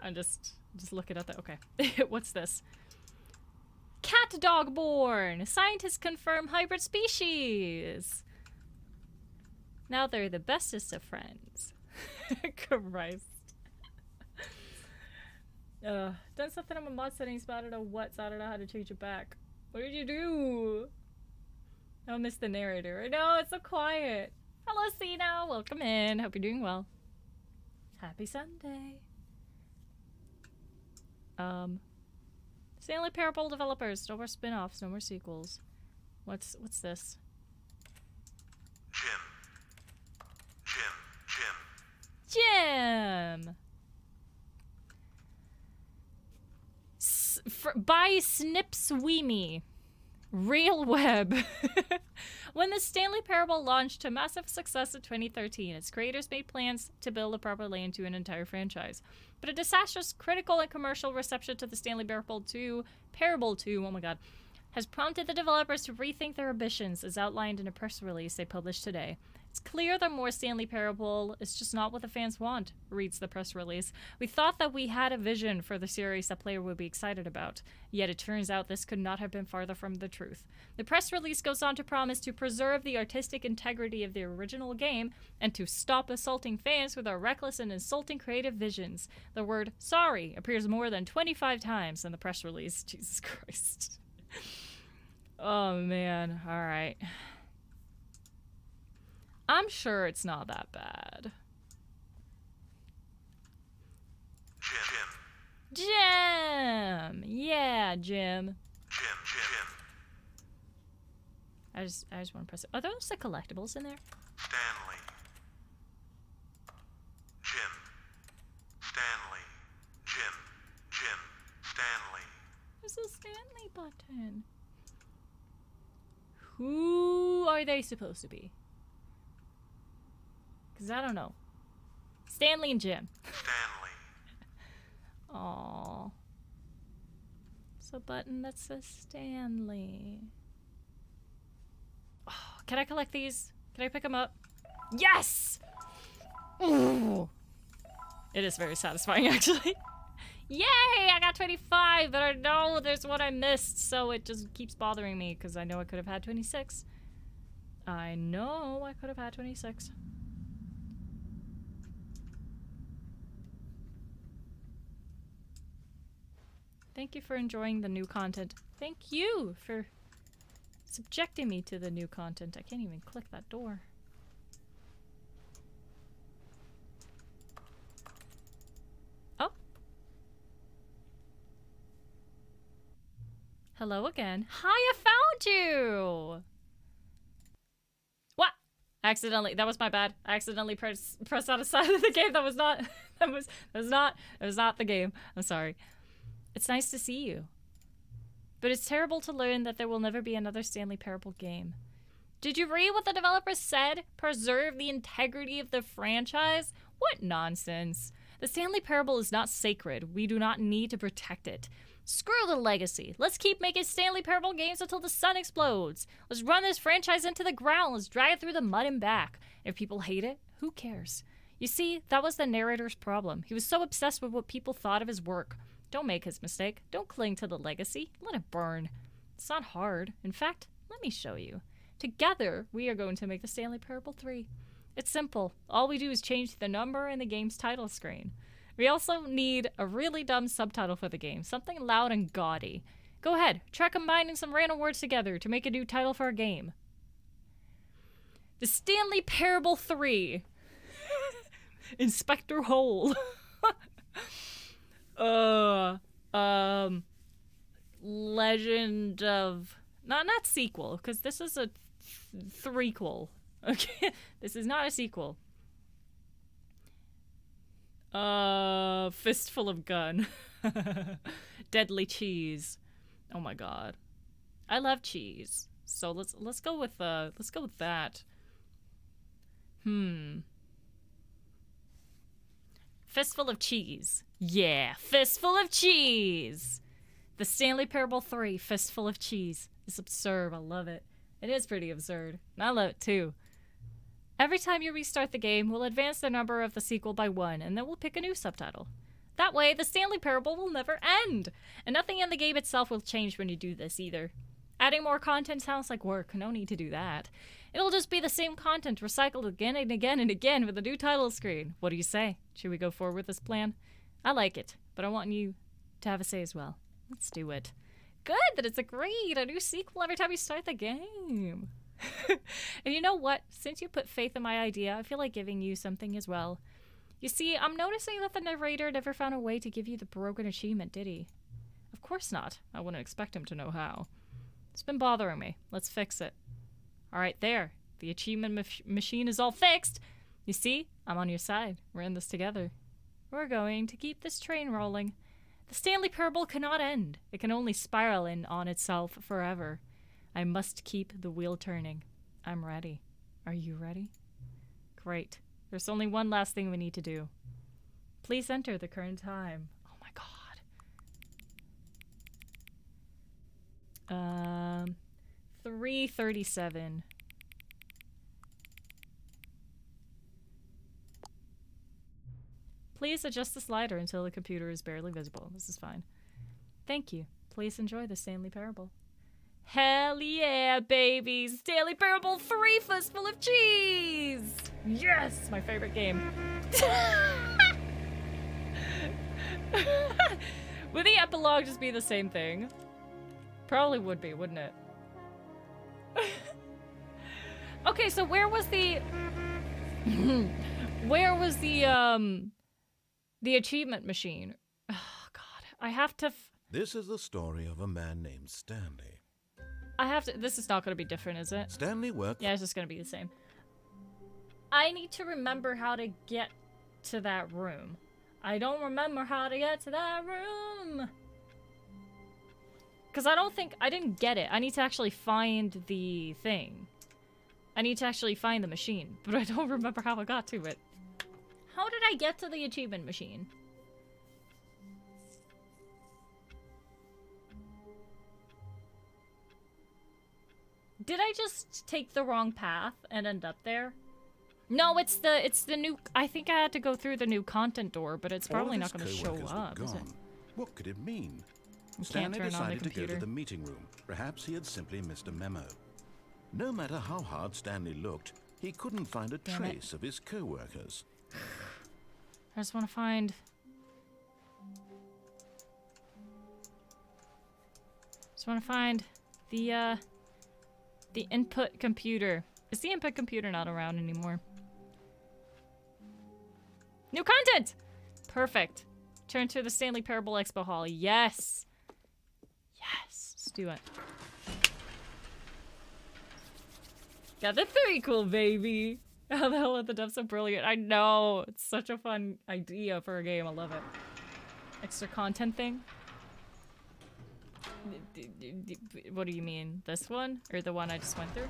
A: I'm just looking at that. Okay. What's this? Cat dog born! Scientists confirm hybrid species! Now they're the bestest of friends. Christ. Done something on my mod settings, but I don't know what, so I don't know how to change it back. What did you do? I missed the narrator. I know, it's so quiet. Hello, Cena. Welcome in. Hope you're doing well. Happy Sunday. Stanley Parable developers. No more spin-offs, no more sequels. What's this? Jim! By Snipsweemy. Real web. When the Stanley Parable launched to massive success in 2013, its creators made plans to build it properly into an entire franchise. But a disastrous critical and commercial reception to the Stanley Parable 2, oh my god, has prompted the developers to rethink their ambitions, as outlined in a press release they published today. It's clear that more Stanley Parable is just not what the fans want, reads the press release. We thought that we had a vision for the series that player would be excited about, yet it turns out this could not have been farther from the truth. The press release goes on to promise to preserve the artistic integrity of the original game and to stop assaulting fans with our reckless and insulting creative visions. The word sorry appears more than 25 times in the press release. Jesus Christ. Oh man, alright. I'm sure it's not that bad. Jim! Yeah, Jim. Jim. I just want to press it. Are those the collectibles in there?
I: Stanley. Jim. Stanley. Jim. Stanley.
A: There's a Stanley button. Who are they supposed to be? Because I don't know. Stanley and Jim.
I: Stanley.
A: Aww. It's a button that says Stanley. Oh, can I collect these? Can I pick them up? Yes! Ooh. It is very satisfying, actually. Yay! I got 25, but I know there's one I missed, so it just keeps bothering me because I know I could have had 26. I know I could have had 26. Thank you for enjoying the new content. Thank you for subjecting me to the new content. I can't even click that door. Oh. Hello again. Hi, I found you! What? Accidentally. That was my bad. I accidentally pressed out of side of the game. That was not the game. I'm sorry. It's nice to see you. But it's terrible to learn that there will never be another Stanley Parable game. Did you read what the developers said? Preserve the integrity of the franchise? What nonsense. The Stanley Parable is not sacred. We do not need to protect it. Screw the legacy. Let's keep making Stanley Parable games until the sun explodes. Let's run this franchise into the ground. Let's drag it through the mud and back. If people hate it, who cares? You see, that was the narrator's problem. He was so obsessed with what people thought of his work. Don't make his mistake. Don't cling to the legacy. Let it burn. It's not hard. In fact, let me show you. Together, we are going to make the Stanley Parable 3. It's simple. All we do is change the number in the game's title screen. We also need a really dumb subtitle for the game. Something loud and gaudy. Go ahead. Try combining some random words together to make a new title for a game. The Stanley Parable 3. Inspector Hole. Legend of... Not sequel, because this is a threequel. Okay, this is not a sequel. Fistful of Gun. Deadly Cheese. Oh my god. I love cheese. So let's go with that. Fistful of Cheese. Yeah, Fistful of Cheese! The Stanley Parable 3, Fistful of Cheese. It's absurd. I love it. It is pretty absurd. And I love it too. Every time you restart the game, we'll advance the number of the sequel by 1, and then we'll pick a new subtitle. That way, the Stanley Parable will never end! And nothing in the game itself will change when you do this either. Adding more content sounds like work. No need to do that. It'll just be the same content recycled again and again and again with a new title screen. What do you say? Should we go forward with this plan? I like it, but I want you to have a say as well. Let's do it. Good that it's agreed. A new sequel every time you start the game. And you know what? Since you put faith in my idea, I feel like giving you something as well. You see, I'm noticing that the narrator never found a way to give you the broken achievement, did he? Of course not. I wouldn't expect him to know how. It's been bothering me. Let's fix it. Alright, there. The achievement machine is all fixed. You see? I'm on your side. We're in this together. We're going to keep this train rolling. The Stanley Parable cannot end. It can only spiral in on itself forever. I must keep the wheel turning. I'm ready. Are you ready? Great. There's only one last thing we need to do. Please enter the current time. Oh my god. 3:37. Please adjust the slider until the computer is barely visible. This is fine. Thank you. Please enjoy the Stanley Parable. Hell yeah, baby! Stanley Parable 3 Fistful of Cheese! Yes! My favorite game. Would the epilogue just be the same thing? Probably would be, wouldn't it? Okay, so where was the... where was the achievement machine? Oh, God. I have to...
B: This is the story of a man named Stanley.
A: I have to... This is not going to be different, is it?
B: Stanley worked...
A: Yeah, it's just going to be the same. I need to remember how to get to that room. I don't remember how to get to that room. Because I don't think... I didn't get it. I need to actually find the thing. I need to actually find the machine. But I don't remember how I got to it. How did I get to the achievement machine? Did I just take the wrong path and end up there? No, it's the new... I think I had to go through the new content door, but it's probably not going to show up, is it?
C: What could it mean?
A: You
C: Stanley
A: can't turn on the
C: decided to go
A: computer.
C: to the meeting room. Perhaps he had simply missed a memo.
B: No matter how hard Stanley looked, he couldn't find a
A: Damn it.
B: trace of his co-workers.
A: I just want to find... Just want to find the input computer. Is the input computer not around anymore? New content! Perfect. Turn to the Stanley Parable Expo Hall. Yes! Yes! Let's do it. Got the 3 cool, baby! How the hell are the devs so brilliant? I know! It's such a fun idea for a game. I love it. Extra content thing? What do you mean? This one? Or the one I just went through?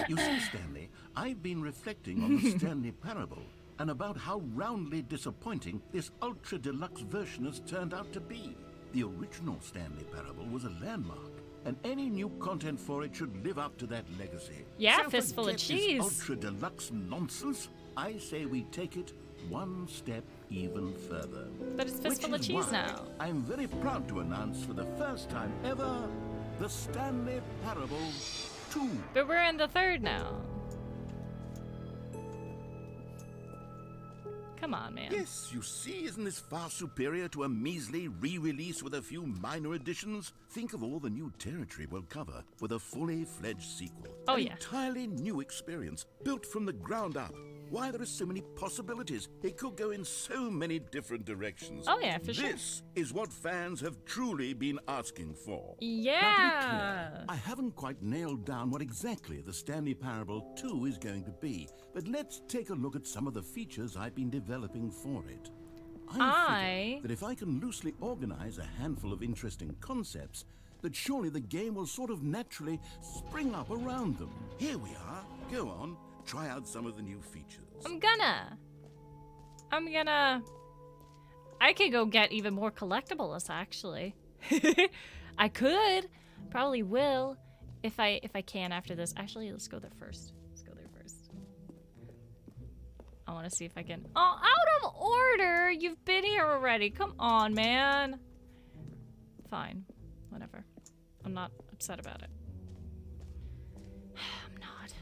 C: You see, Stanley, I've been reflecting on the Stanley Parable and about how roundly disappointing this ultra deluxe version has turned out to be. The original Stanley Parable was a landmark, and any new content for it should live up to that legacy.
A: Yeah,
C: so
A: fistful of cheese.
C: This ultra deluxe nonsense. I say we take it one step even further.
A: But it's fistful of cheese now.
C: I'm very proud to announce for the first time ever the Stanley Parable 2.
A: But we're in the 3rd now. Come on, man.
C: Yes, you see, isn't this far superior to a measly re-release with a few minor additions? Think of all the new territory we'll cover with a fully fledged sequel.
A: Oh,
C: An
A: yeah.
C: entirely new experience, built from the ground up. Why, there are so many possibilities. It could go in so many different directions.
A: Oh, yeah, for sure.
C: This is what fans have truly been asking for.
A: Yeah.
C: Now, to be clear, I haven't quite nailed down what exactly the Stanley Parable 2 is going to be, but let's take a look at some of the features I've been developing for it. I figure that if I can loosely organize a handful of interesting concepts, that surely the game will sort of naturally spring up around them. Here we are. Go on. Try out some of the new features.
A: I'm gonna. I could go get even more collectibles, actually. I could. Probably will. If I can after this. Actually, let's go there first. I want to see if I can. Oh, out of order! You've been here already. Come on, man. Fine. Whatever. I'm not upset about it. I'm not.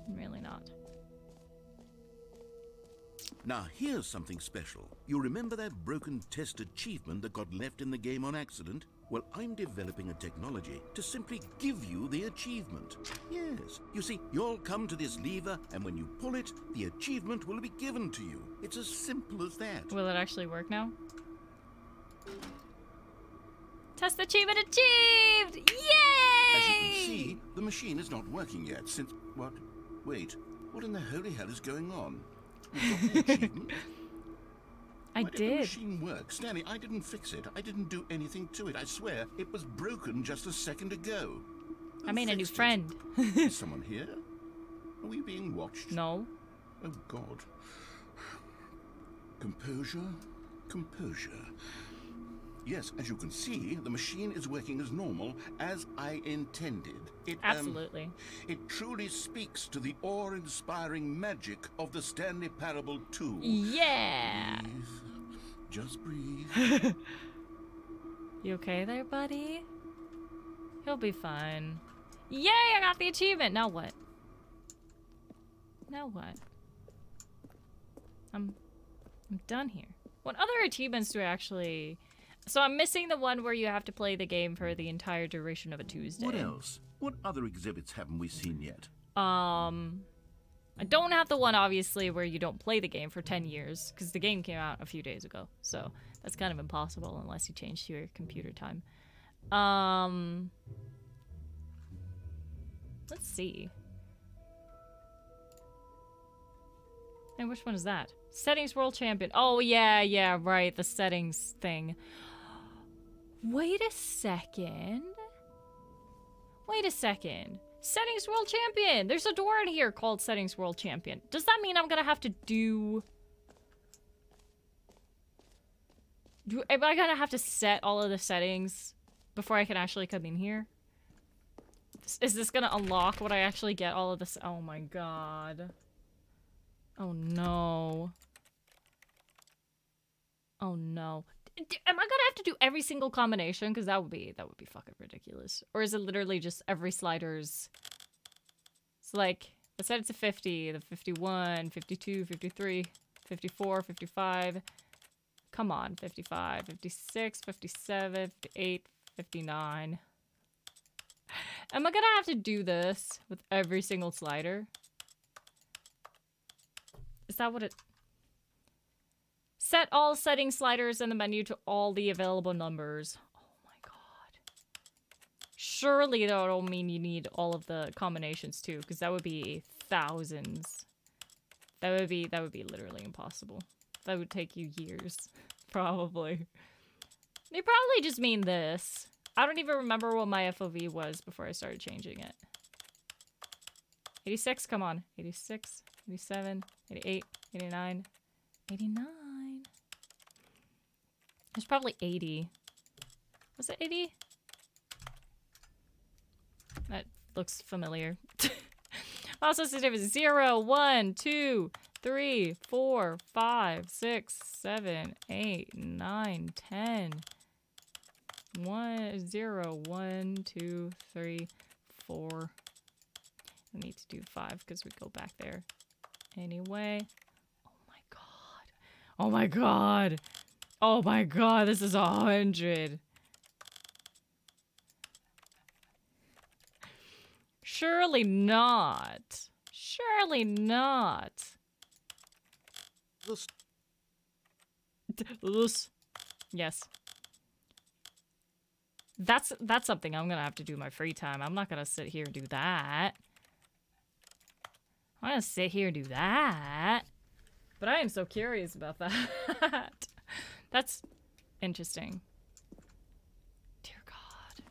A: I'm really not.
C: Now, here's something special. You remember that broken test achievement that got left in the game on accident? Well, I'm developing a technology to simply give you the achievement. Yes. You see, you'll come to this lever, and when you pull it, the achievement will be given to you. It's as simple as that.
A: Will it actually work now? Test achievement achieved! Yay!
C: As you can see, the machine is not working yet since... What? Wait. What in the holy hell is going on? You've got the achievement?
A: Why
C: did the machine work? Stanley, I didn't fix it. I didn't do anything to it. I swear, it was broken just a second ago.
A: I made a new friend.
C: Is someone here? Are we being watched?
A: No.
C: Oh, God. Composure. Composure. Yes, as you can see, the machine is working as normal, as I intended.
A: Absolutely.
C: It truly speaks to the awe-inspiring magic of the Stanley Parable 2.
A: Yeah!
C: Breathe. Just breathe.
A: You okay there, buddy? He'll be fine. Yay, I got the achievement! Now what? Now what? I'm done here. What other achievements do I actually... So I'm missing the one where you have to play the game for the entire duration of a Tuesday.
C: What else? What other exhibits haven't we seen yet?
A: I don't have the one, obviously, where you don't play the game for 10 years, because the game came out a few days ago, so that's kind of impossible unless you change your computer time. Let's see. And which one is that? Settings World Champion. Oh, yeah, right, the settings thing. Wait a second. Settings World Champion. There's a door in here called Settings World Champion. Does that mean I'm gonna have to am I gonna have to set all of the settings before I can actually come in here? Is this gonna unlock what I actually get all of this? Oh my god. Oh no. Oh no. Am I gonna have to do every single combination? Because that would be fucking ridiculous. Or is it literally just every slider's... It's like, let's set it to 50, the 51, 52, 53, 54, 55. Come on, 55, 56, 57, 58, 59. Am I gonna have to do this with every single slider? Is that what it... Set all setting sliders in the menu to all the available numbers. Oh my god. Surely that'll mean you need all of the combinations too, because that would be thousands. That would be literally impossible. That would take you years. Probably. They probably just mean this. I don't even remember what my FOV was before I started changing it. 86, come on. 86, 87, 88, 89, 89. There's probably 80. Was it 80? That looks familiar. Mouse sensitivity is 0, 1, 2, 3, 4, 5, 6, 7, 8, 9, 10. 1, 0, 1, 2, 3, 4. I need to do 5 because we go back there. Anyway. Oh my god. Oh my god. Oh my god, this is 100. Surely not. Surely not. Yes. That's something I'm gonna have to do in my free time. I'm not gonna sit here and do that. I'm gonna sit here and do that. But I am so curious about that. That's interesting. Dear God.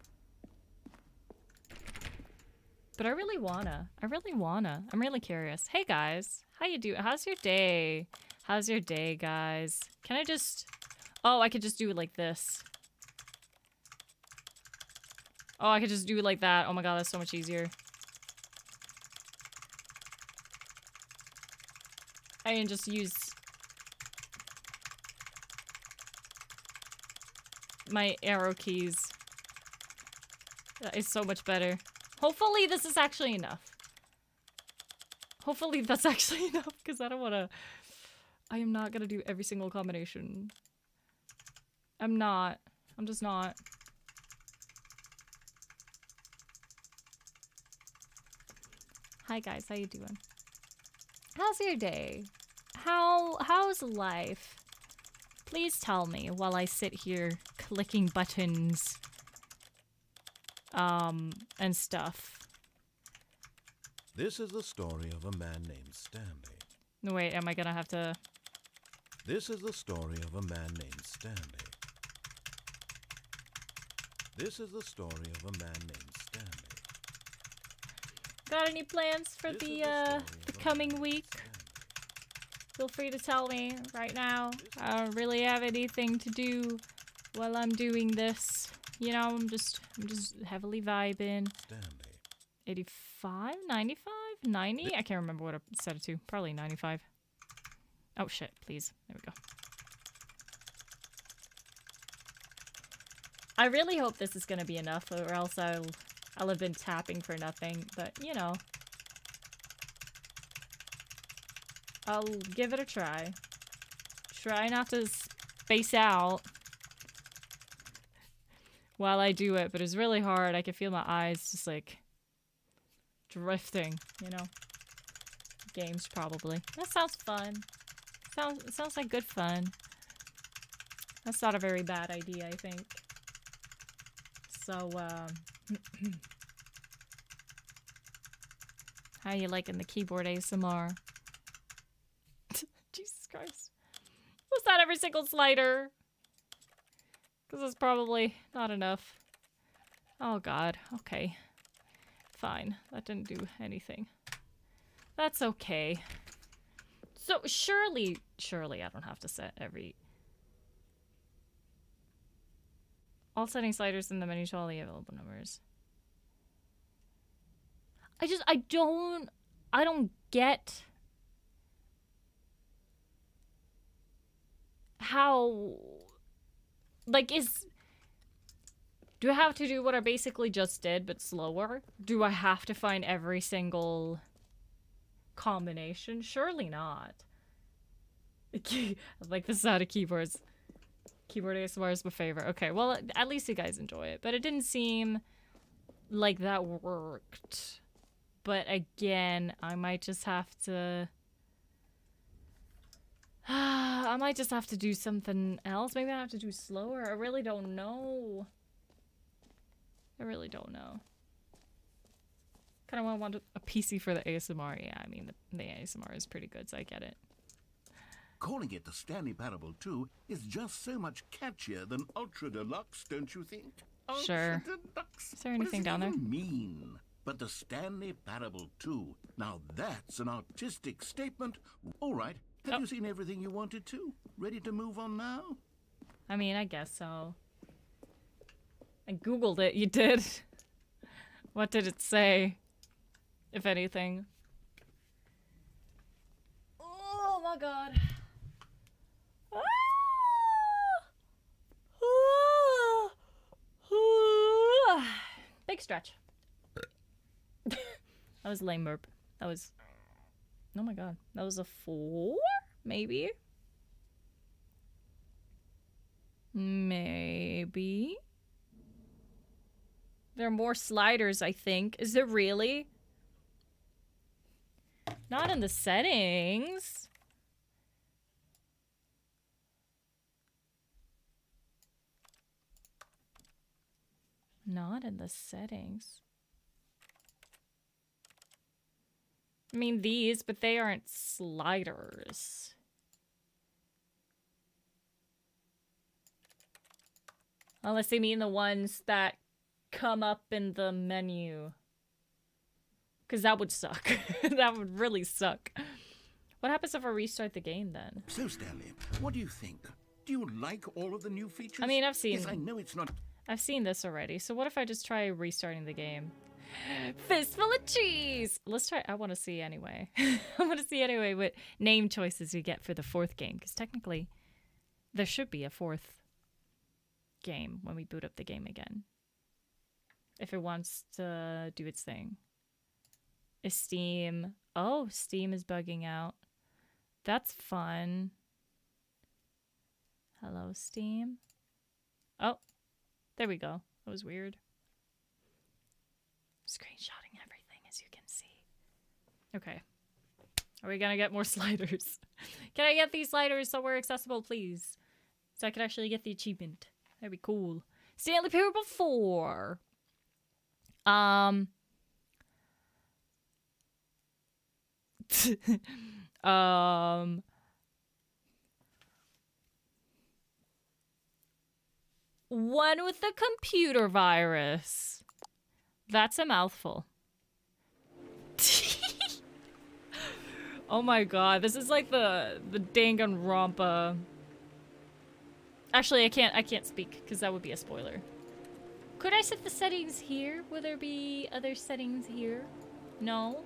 A: But I really wanna. I'm really curious. Hey guys, how you doing? How's your day? How's your day, guys? Can I just... Oh, I could just do it like this. Oh, I could just do it like that. Oh my god, that's so much easier. I can just use my arrow keys. That is so much better. Hopefully this is actually enough. Hopefully that's actually enough, because I don't want to... I am not going to do every single combination. I'm not. I'm just not. Hi guys, how you doing? How's your day? How's life? Please tell me while I sit here clicking buttons and stuff.
B: This is the story of a man named Stanley.
A: No, wait, am I gonna have to...
B: This is the story of a man named Stanley. This is the story of a man named Stanley.
A: Got any plans for the coming week? Feel free to tell me right now. I don't really have anything to do while I'm doing this. You know, I'm just heavily vibing.
B: Stanley.
A: 85? 95? 90? I can't remember what I set it to. Probably 95. Oh shit, please. There we go. I really hope this is gonna be enough, or else I'll have been tapping for nothing, but you know. I'll give it a try. Try not to space out while I do it, but it's really hard. I can feel my eyes just like drifting, you know. Games probably. That sounds fun. Sounds like good fun. That's not a very bad idea, I think. So, how you liking the keyboard ASMR? Jesus Christ. Was that every single slider? Because it's probably not enough. Oh god, okay. Fine, that didn't do anything. That's okay. So, surely I don't have to set every... All setting sliders in the menu to all the available numbers. I don't get how, like, do I have to do what I basically just did, but slower? Do I have to find every single combination? Surely not. Like, this is how the keyboard keyboard ASMR is my favorite. Okay, well, at least you guys enjoy it. But it didn't seem like that worked. But again, I might just have to... I might just have to do something else. Maybe I have to do slower. I really don't know. I really don't know. Kind of want a PC for the ASMR. Yeah, I mean, the ASMR is pretty good, so I get it.
C: Calling it the Stanley Parable 2 is just so much catchier than Ultra Deluxe, don't you think?
A: Sure.
C: Ultra Deluxe.
A: Is there anything down there?
C: What does it even mean? But the Stanley Parable 2, now that's an artistic statement. All right, have you seen everything you wanted to? Ready to move on now?
A: I mean, I guess so. I googled it. You did. What did it say? If anything. Oh my god. Ah! Ah! Big stretch. That was a lame burp. That was... Oh my god. That was a 4? Maybe? Maybe? There are more sliders, I think. Is there really? Not in the settings. Not in the settings. I mean these, but they aren't sliders. Unless they mean the ones that come up in the menu. Because that would suck. That would really suck. What happens if I restart the game then?
C: So, Stanley, what do you think? Do you like all of the new features?
A: I mean, I've seen...
C: Yes, I know it's not...
A: I've seen this already. So what if I just try restarting the game? Fistful of cheese! Let's try... I want to see anyway. I want to see anyway what name choices we get for the 4th game. Because technically, there should be a 4th game when we boot up the game again. If it wants to do its thing. Is Steam... Oh, Steam is bugging out. That's fun. Hello, Steam. Oh, there we go. That was weird. Screenshotting everything, as you can see. Okay. Are we gonna get more sliders? Can I get these sliders somewhere accessible, please? So I can actually get the achievement. That'd be cool. Stanley Parable 4. One with the computer virus. That's a mouthful. Oh my god, this is like the Danganronpa. Actually, I can't speak because that would be a spoiler. Could I set the settings here? Will there be other settings here? No.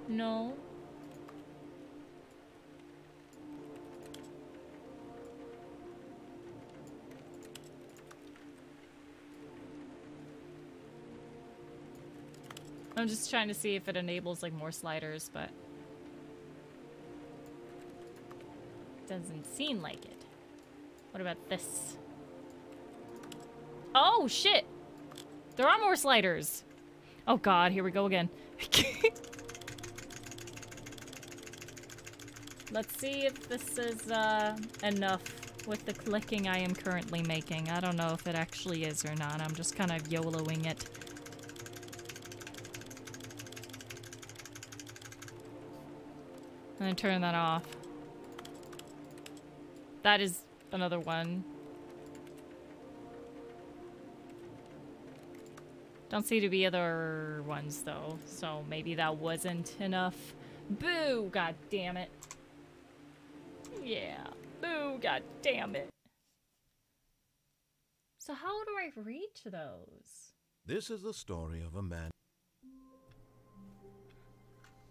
A: No. I'm just trying to see if it enables like more sliders, but doesn't seem like it. What about this? Oh shit! There are more sliders. Oh god, here we go again. Let's see if this is enough with the clicking I am currently making. I don't know if it actually is or not. I'm just kind of YOLOing it. I'm gonna turn that off. That is another one. Don't seem to be other ones though, so maybe that wasn't enough. Boo! God damn it. Yeah. Boo! God damn it. So how do I reach those?
B: This is the story of a man.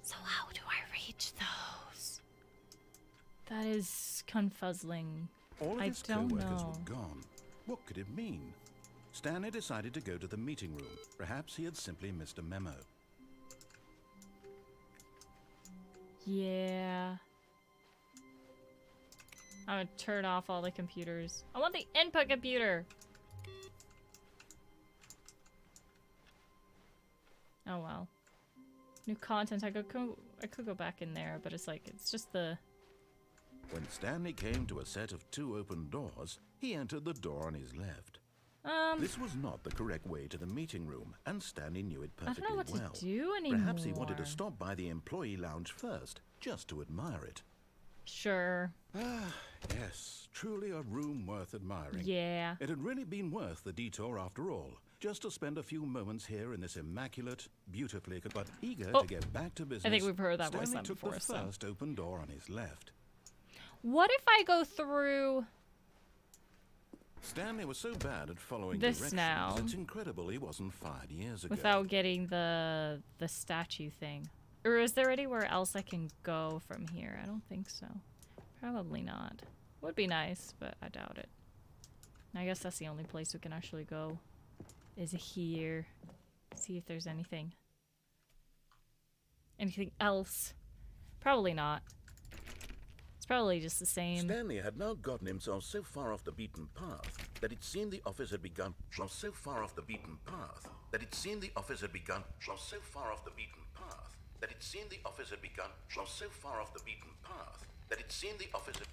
A: So how do I reach those? That is confuzzling.
C: All of
A: I
C: his
A: don't
C: co-workers
A: know.
C: were gone. What could it mean? Stanley decided to go to the meeting room. Perhaps he had simply missed a memo.
A: Yeah. I'm gonna turn off all the computers. I want the input computer! Oh well. New content. I could go back in there, but it's like, it's just the...
B: When Stanley came to a set of 2 open doors, he entered the door on his left. This was not the correct way to the meeting room, and Stanley knew it perfectly well.
A: I don't know what to do anymore.
B: Perhaps he wanted to stop by the employee lounge first, just to admire it.
A: Sure.
C: Ah, yes. Truly a room worth admiring.
A: Yeah.
C: It had really been worth the detour after all. Just to spend a few moments here in this immaculate, beautifully, but eager to get back to business.
A: I think we've heard that voice
C: Stanley
A: before.
C: took the first open door on his left.
A: What if I go through...
B: Stanley was so bad at following
A: this
B: directions,
A: now.
B: It's incredible he wasn't fired years ago.
A: Without getting the statue thing. Or is there anywhere else I can go from here? I don't think so. Probably not. Would be nice, but I doubt it. I guess that's the only place we can actually go. Is here. See if there's anything. Anything else? Probably not. It's probably just the same.
C: Stanley had now gotten himself so far off the beaten path that it seemed the office had begun. So far off the beaten path that it seemed the office had begun. So far off the beaten path that it seemed the office had begun. So far off the beaten path that it seemed the office had.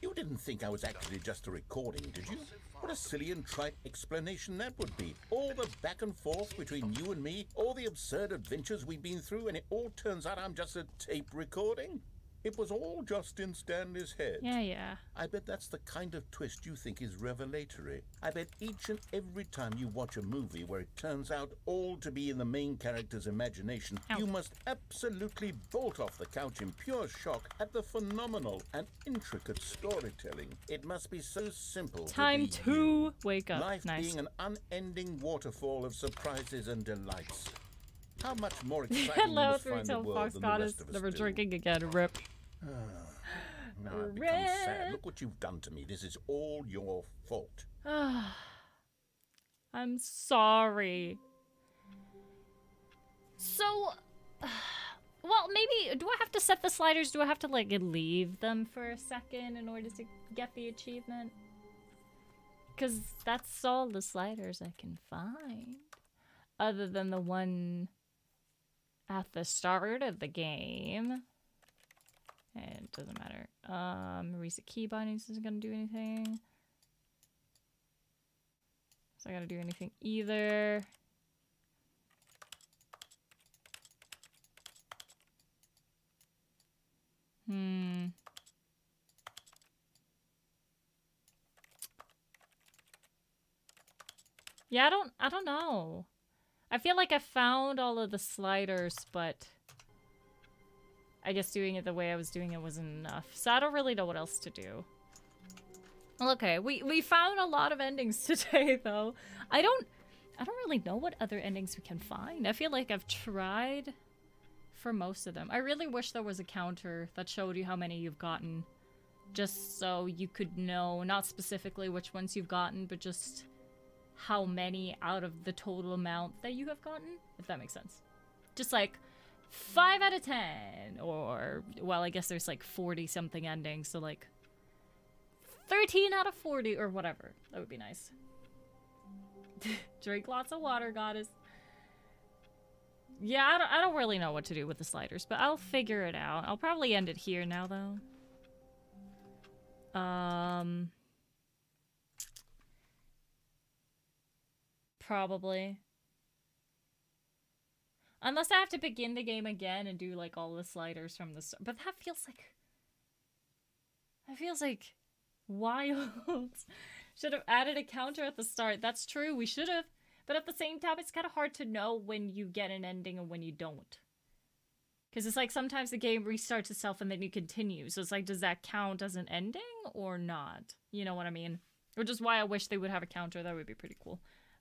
B: You didn't think I was actually just a recording, did you? What a silly and trite explanation that would be. All the back and forth between you and me, all the absurd adventures we've been through, and it all turns out I'm just a tape recording? It was all just in Stanley's head.
A: Yeah.
B: I bet that's the kind of twist you think is revelatory. I bet each and every time you watch a movie where it turns out all to be in the main character's imagination, you must absolutely bolt off the couch in pure shock at the phenomenal and intricate storytelling. It must be so simple.
A: Time to wake up.
B: Life
A: Nice.
B: being an unending waterfall of surprises and delights. How much more exciting you must find the world than the rest of us
A: never
B: do.
A: drinking again. Rip.
B: Now I've become sad. Look what you've done to me. This is all your fault.
A: I'm sorry. So, well, maybe, do I have to set the sliders? Do I have to, like, leave them for a second in order to get the achievement? Because that's all the sliders I can find. Other than the one at the start of the game. And it doesn't matter. Reset key bindings isn't gonna do anything. It's not gonna do anything either. Yeah, I don't know. I feel like I found all of the sliders, but I guess doing it the way I was doing it wasn't enough. So I don't really know what else to do. Well, okay, we found a lot of endings today, though. I don't really know what other endings we can find. I feel like I've tried for most of them. I really wish there was a counter that showed you how many you've gotten, just so you could know, not specifically which ones you've gotten, but just how many out of the total amount that you have gotten, if that makes sense. Just like 5 out of 10, or, well, I guess there's like 40 something endings, so like 13 out of 40 or whatever. That would be nice. Drink lots of water, goddess. Yeah, I don't really know what to do with the sliders, but I'll figure it out. I'll probably end it here now, though. Probably. Unless I have to begin the game again and do, like, all the sliders from the start. But that feels like wild. Should have added a counter at the start. That's true, we should have. But at the same time, it's kind of hard to know when you get an ending and when you don't. Because it's like sometimes the game restarts itself and then you continue. So it's like, does that count as an ending or not? You know what I mean? Which is why I wish they would have a counter. That would be pretty cool.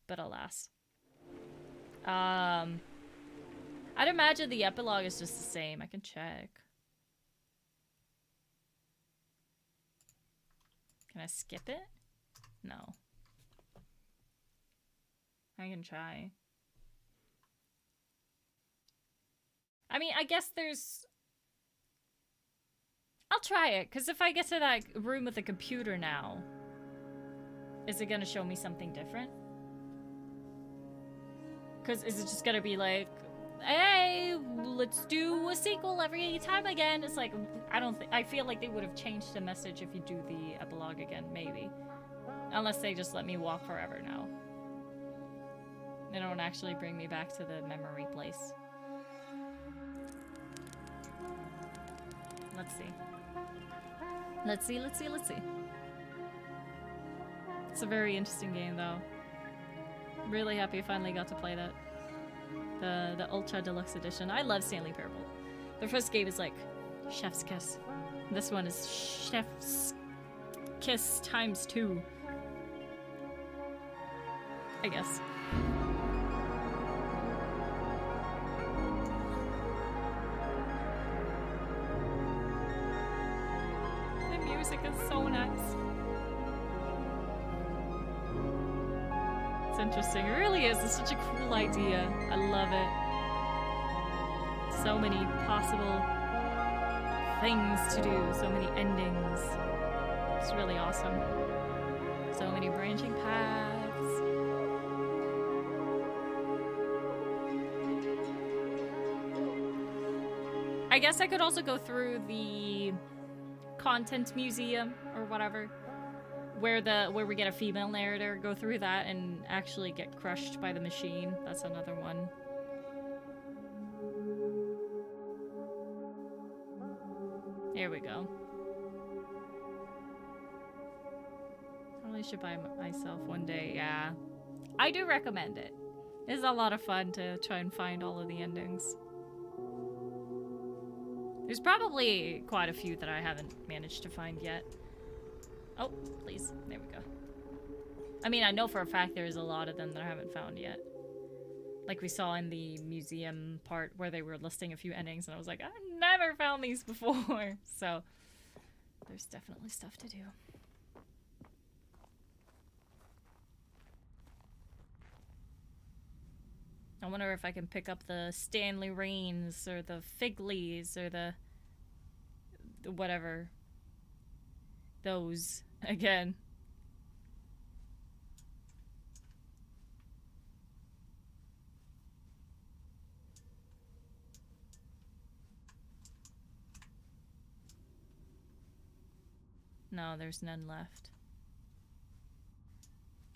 A: But alas. I'd imagine the epilogue is just the same. I can check. Can I skip it? No. I can try. I mean, I guess there's try it, because if I get to that room with the computer now, is it gonna show me something different? Because is it just gonna be like, hey, let's do a sequel every time again? It's like, I feel like they would have changed the message if you do the epilogue again, maybe. Unless they just let me walk forever now. They don't actually bring me back to the memory place. Let's see. Let's see, let's see, let's see. It's a very interesting game, though. Really happy I finally got to play that. The Ultra Deluxe Edition. I love Stanley Parable. The first game is like Chef's Kiss. This one is Chef's Kiss times 2. I guess. The music is so nice. It's interesting. It really is. It's such a cool idea. I love it. So many possible things to do. So many endings. It's really awesome. So many branching paths. I guess I could also go through the content museum or whatever. Where we get a female narrator, go through that and actually get crushed by the machine. That's another one. Here we go. Probably should buy myself one day, yeah. I do recommend it. It's a lot of fun to try and find all of the endings. There's probably quite a few that I haven't managed to find yet. Oh, please. There we go. I mean, I know for a fact there's a lot of them that I haven't found yet. Like we saw in the museum part where they were listing a few endings, and I was like, I've never found these before. So, there's definitely stuff to do. I wonder if I can pick up the Stanley Rains, or the Figleys, or the whatever. Those again. No, there's none left.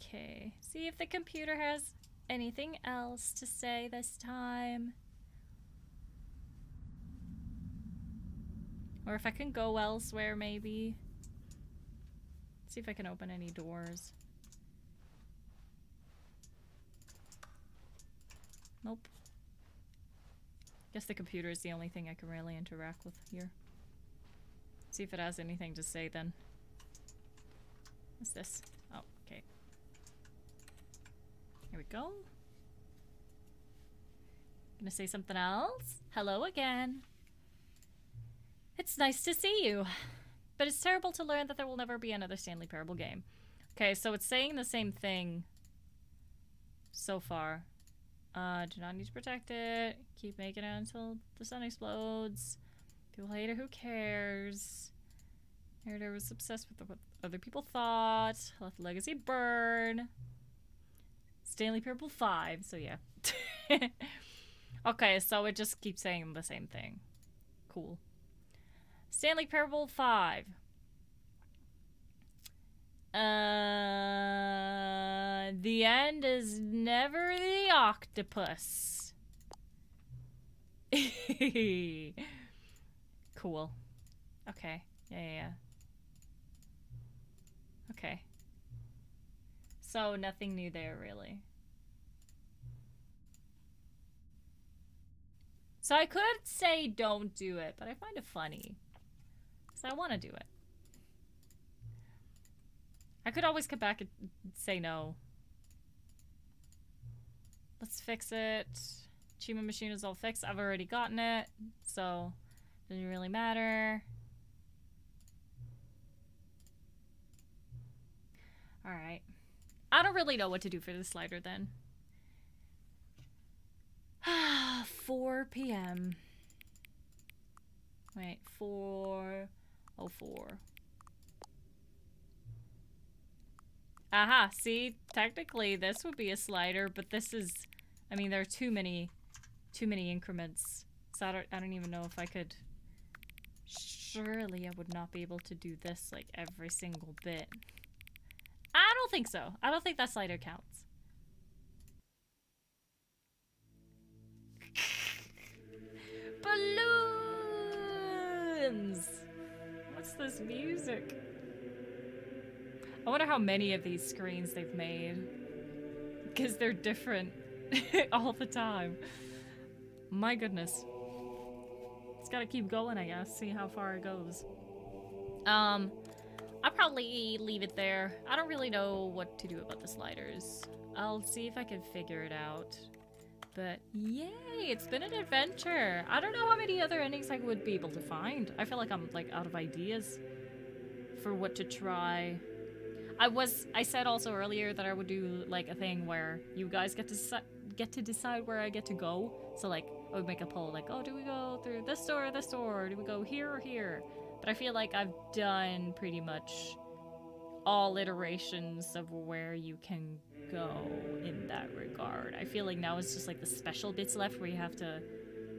A: Okay, see if the computer has anything else to say this time. Or if I can go elsewhere, maybe. See if I can open any doors. Nope. Guess the computer is the only thing I can really interact with here. See if it has anything to say then. What's this? Oh, okay. Here we go. Gonna say something else? Hello again. It's nice to see you. But it's terrible to learn that there will never be another Stanley Parable game. Okay, so it's saying the same thing so far. Do not need to protect it. Keep making it until the sun explodes. People hate it, who cares? Narrator was obsessed with what other people thought. Let the legacy burn. Stanley Parable 5, so yeah. Okay, so it just keeps saying the same thing. Cool. Stanley Parable 5. The end is never the octopus. Cool. Okay. Yeah. Okay. So nothing new there, really. So I could say don't do it, but I find it funny. So I want to do it. I could always come back and say no. Let's fix it. Achievement machine is all fixed. I've already gotten it, so doesn't really matter. Alright. I don't really know what to do for the slider then. 4 p.m. Wait, 4:04. for? Aha, see, technically this would be a slider, but this is, I mean, there are too many increments. So I don't even know if I could. Surely I would not be able to do this like every single bit. I don't think so. I don't think that slider counts. Balloons! What's this music? I wonder how many of these screens they've made. Because they're different all the time. My goodness. It's gotta keep going, I guess. See how far it goes. I'll probably leave it there. I don't really know what to do about the sliders. I'll see if I can figure it out. But yay, it's been an adventure. I don't know how many other endings I would be able to find. I feel like I'm like out of ideas for what to try. I said also earlier that I would do like a thing where you guys get to decide where I get to go. So like I would make a poll like, oh, do we go through this door or this door? Or do we go here or here? But I feel like I've done pretty much all iterations of where you can go in that regard. I feel like now it's just like the special bits left where you have to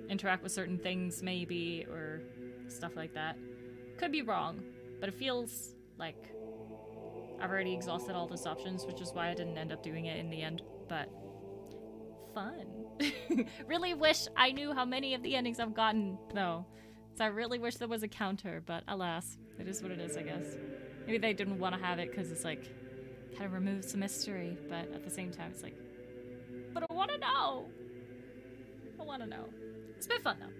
A: interact with certain things maybe or stuff like that. Could be wrong, but it feels like I've already exhausted all those options, which is why I didn't end up doing it in the end, but fun. Really wish I knew how many of the endings I've gotten though. So I really wish there was a counter, but alas, it is what it is, I guess. Maybe they didn't want to have it because it's like, kind of removes the mystery, but at the same time, it's like, but I want to know. I want to know. It's been fun though.